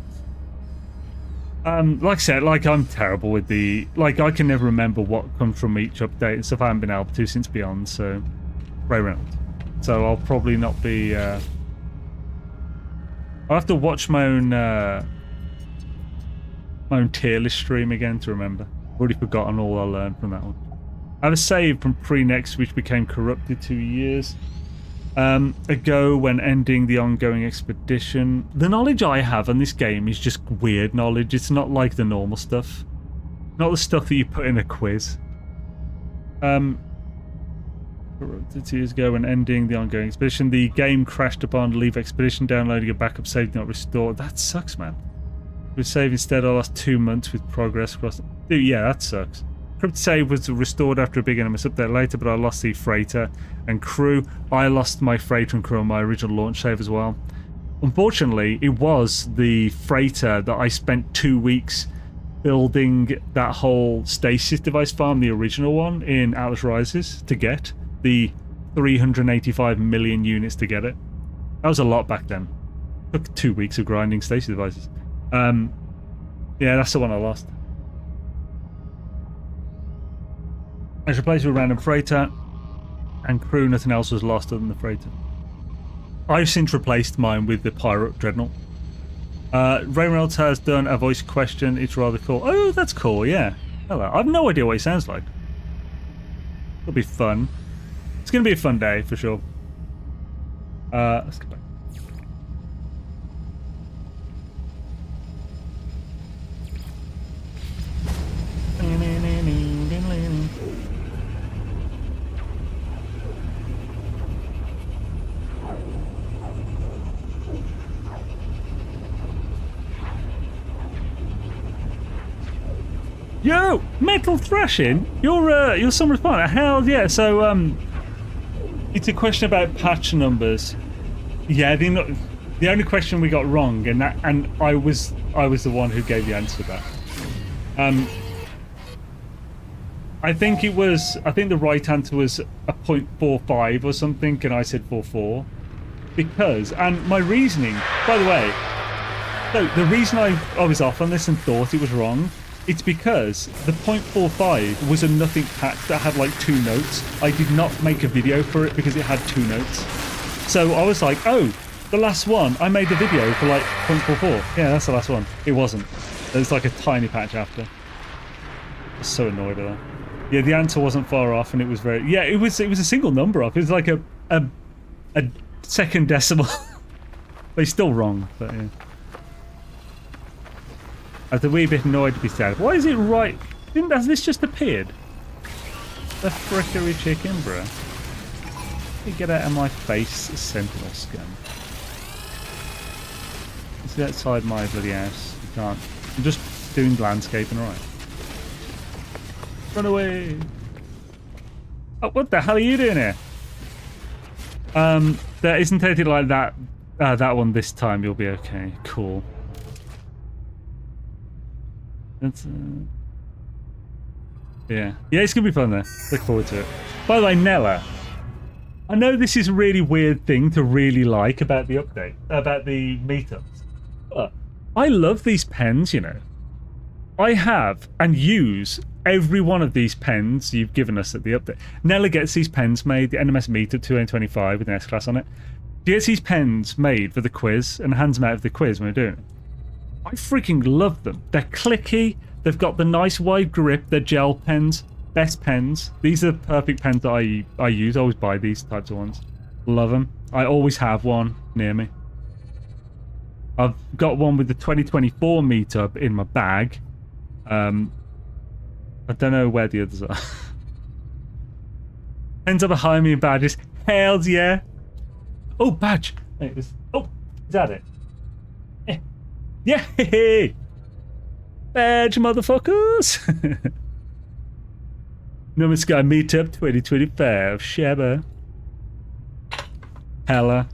Like I said, like I'm terrible with the... Like, I can never remember what comes from each update and stuff. I haven't been able to since Beyond, so... Ray Reynolds. So I'll probably not be... I'll have to watch my own tier list stream again to remember. I've already forgotten all I learned from that one. I have a save from pre-next which became corrupted 2 years ago when ending the ongoing expedition. The knowledge I have on this game is just weird knowledge. It's not like the normal stuff. Not the stuff that you put in a quiz. Corrupted 2 years ago when ending the ongoing expedition. The game crashed upon leave expedition, downloading a backup save not restored. That sucks, man. With save instead, I lost 2 months with progress across. Dude, yeah, that sucks. Corrupted save was restored after a big NMS update later, but I lost the freighter and crew. I lost my freighter and crew on my original launch save as well. Unfortunately, it was the freighter that I spent 2 weeks building that whole stasis device farm, the original one in Atlas Rises, to get the 385 million units to get it. That was a lot back then. Took 2 weeks of grinding stasis devices. Yeah, that's the one I lost. I was replaced with a random freighter and crew. Nothing else was lost other than the freighter. I've since replaced mine with the pirate dreadnought. Ray Reynolds has done a voice question. It's rather cool. Oh, that's cool. Yeah. Hello. I have no idea what he sounds like. It'll be fun. It's going to be a fun day for sure. Let's go back. Yo, Metal Thrashing, you're Summer's partner. Hell yeah! So it's a question about patch numbers. Yeah, the only question we got wrong, and I was the one who gave the answer to that. I think the right answer was a 0.45 or something, and I said 0.44 because, and my reasoning, by the way, so the reason I was off on this and thought it was wrong. It's because the 0.45 was a nothing patch that had like 2 notes. I did not make a video for it because it had 2 notes. So I was like, oh, the last one, I made the video for like 0.44. Yeah, that's the last one. It wasn't. There's like a tiny patch after. I was so annoyed at that. Yeah, the answer wasn't far off and it was very... Yeah, it was a single number off. It was like a second decimal. But it's still wrong, but yeah. I was a wee bit annoyed to be sad. Why is it right? Has this just appeared? The frickery chicken, bruh. You get out of my face, sentinel scum. It's outside my bloody house. You can't. I'm just doing landscaping, alright. Run away! Oh, what the hell are you doing here? There isn't anything like that. That one this time. You'll be okay. Cool. That's yeah, it's gonna be fun there. Look forward to it. By the way, Nella, I know this is a really weird thing to really like about the update, about the meetups, but I love these pens. You know, I have and use every one of these pens you've given us at the update. Nella gets these pens made, the NMS Meetup 2025 with an S-Class on it. She gets these pens made for the quiz and hands them out of the quiz when we're doing it. I freaking love them. They're clicky. They've got the nice wide grip. They're gel pens. Best pens. These are the perfect pens that I use. I always buy these types of ones. Love them. I always have one near me. I've got one with the 2024 meetup in my bag. I don't know where the others are. Ends up behind me in badges. Hells yeah. Oh, badge. Wait, is that it? Yeah. Badge, motherfuckers. NMS Sky Meetup 2025. Shabba. Hella.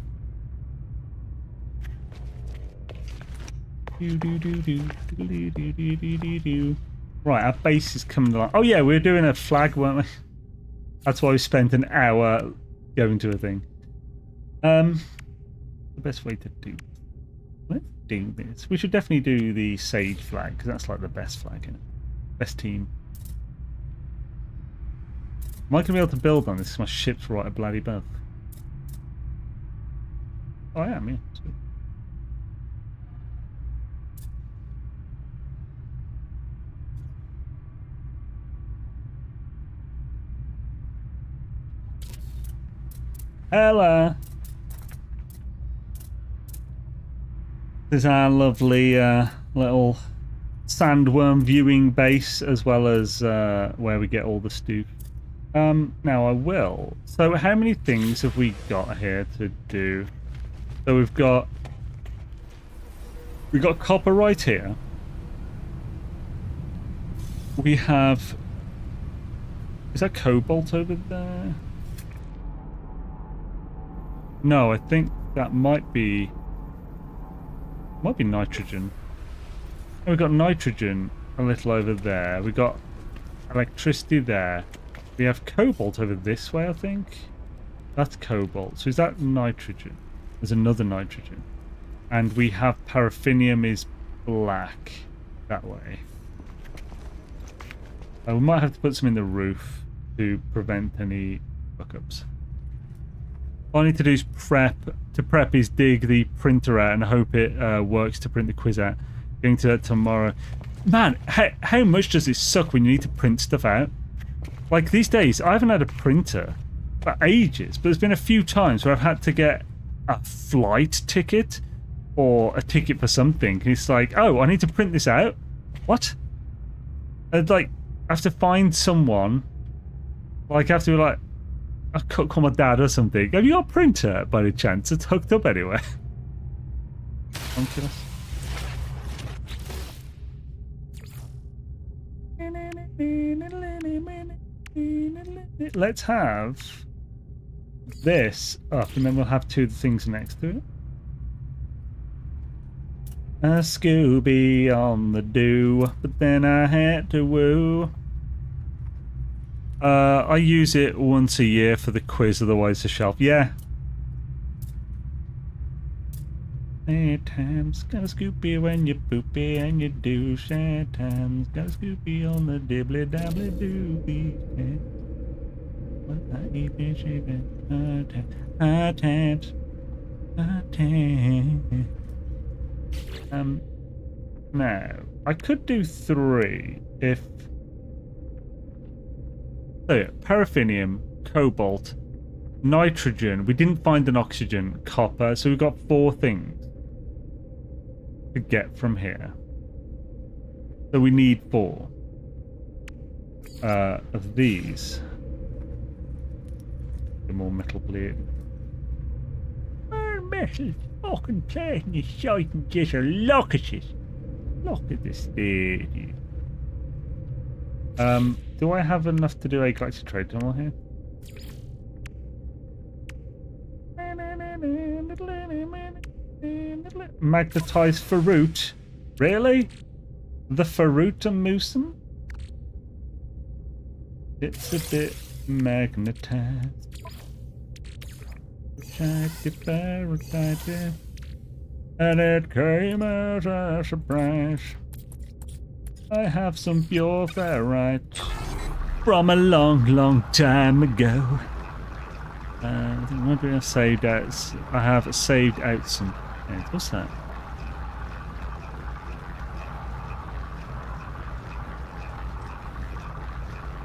Right, our base is coming along. Oh yeah, we were doing a flag, weren't we? That's why we spent an hour going to a thing. The best way to do... Let's do this. We should definitely do the Sage flag, because that's like the best flag, isn't it? Best team. Am I going to be able to build on this? My ship's right bloody above. Oh, I am, yeah. Sweet. Hello. This is our lovely little sandworm viewing base, as well as where we get all the stew. Now I will. So how many things have we got here to do? So we've got copper right here. We have... Is that cobalt over there? No, I think that might be nitrogen. And we've got nitrogen a little over there. We've got electricity there. We have cobalt over this way, I think. That's cobalt. So is that nitrogen? There's another nitrogen. And we have paraffinium is black that way. We might have to put some in the roof to prevent any fuck-ups. All I need to do is prep is dig the printer out and hope it works to print the quiz out. Going to that tomorrow. Man, how much does it suck when you need to print stuff out? Like these days, I haven't had a printer for ages, but there's been a few times where I've had to get a flight ticket or a ticket for something. And it's like, oh, I need to print this out? What? Like, I have to find someone. Like, I have to be like, I could call my dad or something. Have you got a printer by any chance? It's hooked up anywhere. Let's have this up, and then we'll have two of the things next to it. A Scooby on the do, but then I had to woo. I use it once a year for the quiz, otherwise the shelf. Yeah. Sad times, got a Scoopy when you poopy and you do. Sad times, got a Scoopy on the dibbly dabbly doobie. Hard times. Now, I could do 3 if... So yeah, paraffinium, cobalt, nitrogen. We didn't find an oxygen, copper. So we've got 4 things to get from here. So we need 4 of these. More metal blade. More metal fucking playing this shite and just look at it. Look at this stage. Do I have enough to do a galactic trade tunnel here? Magnetized Faroot? Really? The Faroot-a-moosin? It's a bit magnetized. And it came as a surprise. I have some pure ferrite from a long, long time ago. What do I saved out? I have saved out some. What's that?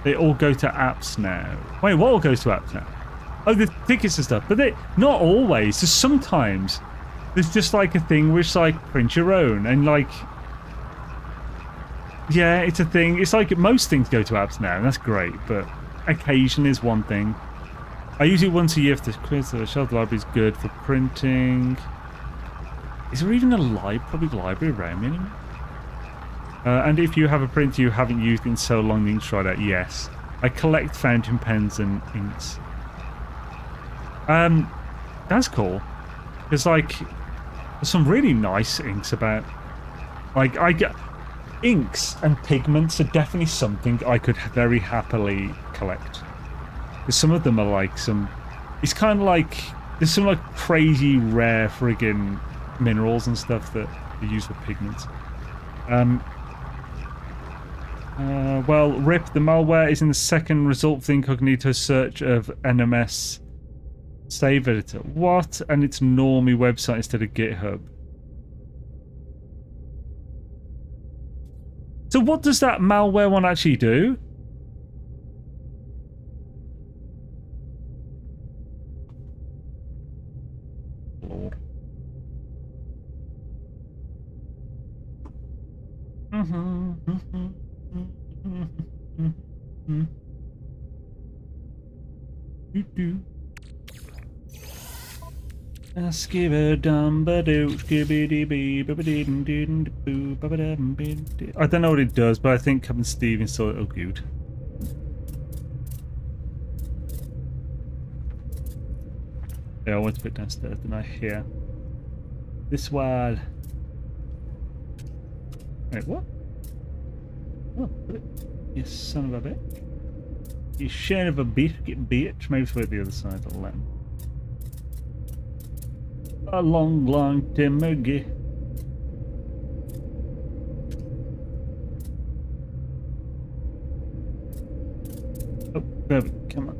They all go to apps now. Wait, what all goes to apps now? Oh, the tickets and stuff. But they not always. So sometimes there's just like a thing which like print your own and like, yeah, it's a thing. It's like most things go to apps now, and that's great, but occasionally is one thing. I use it once a year for the quiz. The shelf library is good for printing. Is there even a public library around me anymore? And if you have a printer you haven't used in so long, the ink's dried out. Yes. I collect fountain pens and inks. That's cool. There's like there's some really nice inks about. Like I get inks and pigments are definitely something I could very happily collect. Because some of them are like some. It's kind of like there's some like crazy rare friggin' minerals and stuff that are used for pigments. Well, RIP, the malware is in the second result for the incognito search of NMS save editor. What? And it's normie website instead of GitHub. So what does that malware one actually do? Lord. I don't know what it does, but I think Captain Steve installed it. Oh, good. Yeah, I went to put downstairs, didn't I? Here. This one. Wait, what? Oh, you son of a bitch. You son of a bitch. Maybe it's for the other side of the lamp. A long, long timbergy. Oh, baby, come on.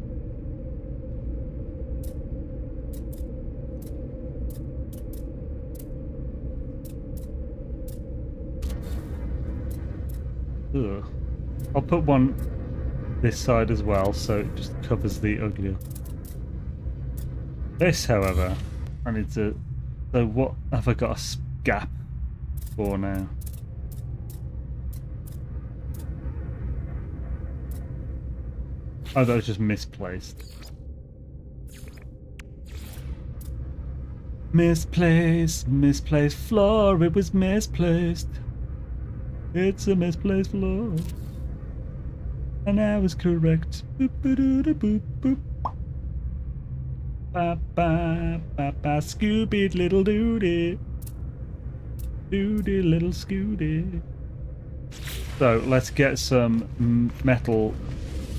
Ugh. I'll put one this side as well, so it just covers the uglier. This, however, I need to. So what have I got a gap for now? Oh, that was just misplaced. Misplaced floor. It was misplaced. It's a misplaced floor. And I was correct. Boop, boop, boop, boop. Ba ba ba ba, Scooby little doody, doody little Scooty. So let's get some metal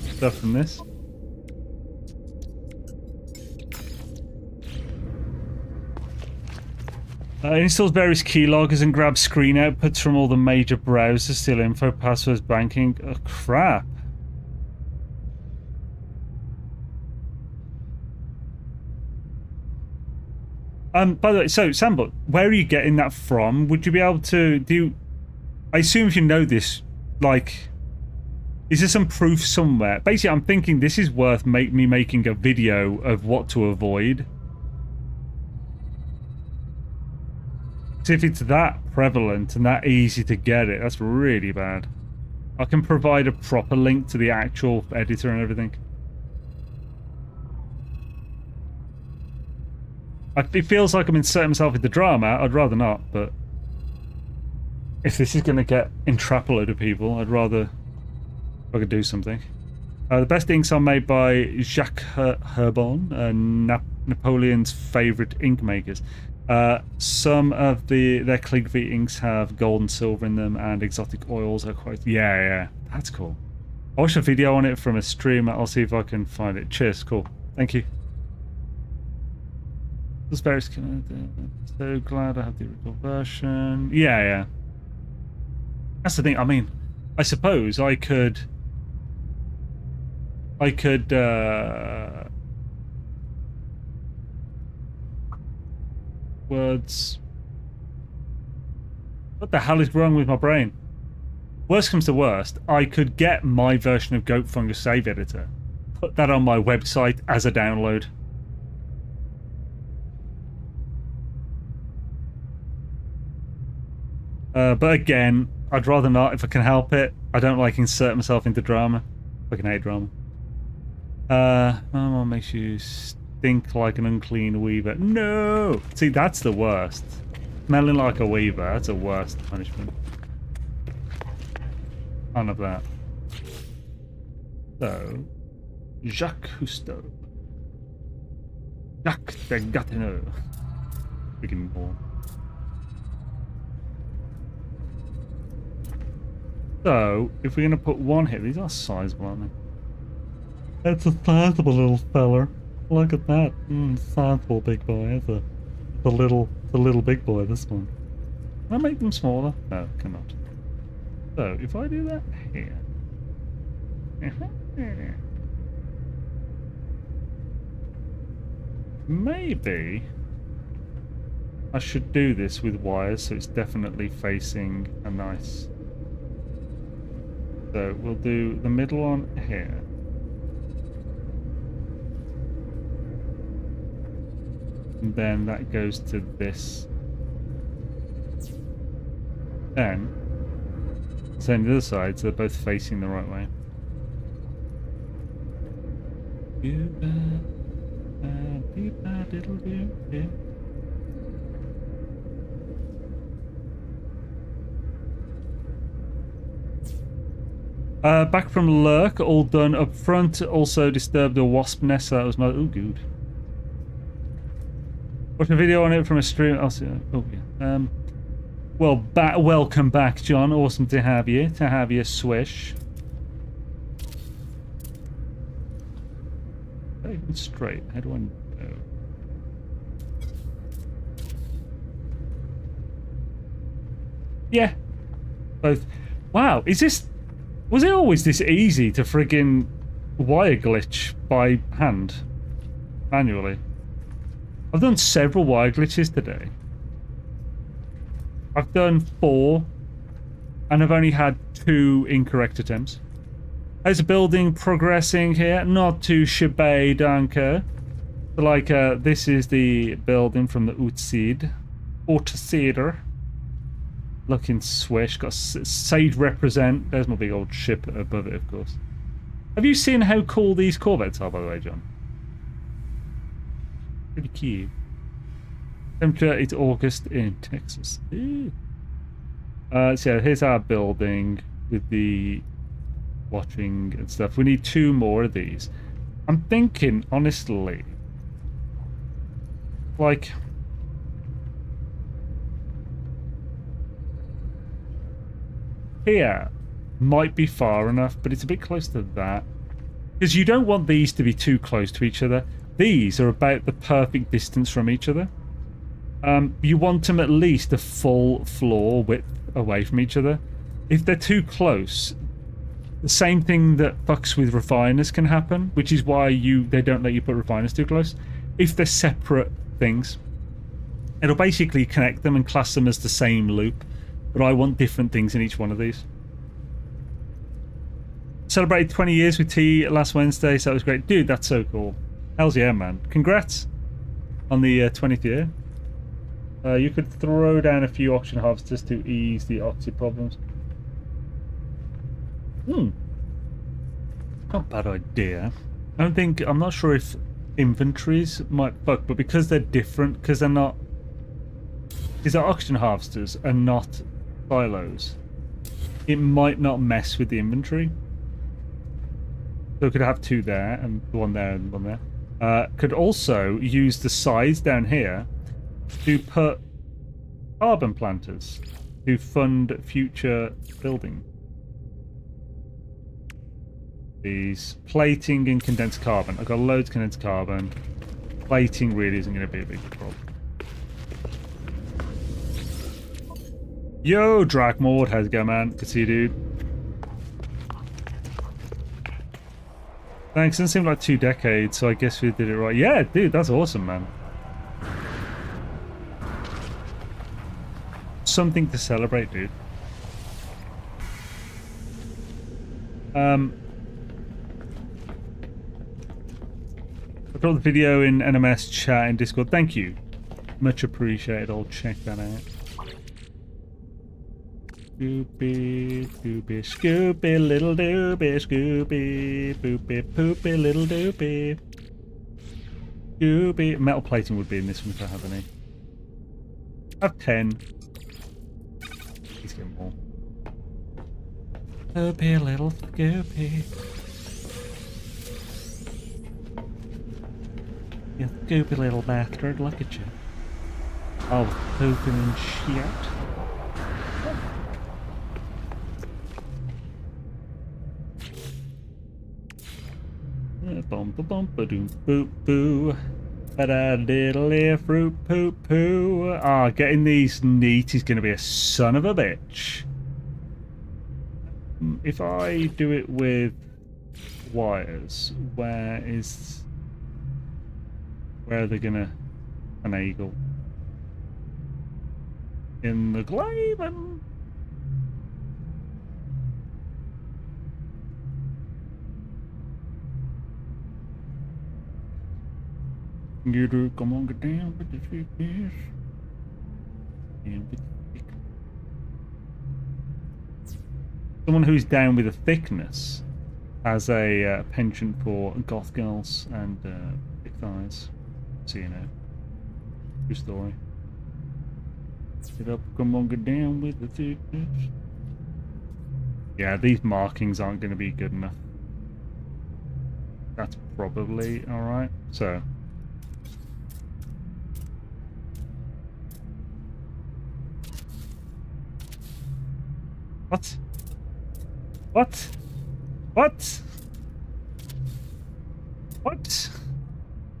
stuff from this. It installs various keyloggers and grabs screen outputs from all the major browsers, steal info, passwords, banking. Oh crap. By the way, so Sambot, where are you getting that from? Would you be able to do? I assume if you know this, like, is there some proof somewhere? Basically, I'm thinking this is worth me making a video of what to avoid. So if it's that prevalent and that easy to get it, that's really bad. I can provide a proper link to the actual editor and everything. It feels like I'm inserting myself into drama. I'd rather not, but if this is going to entrap a load of people, I'd rather if I could do something. The best inks are made by Jacques Herbon, Napoleon's favourite ink makers. Some of their calligraphy inks have gold and silver in them, and exotic oils are quite. Yeah, that's cool. I watched a video on it from a stream. I'll see if I can find it. Cheers, cool. Thank you. So glad I have the original version. Yeah. That's the thing. I mean, I suppose I could. Words. What the hell is wrong with my brain? Worst comes to worst, I could get my version of Goat Fungus Save Editor, put that on my website as a download. But again, I'd rather not if I can help it. I don't like insert myself into drama. I fucking hate drama. My mom makes you stink like an unclean weaver. No! See, that's the worst. Smelling like a weaver, that's the worst punishment. None of that. So, Jacques Cousteau. Jacques de Gatineau. Freaking more. So, if we're going to put one here, these are sizable, aren't they? That's a sizable little feller. Look at that. Sizable big boy. It's a little big boy, this one. Can I make them smaller? No, cannot. So, if I do that here. Maybe I should do this with wires so it's definitely facing a nice... So we'll do the middle one here. And then that goes to this. Then, same the other side, so they're both facing the right way. Back from Lurk, all done up front. Also disturbed a wasp nest, so that was my... Oh, good. Watch a video on it from a stream. I'll see. Oh, yeah. Well, welcome back, John. Awesome to have you. Swish. Even straight. How do I know? Yeah. Both. Wow, is this... Was it always this easy to friggin' wire glitch by hand? Manually? I've done several wire glitches today. I've done 4, and I've only had 2 incorrect attempts. How's the building progressing here? Not too shabby, danke. Like, this is the building from the outside. Looking swish. Got Sage represent. There's my big old ship above it, of course. Have you seen how cool these Corvettes are, by the way, John? Pretty cute. Temperature, it's August in Texas. So yeah, here's our building with the watching and stuff. We need 2 more of these. I'm thinking, honestly, like... Here might be far enough, but it's a bit close to that. Because you don't want these to be too close to each other. These are about the perfect distance from each other. You want them at least a full floor width away from each other. If they're too close, the same thing that fucks with refiners can happen, which is why they don't let you put refiners too close. If they're separate things, it'll basically connect them and class them as the same loop. But I want different things in each one of these. Celebrated 20 years with T last Wednesday, so that was great. Dude, that's so cool. Hells yeah, man. Congrats on the 20th year. You could throw down a few oxygen harvesters to ease the oxy problems. Not a bad idea. I'm not sure if inventories might fuck, but because they're different, because they're not... Because our oxygen harvesters are not silos, it might not mess with the inventory. So we could have 2 there, and 1 there, and 1 there. Could also use the sides down here to put carbon planters to fund future building. These plating and condensed carbon. I've got loads of condensed carbon. Plating really isn't going to be a big problem. Yo, Drakmord, how's it going, man? Good to see you, dude. Thanks, it doesn't seem like 2 decades, so I guess we did it right. Yeah, dude, that's awesome, man. Something to celebrate, dude. I got the video in NMS chat in Discord. Thank you. Much appreciated. I'll check that out. Scoopy, Scoopy, Scoopy, little doobie, Scoopy, Poopy, Poopy, little doobie. Scoopy. Metal plating would be in this one if I have any. I have 10. He's getting more. Scoopy, little Scoopy. You Scoopy little bastard, look at you. Oh, pooping and shit. Bum ba bum ba doom boop boo. Ba da diddly fruit poop poo. Ah, getting these neat is going to be a son of a bitch. If I do it with wires, where are they going to finagle? In the Glaven. You do come on, get down with the thickness. And with the thickness. Someone who's down with the thickness has a penchant for goth girls and thick thighs. So you know. True story. Get up, come on, get down with the thickness. Yeah, these markings aren't going to be good enough. That's probably alright. So. What? What? What? What?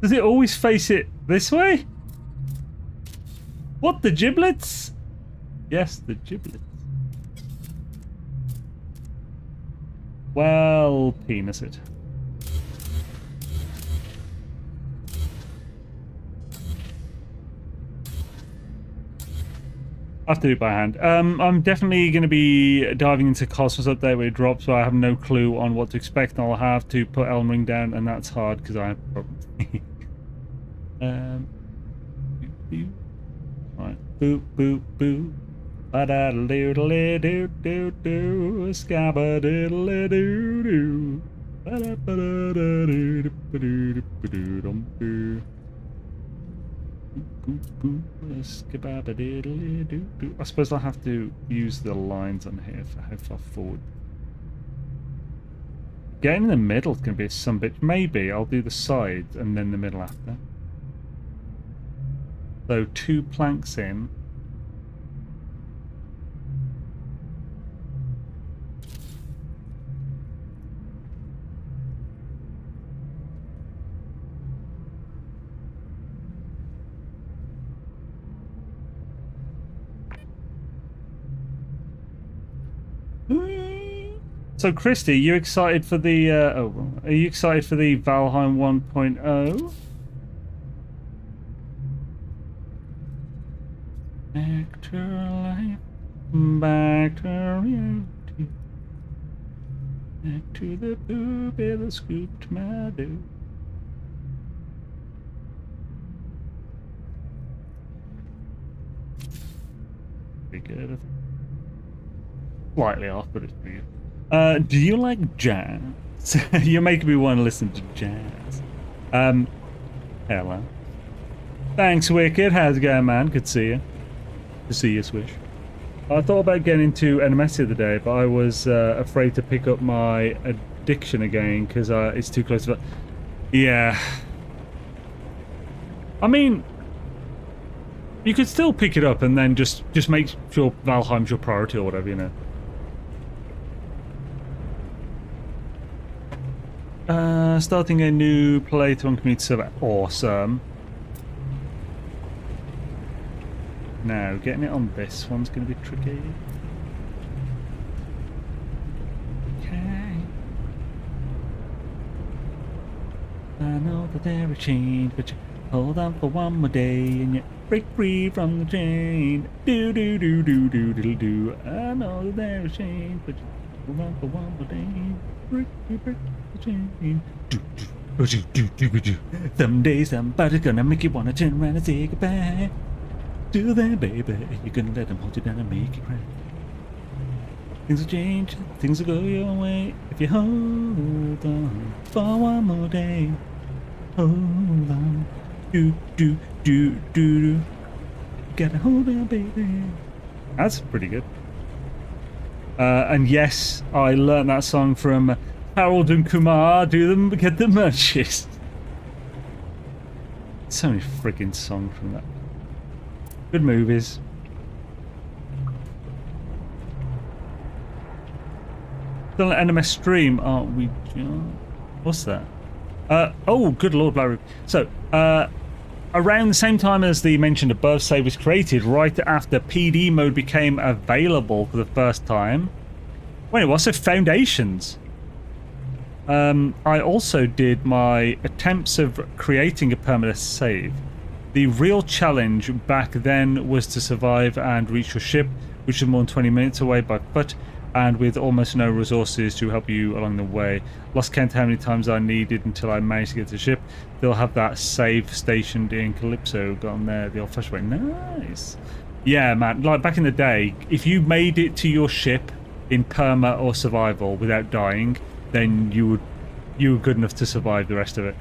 Does it always face it this way? What, the giblets? Yes, the giblets. Well, penis it. I have to do it by hand. I'm definitely going to be diving into Cosmos Update where it drops, so I have no clue on what to expect, and I'll have to put Elden Ring down, and that's hard because I have problems. Right. Boop, boop, boop. Ba-da-doodle-doo-doo-doo. Scabba-doodle-doo-doo. Ba-da-ba-da-da-doo-doo-doo-doo-doo-doo. I suppose I'll have to use the lines on here for how far forward. Getting in the middle is going to be some bit. Maybe I'll do the sides and then the middle after. So 2 planks in. So, Christy, you excited for the? Are you excited for the Valheim 1.0? Back to life, back to reality, back to the booby that scooped my dough. Pretty good. Slightly off, but it's pretty good. Do you like jazz? You're making me want to listen to jazz. Hello. Thanks, Wicked. How's it going, man? Good to see you. Good to see you, Swish. I thought about getting into NMS the other day, but I was afraid to pick up my addiction again because it's too close to... Yeah. I mean, you could still pick it up and then just make sure Valheim's your priority or whatever, you know. Starting a new playthrough on community server. Awesome. Now, getting it on this one's going to be tricky. Okay. I know that there is change, but you hold on for one more day and you break free from the chain. Do do do do do do do. I know that there is change, but you hold on for one more day. Break the chain. Someday somebody's gonna make you wanna turn around and say goodbye. Do that, baby. You're gonna let them hold you down and make you cry. Things will change, things will go your way if you hold on for one more day. Hold on. Do, do, do, do, do. Gotta hold on, baby. That's pretty good. And yes, I learned that song from Harold and Kumar. Do them, get the munchies. So many freaking songs from that. Good movies. Still an NMS stream, aren't we? What's that? Oh, good lord, Black Roof. So, around the same time as the mentioned above save was created, right after PD mode became available for the first time. When it was, so Foundations. I also did my attempts of creating a permadeath save. The real challenge back then was to survive and reach your ship, which is more than 20 minutes away by foot, and with almost no resources to help you along the way. Lost count how many times I needed until I managed to get to the ship. They'll have that save stationed in Calypso, got on there the old-fashioned way. Nice. Yeah, man, like back in the day, if you made it to your ship in perma or survival without dying, then you were good enough to survive the rest of it.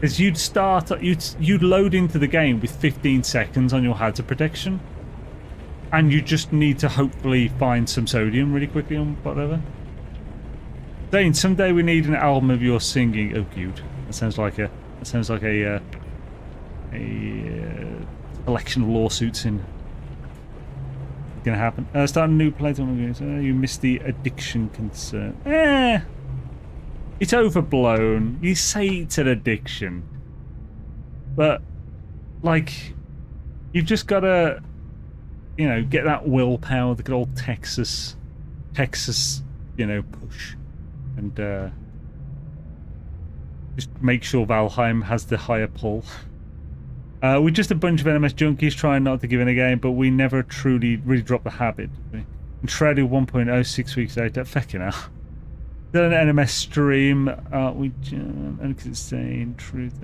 Because you'd load into the game with 15 seconds on your hazard protection, and you just need to hopefully find some sodium really quickly on whatever. Dane, someday we need an album of your singing. Oh, cute. That sounds like a collection of lawsuits in. Gonna happen. Start a new playtime. You missed the addiction concern. It's overblown. You say it's an addiction, but like, you've just gotta, you know, get that willpower, the good old Texas, you know, push, and just make sure Valheim has the higher pull. We're just a bunch of NMS junkies trying not to give in a game, but we never truly really dropped the habit. And Shredded 1.0 6 weeks later. Fucking hell. Done an NMS stream. We saying truth.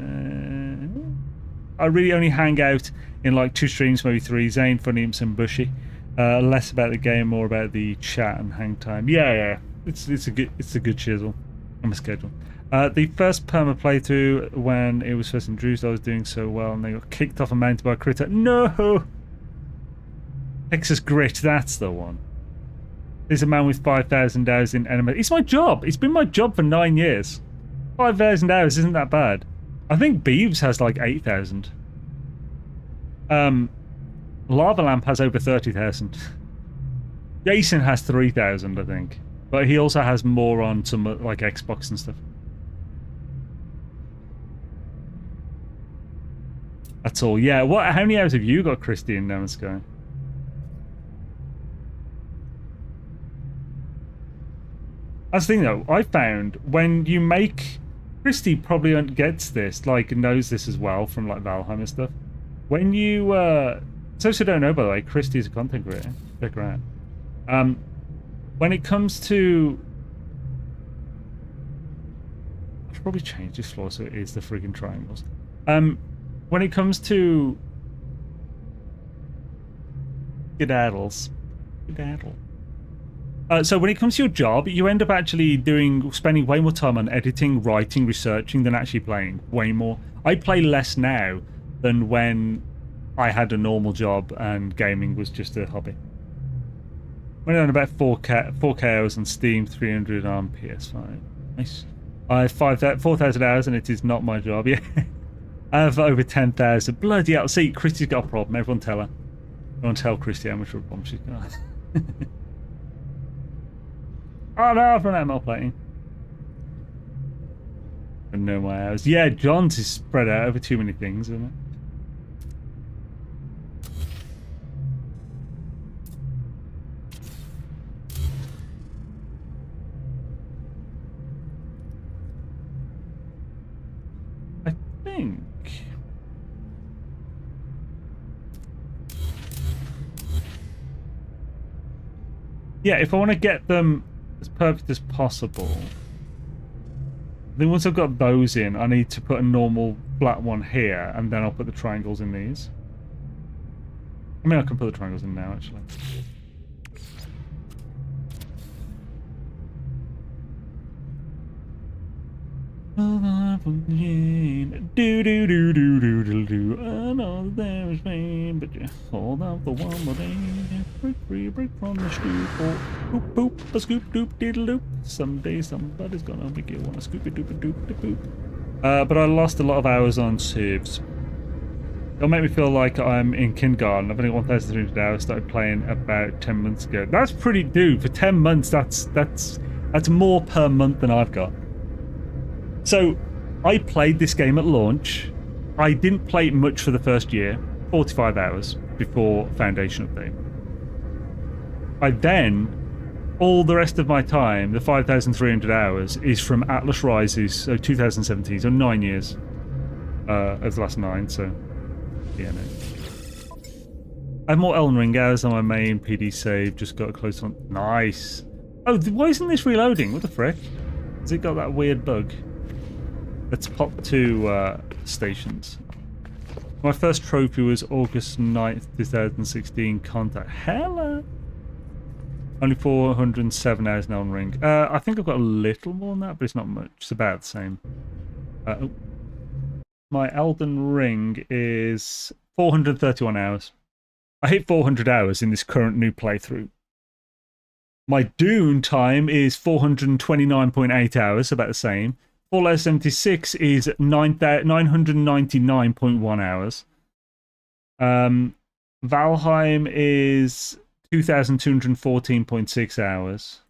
I really only hang out in like 2 streams, maybe 3. Zane, Funny, and Bushy. Less about the game, more about the chat and hang time. Yeah. It's a good chisel. I'm a schedule. The first perma playthrough, when it was first introduced, I was doing so well, and they got kicked off a mountain by a critter. No! Texas Grit, that's the one. There's a man with 5,000 hours in NMS. It's my job. It's been my job for 9 years. 5,000 hours isn't that bad. I think Beeves has like 8,000. Lava Lamp has over 30,000. Jason has 3,000, I think. But he also has more on some like Xbox and stuff. That's all. Yeah. How many hours have you got, Christy, in No Man's Sky? That's the thing, though. I found when you make... Christy probably gets this, like, knows this as well from, like, Valheim and stuff. When you... So don't know, by the way, Christy's a content creator. Check her out. When it comes to... I should probably change this floor so it is the friggin' triangles. When it comes to... Skedaddles. So when it comes to your job, you end up actually spending way more time on editing, writing, researching than actually playing. Way more. I play less now than when I had a normal job and gaming was just a hobby. Went on about 4K hours on Steam, 300 on PS5. Nice. I have 4,000 hours and it is not my job. Yeah. I have over 10,000. Bloody hell. See, Christy's got a problem. Everyone tell her. Everyone tell Christy how much of a problem she's got. Oh no, from ML playing. I know my hours. Yeah, John's is spread out over too many things, isn't it? I think. Yeah, if I want to get them as perfect as possible, then once I've got those in, I need to put a normal flat one here, and then I'll put the triangles in these. I mean, I can put the triangles in now, actually. Do do do do do do do. I know there is pain, but you hold out for one more day. Break free, break from the stoop. Or poop poop, a scoop doop diddle doop. Someday somebody's gonna make you wanna scoopy doop doop doop doop. But I lost a lot of hours on serves. It'll make me feel like I'm in kindergarten. I've only got 1,300 hours. Started playing about 10 months ago. That's pretty, dude. For 10 months, that's more per month than I've got. So, I played this game at launch. I didn't play it much for the first year, 45 hours before Foundation update. I then, all the rest of my time, the 5,300 hours, is from Atlas Rises, so 2017, so 9 years of the last 9, so yeah, no. I have more Elden Ring hours on my main PD save, just got a close one. Nice. Oh, why isn't this reloading? What the frick? Has it got that weird bug? Let's pop to stations. My first trophy was August 9th, 2016 contact. Hella! Only 407 hours in Elden Ring. I think I've got a little more than that, but it's not much. It's about the same. Oh. My Elden Ring is 431 hours. I hit 400 hours in this current new playthrough. My Dune time is 429.8 hours, about the same. Fallout 76 is 999.1 hours. Valheim is 2,214.6 hours.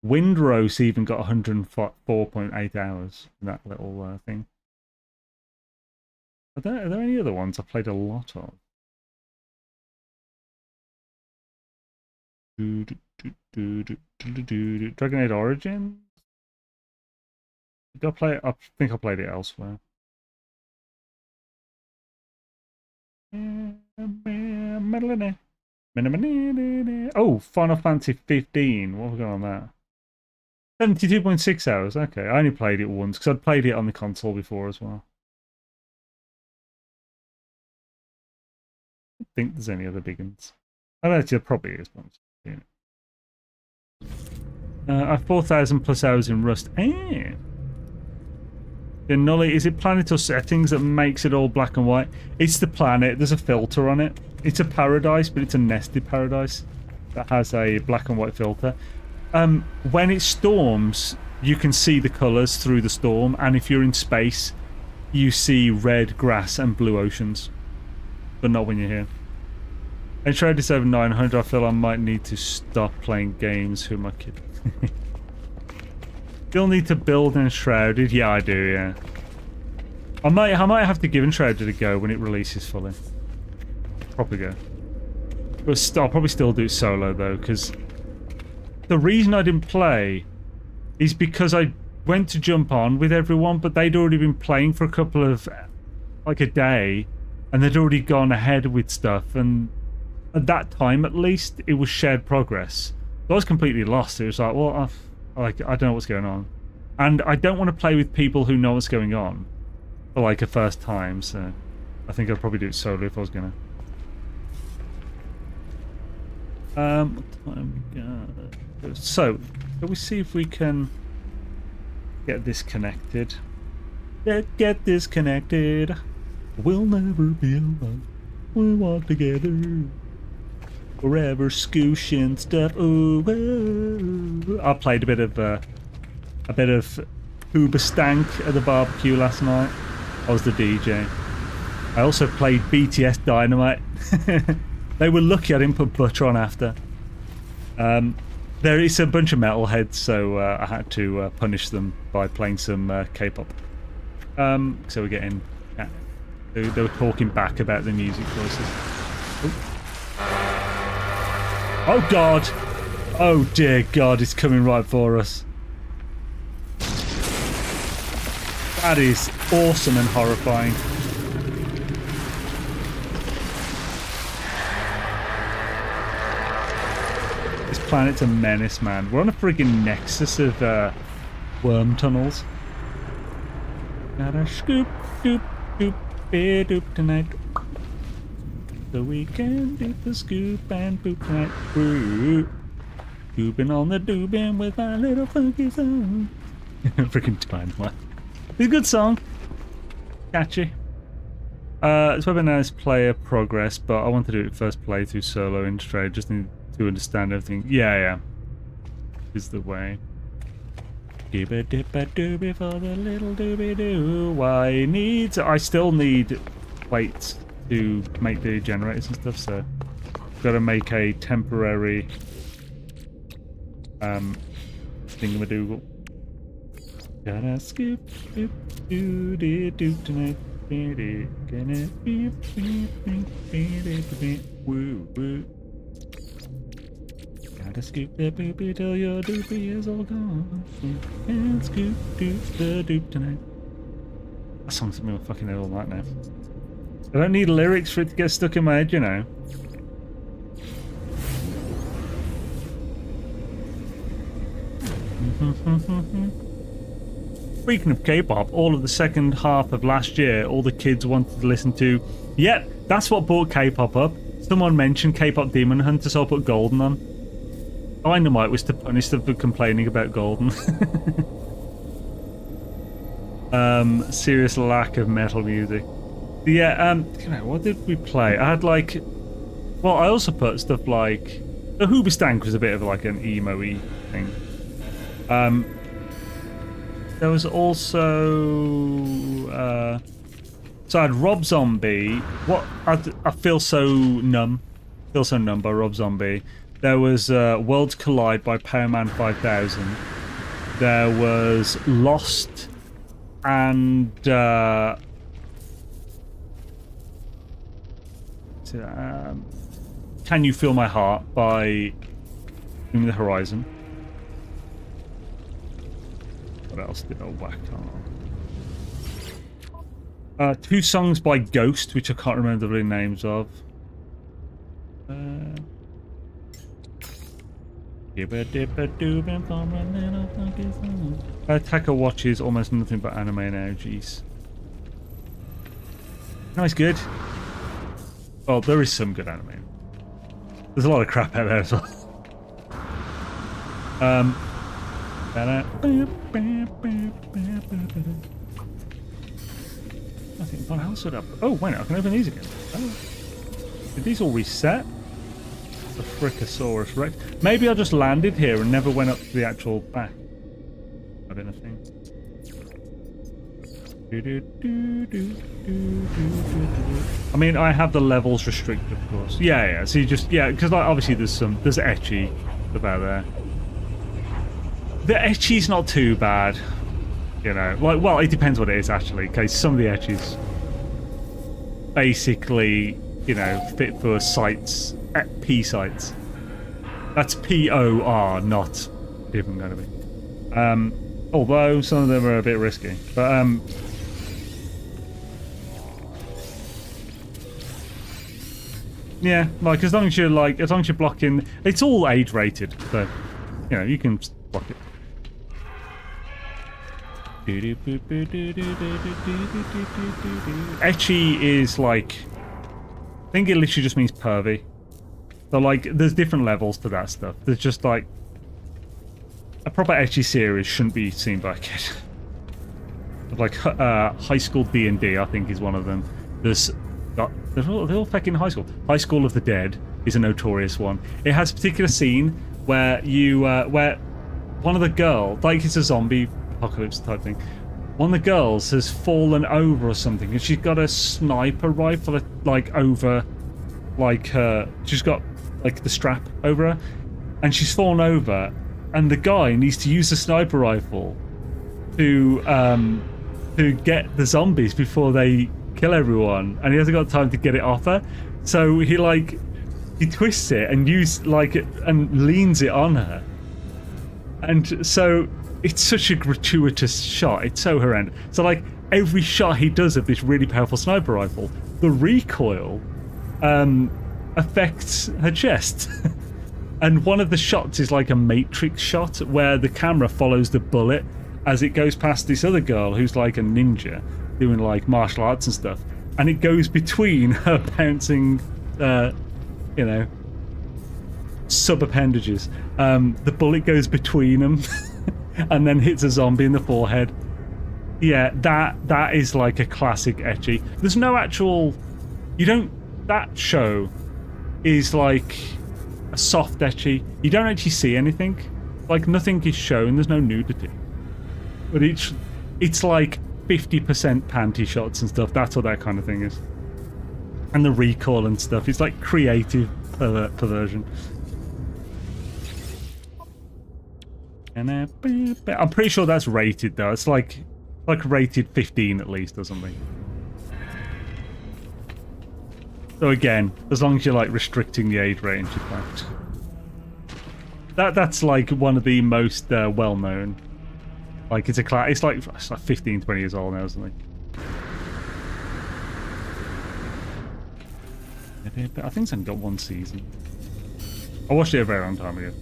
Windrose even got 104.8 hours in that little thing. Are there any other ones I've played a lot of? Dragon Age Origins? Did I play it? I think I played it elsewhere. Oh, Final Fantasy 15. What have we got on that? 72.6 hours. Okay, I only played it once because I'd played it on the console before as well. I don't think there's any other big ones. I bet there probably is one. I have 4,000 plus hours in Rust. The Nully, is it planet or settings that makes it all black and white? It's the planet. There's a filter on it. It's a paradise, but it's a nested paradise that has a black and white filter. When it storms, you can see the colours through the storm, and if you're in space, you see red grass and blue oceans. But not when you're here. Enshrouded is over 900. I feel I might need to stop playing games. Who am I kidding? Still need to build Enshrouded. Yeah, I do. Yeah. I might have to give Enshrouded a go when it releases fully. Probably go. But I'll probably still do it solo though, because the reason I didn't play is because I went to jump on with everyone, but they'd already been playing for a couple of, like a day, and they'd already gone ahead with stuff, and at that time at least it was shared progress. So I was completely lost. It was like, well, I don't know what's going on, and I don't want to play with people who know what's going on for like a first time. So I think I'd probably do it solo if I was gonna. What time we got? So, shall we see if we can get this connected? Get this connected. We'll never be alone. We'll walk together. Forever scooshing stuff. Ooh, ooh. I played a bit of Uber Stank at the barbecue last night. I was the DJ. I also played BTS Dynamite. They were lucky I didn't put butter on after. There is a bunch of metalheads, so I had to punish them by playing some K-pop. So we're getting... They were talking back about the music choices. Oh God! Oh dear God, it's coming right for us. That is awesome and horrifying. This planet's a menace, man. We're on a friggin' nexus of worm tunnels. Gotta scoop, doop, doop, doop tonight. So we can do the scoop and poop tonight. Ooh. Scooping on the doobin with my little funky song. Freaking Dynamite. It's a good song. Catchy. It's whether now it's player progress, but I want to do it first playthrough solo in trade. Just need to understand everything. Yeah. Is the way. Dibba dibba doobie for the little doobie doo. I still need weights to make the generators and stuff, so I've got to make a temporary thingamadoogle. Gotta scoop doop doo doo doo tonight. Gonna be woo woo. Gotta scoop that boopy till your doopy is all gone. And scoop doop the doop tonight. That song's me fucking head all night now. I don't need lyrics for it to get stuck in my head, you know. Speaking of K-pop, all of the second half of last year, all the kids wanted to listen to. Yep, that's what brought K-pop up. Someone mentioned K-pop Demon Hunter, so I put Golden on. Dynamite was to punish them for complaining about Golden. Serious lack of metal music. Yeah, what did we play? I had like... Well, I also put stuff like... The Hoobastank was a bit of like an emo-y thing. There was also... so I had Rob Zombie. I Feel So Numb. Feel So Numb by Rob Zombie. There was Worlds Collide by Powerman 5000. There was Lost and... Can You Feel My Heart by Bring the Horizon. What else did I whack on? Two songs by Ghost, which I can't remember the names of. Attacker watches almost nothing but anime now, jeez. Nice, good. Well, there is some good anime. There's a lot of crap out there as well. I think what else would up? Oh, wait, I can open these again. Oh. Did these all reset? The Frickosaurus Rex. Maybe I just landed here and never went up to the actual back. I don't know. I mean, I have the levels restricted, of course. Yeah. So you just because like obviously there's etchy about there. The etchy's not too bad, you know. Like, well, it depends what it is actually. Okay, some of the etchy's basically, you know, fit for sites, P sites. That's POR, not even going to be. Although some of them are a bit risky, but yeah, like as long as you're blocking, it's all age rated, so you know you can block it. Etchy is like, I think it literally just means pervy. So like, there's different levels to that stuff. There's just like a proper etchy series shouldn't be seen by a kid. Like High School D&D, I think, is one of them. They're all fucking high school. High School of the Dead is a notorious one. It has a particular scene where where one of the girls, like it's a zombie apocalypse type thing. One of the girls has fallen over or something, and she's got a sniper rifle like over, like she's got like the strap over her, and she's fallen over, and the guy needs to use the sniper rifle to get the zombies before they kill everyone, and he hasn't got time to get it off her, so he twists it and and leans it on her, and so it's such a gratuitous shot. It's so horrendous. So like every shot he does of this really powerful sniper rifle, the recoil affects her chest. And one of the shots is like a Matrix shot where the camera follows the bullet as it goes past this other girl who's like a ninja doing like martial arts and stuff, and it goes between her bouncing sub appendages. The bullet goes between them and then hits a zombie in the forehead. Yeah, that is like a classic ecchi. There's no actual, you don't, that show is like a soft ecchi. You don't actually see anything, like nothing is shown. There's no nudity, but it's like 50% panty shots and stuff. That's what that kind of thing is, and the recoil and stuff. It's like creative perversion. And I'm pretty sure that's rated though. It's like rated 15 at least or something. So again, as long as you're like restricting the age range, in fact. That's like one of the most well-known. Like it's like 15, 20 years old now, or something. I think it's only got one season. I watched it a very long time ago.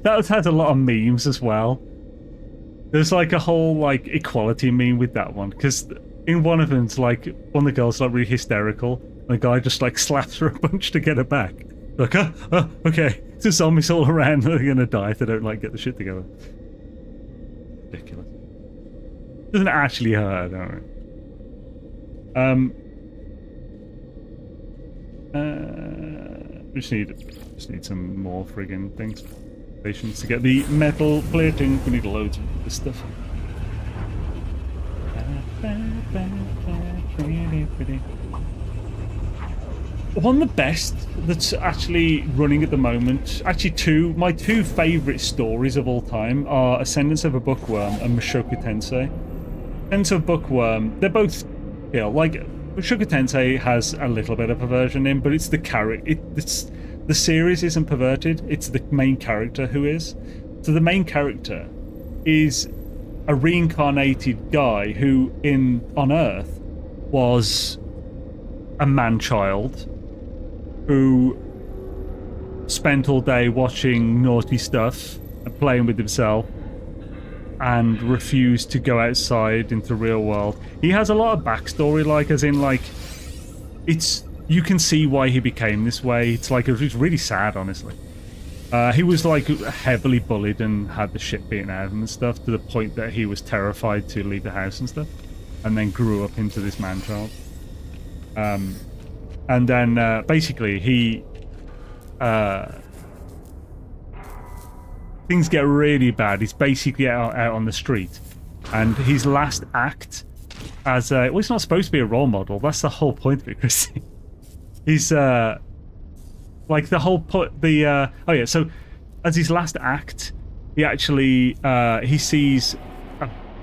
that had a lot of memes as well. There's like a whole like equality meme with that one, because in one of them, it's like one of the girls like really hysterical, and the guy just like slaps her a bunch to get her back. Like, okay, there's zombies all around, they're gonna die if they don't like get the shit together. Ridiculous. Doesn't actually hurt, don't it? Just need some more friggin' things. Patience to get the metal plating. We need loads of this stuff. One of the best that's actually running at the moment, actually my two favourite stories of all time are Ascendance of a Bookworm and Mushoku Tensei. Ascendance of Bookworm, they're both, you know, like Mushoku Tensei has a little bit of perversion in, but it's the the series isn't perverted, it's the main character who is. So the main character is a reincarnated guy who on Earth was a man-child who spent all day watching naughty stuff and playing with himself and refused to go outside into the real world. He has a lot of backstory, like as in like you can see why he became this way. It's like it's really sad, honestly. He was like heavily bullied and had the shit beaten out of him and stuff, to the point that he was terrified to leave the house and stuff, and then grew up into this man-child. And then basically things get really bad. He's basically out on the street, and his last act as well, he's not supposed to be a role model. That's the whole point of it, Chrissy. He's like the whole oh yeah, so as his last act, he actually he sees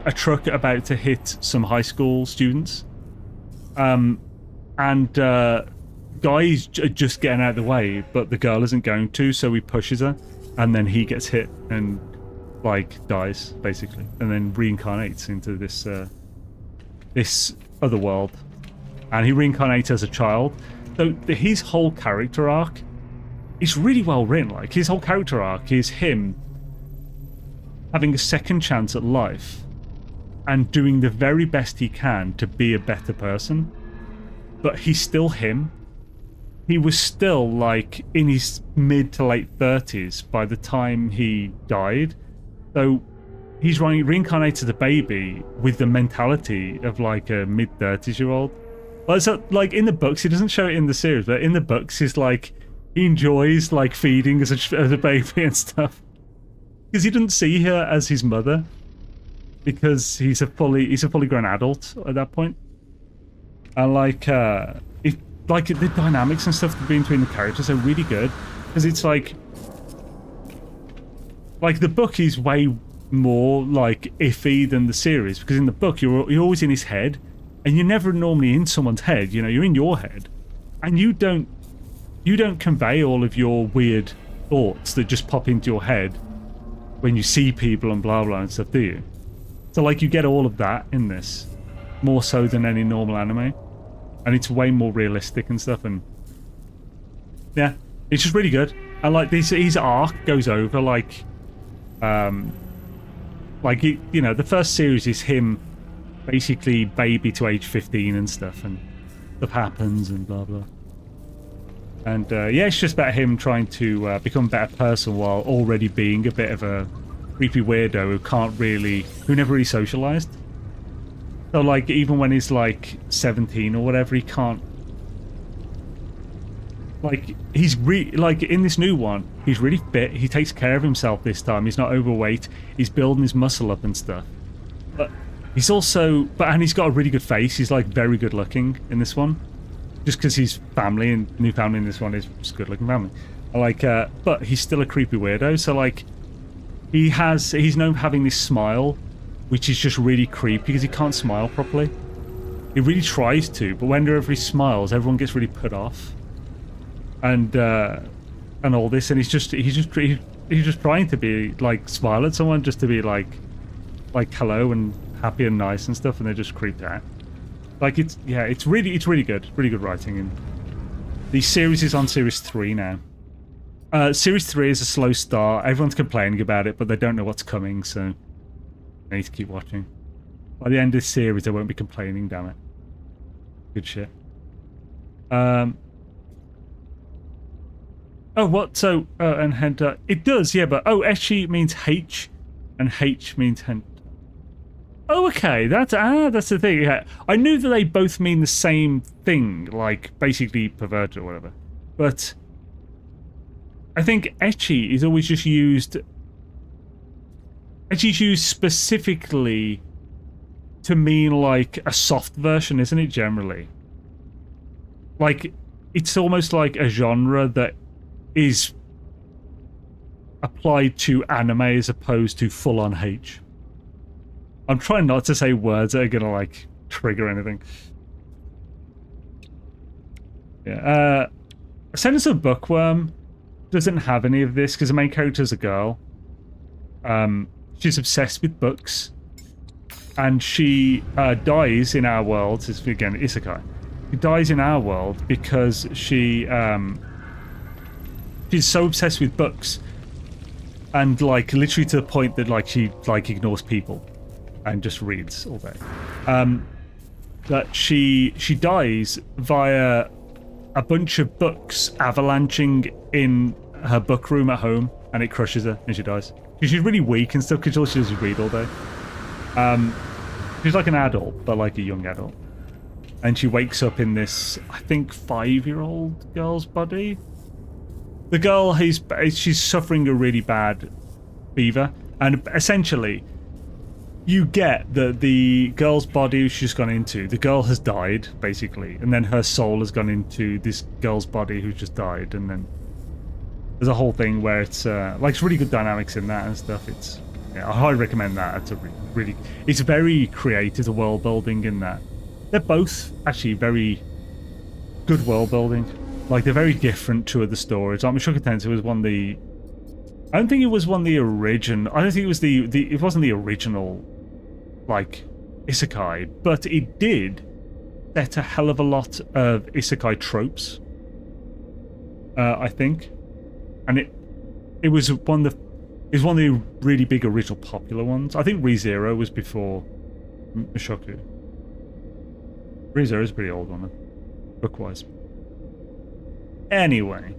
a truck about to hit some high school students, and guy's just getting out of the way, but the girl isn't going to, so he pushes her, and then he gets hit and like dies basically, and then reincarnates into this this other world, and he reincarnates as a child. So his whole character arc is really well written. Like his whole character arc is him having a second chance at life and doing the very best he can to be a better person. But he's still him. He was still like in his mid to late 30s by the time he died. So he's reincarnated as a baby with the mentality of like a mid 30s-year-old. Well, so, like in the books, he doesn't show it in the series, but in the books, he's like he enjoys like feeding as a baby and stuff, because he doesn't see her as his mother, because he's a fully grown adult at that point. And like the dynamics and stuff between the characters are really good, because it's like the book is way more like iffy than the series, because in the book you're always in his head. And you're never normally in someone's head, you know, you're in your head. And you don't convey all of your weird thoughts that just pop into your head when you see people and blah blah and stuff, do you? So like you get all of that in this, more so than any normal anime. And it's way more realistic and stuff, and yeah, it's just really good. And like his arc goes over like you know, the first series is him basically baby to age 15 and stuff, and stuff happens and blah blah. And yeah, it's just about him trying to become a better person while already being a bit of a creepy weirdo who never really socialized. So like, even when he's like 17 or whatever, he can't. Like, like in this new one, he's really fit. He takes care of himself this time. He's not overweight. He's building his muscle up and stuff. But he's also, and he's got a really good face. He's like very good looking in this one, just because his family and new family in this one is just good looking family. Like, but he's still a creepy weirdo. So like, he's known for having this smile, which is just really creepy because he can't smile properly. He really tries to, but whenever he smiles, everyone gets really put off. And all this, and he's just trying to be like smile at someone, just to be like hello and happy and nice and stuff, and they're just creeped out. Like, it's really good writing. And the series is on series 3 now. Series 3 is a slow start. Everyone's complaining about it, but they don't know what's coming, so I need to keep watching. By the end of this series, they won't be complaining. Damn it, good shit. Oh, what? So, and Henta. It does, yeah, but Echi means H, and H means Henta. Oh, okay, that's the thing. Yeah. I knew that they both mean the same thing, like basically perverted or whatever. But I think Echi is always just used. Echi's used specifically to mean like a soft version, isn't it? Generally, like it's almost like a genre that is applied to anime as opposed to full-on H. I'm trying not to say words that are gonna like trigger anything. Yeah. Sentence of Bookworm doesn't have any of this because the main character is a girl. She's obsessed with books, and she dies in our world. It's again isekai. She dies in our world because she's so obsessed with books, and like literally to the point that like she like ignores people and just reads all day. That she dies via a bunch of books avalanching in her book room at home, and it crushes her and she dies. She's really weak and stuff because all she does is read all day. She's like an adult, but like a young adult, and she wakes up in this, I think, 5-year-old girl's body. The girl, she's suffering a really bad fever, and essentially you get that the girl's body she's gone into, the girl has died basically, and then her soul has gone into this girl's body who's just died, and then there's a whole thing where it's like it's really good dynamics in that and stuff. It's, yeah, I highly recommend that. It's a really it's very creative, the world building in that. They're both actually very good world building. Like, they're very different to other stories. Like, Mushoku Tensei was one of the... I don't think it was one of the original... I don't think it was it wasn't the original, like, isekai, but it did set a hell of a lot of isekai tropes, I think. And it was one of the really big original popular ones. I think ReZero was before Mushoku. ReZero is a pretty old one, book-wise. Anyway,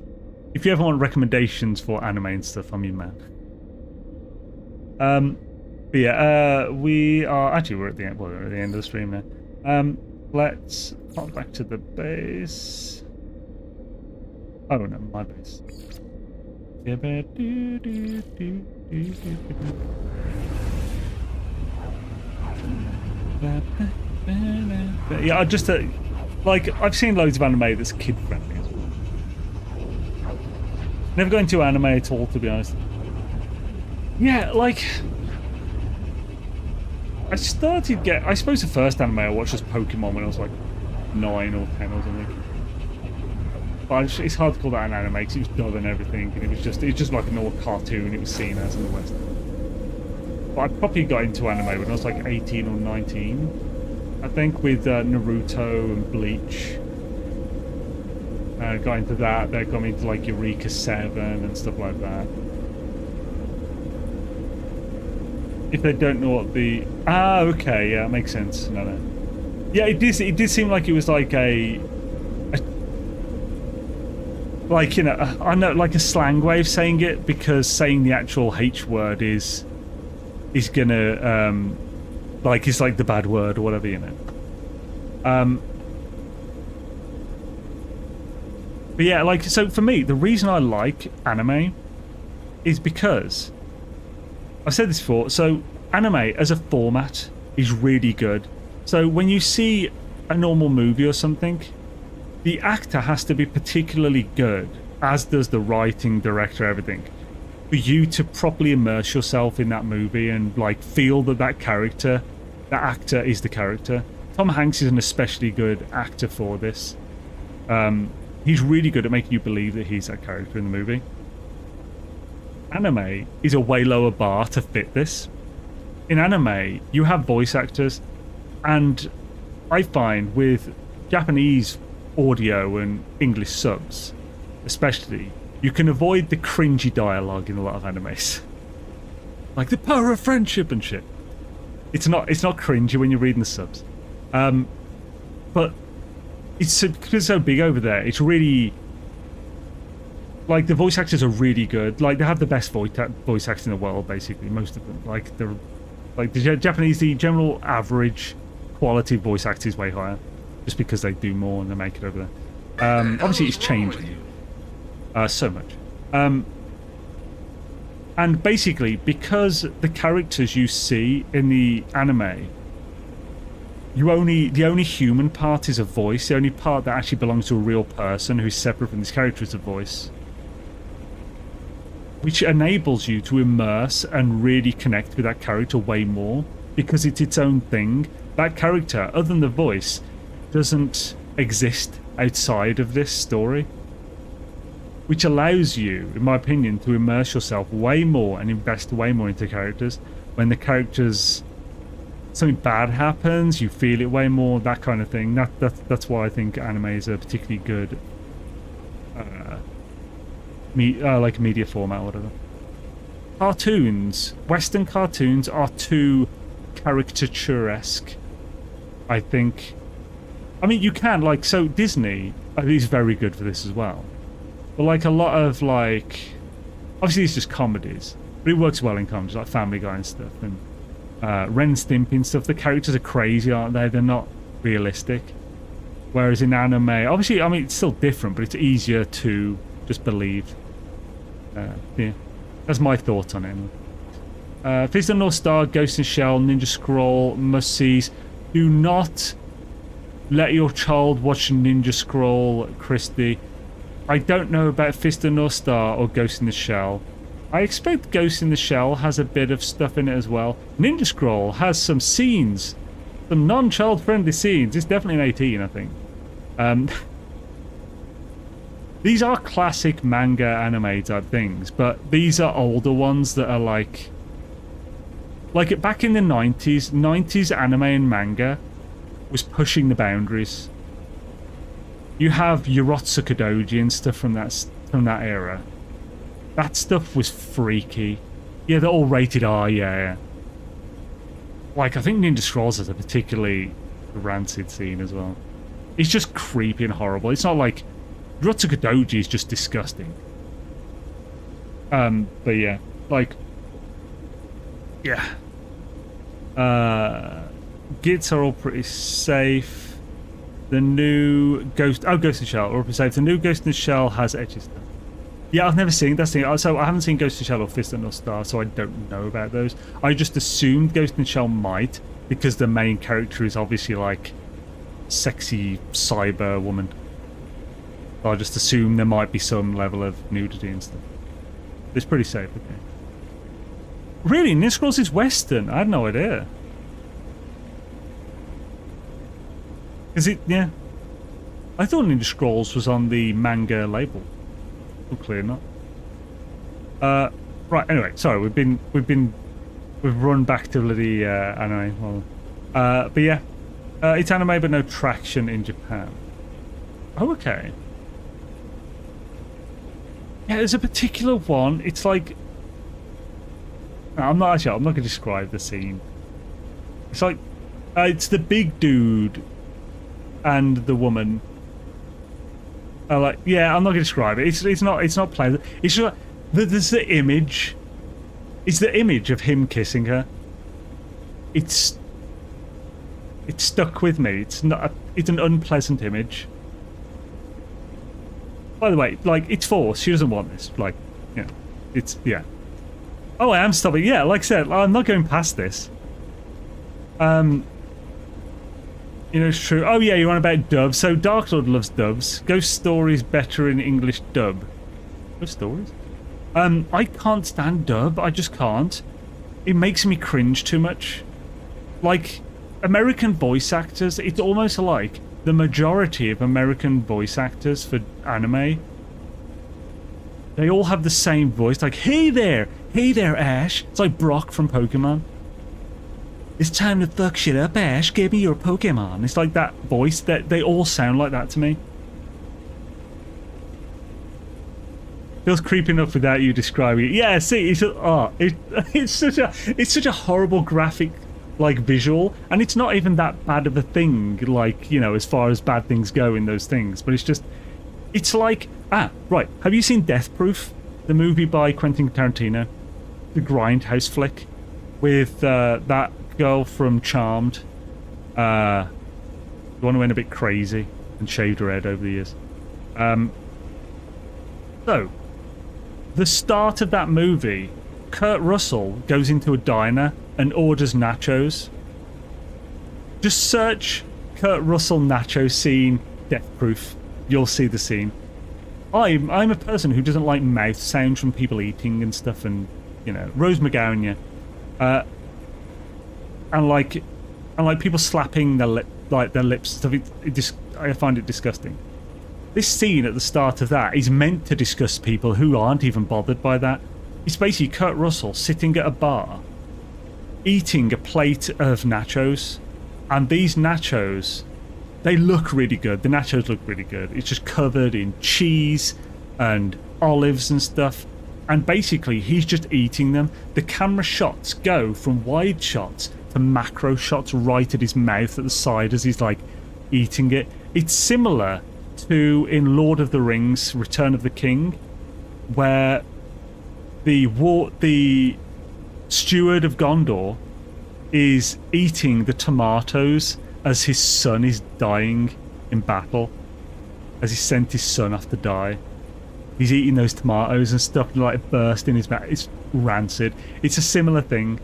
if you ever want recommendations for anime and stuff, I'm your man. But yeah, we're at the end. Well, we're at the end of the stream now. Let's pop back to the base. Oh no, my base. Yeah, I just like, I've seen loads of anime that's kid friendly. Never going to anime at all, to be honest. Yeah, like, I suppose the first anime I watched was Pokemon when I was like 9 or 10 or something. But it's hard to call that an anime because it was dubbed and everything, and it was just like a normal cartoon it was seen as in the West. But I probably got into anime when I was like 18 or 19, I think, with Naruto and Bleach. Got into that, then got into like Eureka 7 and stuff like that. If they don't know what the... Ah, okay, yeah, it makes sense. No. Yeah, it did seem like it was like a like, you know, I know like a slang way of saying it, because saying the actual H word is gonna like, it's like the bad word or whatever, you know. But yeah, like, so for me, the reason I like anime is because I've said this before. So anime as a format is really good. So when you see a normal movie or something, the actor has to be particularly good, as does the writing, director, everything, for you to properly immerse yourself in that movie and like feel that that character, that actor is the character. Tom Hanks is an especially good actor for this. He's really good at making you believe that he's that character in the movie. Anime is a way lower bar to fit this. In anime, you have voice actors, and I find with Japanese audio and English subs, especially, you can avoid the cringy dialogue in a lot of animes. Like the power of friendship and shit. It's not cringy when you're reading the subs. But because it's so big over there, it's really, like, the voice actors are really good. Like, they have the best voice actors in the world, basically, most of them. Like, the Japanese, the general average quality voice actor is way higher, just because they do more and they make it over there. Obviously, it's changing so much. And basically, because the characters you see in the anime, the only human part is a voice. The only part that actually belongs to a real person who's separate from this character is a voice, which enables you to immerse and really connect with that character way more, because it's its own thing. That character, other than the voice, doesn't exist outside of this story, which allows you, in my opinion, to immerse yourself way more and invest way more into characters. When the characters, something bad happens, you feel it way more, that kind of thing. That's why I think anime is a particularly good like media format or whatever. Cartoons, Western cartoons are too caricaturesque, I think. I mean, you can, like, so Disney is very good for this as well. But like a lot of, like, obviously it's just comedies, but it works well in comedies like Family Guy and stuff, and Ren and Stimpy and stuff. The characters are crazy, aren't they? They're not realistic. Whereas in anime, obviously, I mean, it's still different, but it's easier to just believe. Yeah, that's my thoughts on it. Fist of the North Star, Ghost in the Shell, Ninja Scroll, must-sees. Do not let your child watch Ninja Scroll, Christy. I don't know about Fist of the North Star or Ghost in the Shell. I expect Ghost in the Shell has a bit of stuff in it as well. Ninja Scroll has some scenes, some non-child friendly scenes. It's definitely an 18, I think. These are classic manga anime type things, but these are older ones that are like back in the 90s anime and manga was pushing the boundaries. You have Urotsu Kodoji and stuff from that era. That stuff was freaky. Yeah, they're all rated R, yeah. Like, I think Ninja Scrolls has a particularly rancid scene as well. It's just creepy and horrible. It's not like Urotsu Kodoji is just disgusting. But yeah, like, yeah. Gits are all pretty safe. The new Ghost in the Shell, or safe. The new Ghost in the Shell has edgy stuff. Yeah, I've never seen that thing. So I haven't seen Ghost in the Shell or Fist of the North Star, so I don't know about those. I just assumed Ghost in the Shell might, because the main character is obviously like sexy cyber woman. So I just assume there might be some level of nudity and stuff. It's pretty safe, okay. Really? Ninja Scrolls is Western? I had no idea. Is it? Yeah. I thought Ninja Scrolls was on the manga label. Oh, clearly not. Right. Anyway, sorry. We've run back to the anime. Well, but yeah, it's anime, but no traction in Japan. Oh, okay. Yeah, there's a particular one. It's like, no, I'm not going to describe the scene. It's like, it's the big dude and the woman, Like, yeah, I'm not going to describe it. It's not pleasant. It's just there's the image. It's the image of him kissing her. It's stuck with me. It's an unpleasant image. By the way, like, it's forced. She doesn't want this. Like, you know, it's, yeah. Oh, I am stopping. Yeah, like I said, I'm not going past this. You know, it's true. Oh, yeah, you're on about dubs. So Dark Lord loves dubs. Ghost Stories better in English dub. Ghost Stories? I can't stand dub. I just can't. It makes me cringe too much. Like, American voice actors, it's almost like the majority of American voice actors for anime, they all have the same voice. Like, hey there, Ash. It's like Brock from Pokemon. It's time to fuck shit up, Ash. Give me your Pokemon. It's like that voice. That they all sound like that to me. Feels creepy enough without you describing it. Yeah, see, it's such a horrible graphic, like, visual, and it's not even that bad of a thing, like, you know, as far as bad things go in those things. But it's like, right. Have you seen Death Proof, the movie by Quentin Tarantino, the Grindhouse flick, with that girl from Charmed, the one who went a bit crazy and shaved her head over the years. So, the start of that movie, Kurt Russell goes into a diner and orders nachos. Just search Kurt Russell nacho scene, Death Proof. You'll see the scene. I'm a person who doesn't like mouth sounds from people eating and stuff, and, you know, Rose McGowan, yeah. And like people slapping their lips stuff. I find it disgusting. This scene at the start of that is meant to disgust people who aren't even bothered by that. It's basically Kurt Russell sitting at a bar, eating a plate of nachos, and these nachos, they look really good. The nachos look really good. It's just covered in cheese and olives and stuff. And basically, he's just eating them. The camera shots go from wide shots to macro shots right at his mouth at the side as he's, like, eating it. It's similar to in Lord of the Rings, Return of the King, where the steward of Gondor is eating the tomatoes as his son is dying in battle, as he sent his son off to die. He's eating those tomatoes and stuff, and, like, burst in his mouth. It's rancid. It's a similar thing.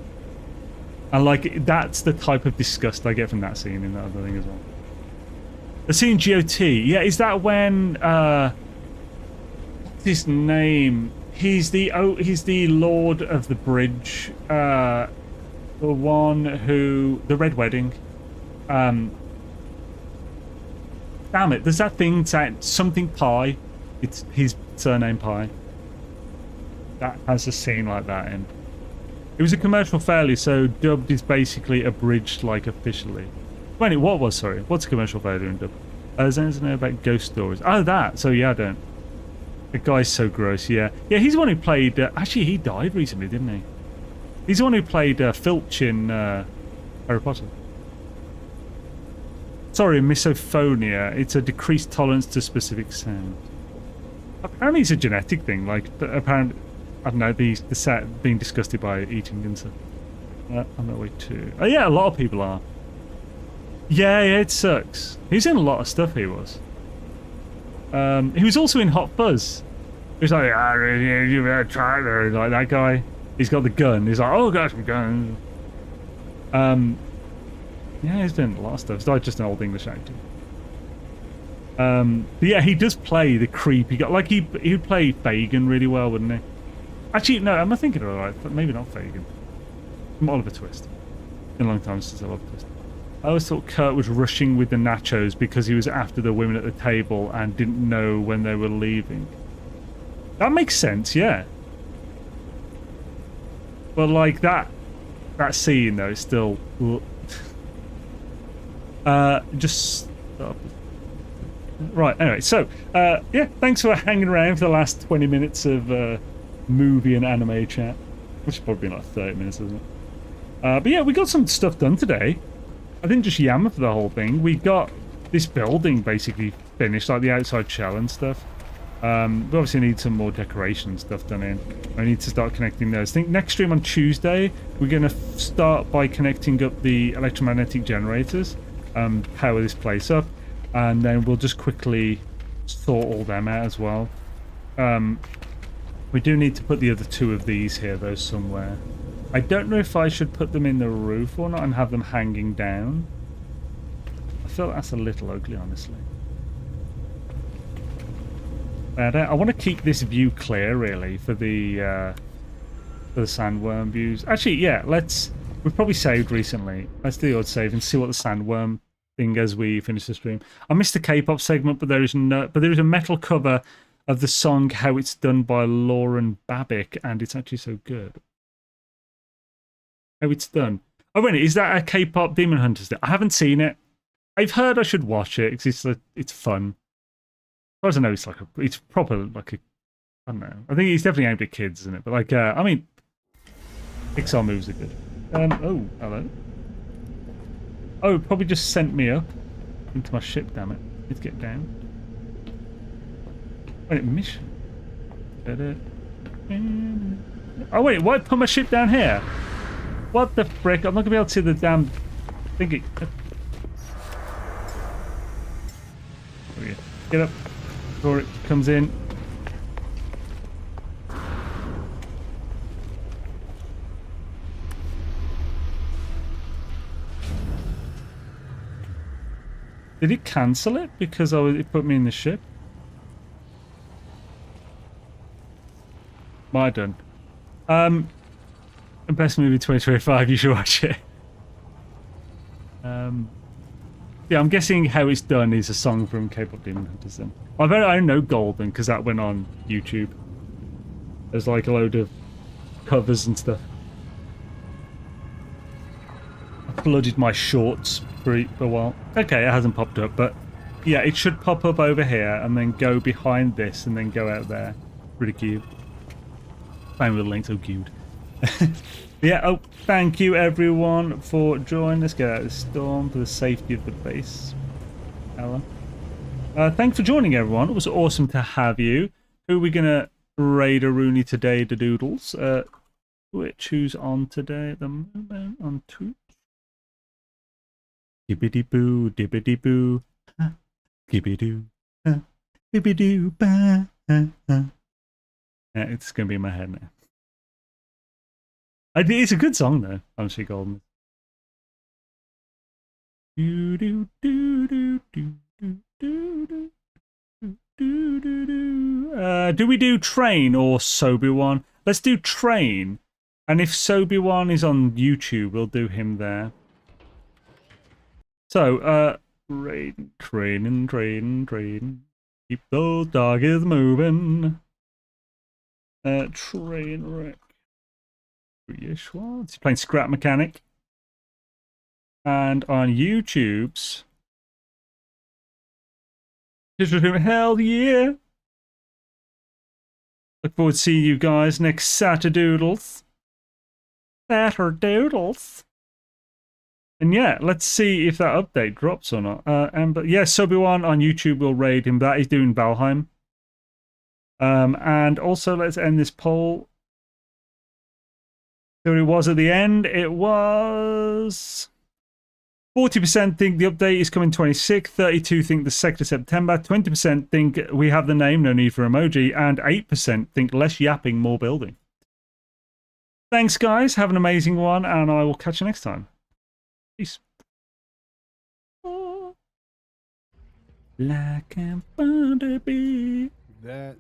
And, like, that's the type of disgust I get from that scene in that other thing as well. The scene GOT, yeah, is that when what's his name? He's the Lord of the Bridge, the one who, the Red Wedding. Damn it! There's that thing, something Pie. It's his surname Pie. That has a scene like that in. It was a commercial failure, so dubbed is basically abridged, like, officially. Wait, what was, sorry? What's a commercial failure in dub? Does anyone know about Ghost Stories? Oh, that. So, yeah, I don't. The guy's so gross, yeah. Yeah, he's the one who played... actually, he died recently, didn't he? He's the one who played Filch in Harry Potter. Sorry, misophonia. It's a decreased tolerance to specific sound. Apparently it's a genetic thing. Like, apparently... I don't know, the set being disgusted by eating and stuff. I'm that way too. Oh, yeah, a lot of people are. Yeah, it sucks. He's in a lot of stuff, he was. He was also in Hot Fuzz. He was like, you better try there. Like, that guy. He's got the gun. He's like, oh, got some guns. Yeah, he's been in a lot of stuff. He's just an old English actor. But yeah, he does play the creepy guy. Like, he'd play Fagin really well, wouldn't he? Actually, no, am I thinking of it right? But maybe not Fagin. From Oliver Twist. It's been a long time since Oliver Twist. I always thought Kurt was rushing with the nachos because he was after the women at the table and didn't know when they were leaving. That makes sense, yeah. But, like, that scene, though, is still... just stop. Right, anyway, so, yeah, thanks for hanging around for the last 20 minutes of movie and anime chat. Which has probably been like 30 minutes, isn't it? But yeah, we got some stuff done today. I didn't just yammer for the whole thing. We got this building basically finished, like the outside shell and stuff. We obviously need some more decoration stuff done in. I need to start connecting those. I think next stream on Tuesday, we're going to start by connecting up the electromagnetic generators, power this place up, and then we'll just quickly sort all them out as well. We do need to put the other two of these here, though, somewhere. I don't know if I should put them in the roof or not and have them hanging down. I feel like that's a little ugly, honestly. I want to keep this view clear, really, for the sandworm views. Actually, yeah, we've probably saved recently. Let's do the odd save and see what the sandworm thing as we finish the stream. I missed the K-pop segment, but there is a metal cover of the song "How It's Done" by Lauren Babick, and it's actually so good. How It's Done. Oh wait, is that a K-pop Demon Hunters thing? I haven't seen it. I've heard I should watch it because it's fun. As far as I know, it's proper like a, I don't know. I think it's definitely aimed at kids, isn't it? But like, I mean, Pixar movies are good. Oh, hello. Oh, it probably just sent me up into my ship. Damn it! Let's get down. Wait, mission. Oh wait, why put my ship down here? What the frick? I'm not gonna be able to see the damn thing. Get up. Before it comes in. Did it cancel it because it put me in the ship? Am I done? Best movie 2025. You should watch it. Yeah, I'm guessing How It's Done is a song from K-pop Demon Hunters then. I don't know Golden because that went on YouTube. There's like a load of covers and stuff. I flooded my shorts for a while. Okay, it hasn't popped up, but yeah, it should pop up over here and then go behind this and then go out there. Pretty cute. Playing with the link, so cute. Yeah, oh, thank you everyone for joining. Let's get out of the storm for the safety of the base. Ella. Thanks for joining everyone. It was awesome to have you. Who are we going to raid a Rooney today, the doodles? Twitch, who's on today at the moment on Twitch? Dibbity boo, dibbity boo, dibbity doo, dibbity ba. Yeah, it's going to be in my head now. It's a good song though, honestly, Golden. Do we do Train or Sobi-Wan? Let's do Train, and if Sobi-Wan is on YouTube, we'll do him there. So, train. Keep those dogs moving. Train wreck. He's playing Scrap Mechanic. And on YouTube's. Hell yeah! Look forward to seeing you guys next Saturdoodles. Saturdoodles. And yeah, let's see if that update drops or not. But yeah, Sobi-Wan on YouTube will raid him. That is doing Valheim. And also, let's end this poll. So it was at the end. It was 40% think the update is coming 26th, 32% think the 2nd of September, 20% think we have the name, no need for emoji, and 8% think less yapping, more building. Thanks, guys. Have an amazing one, and I will catch you next time. Peace. Like I'm fond to be. That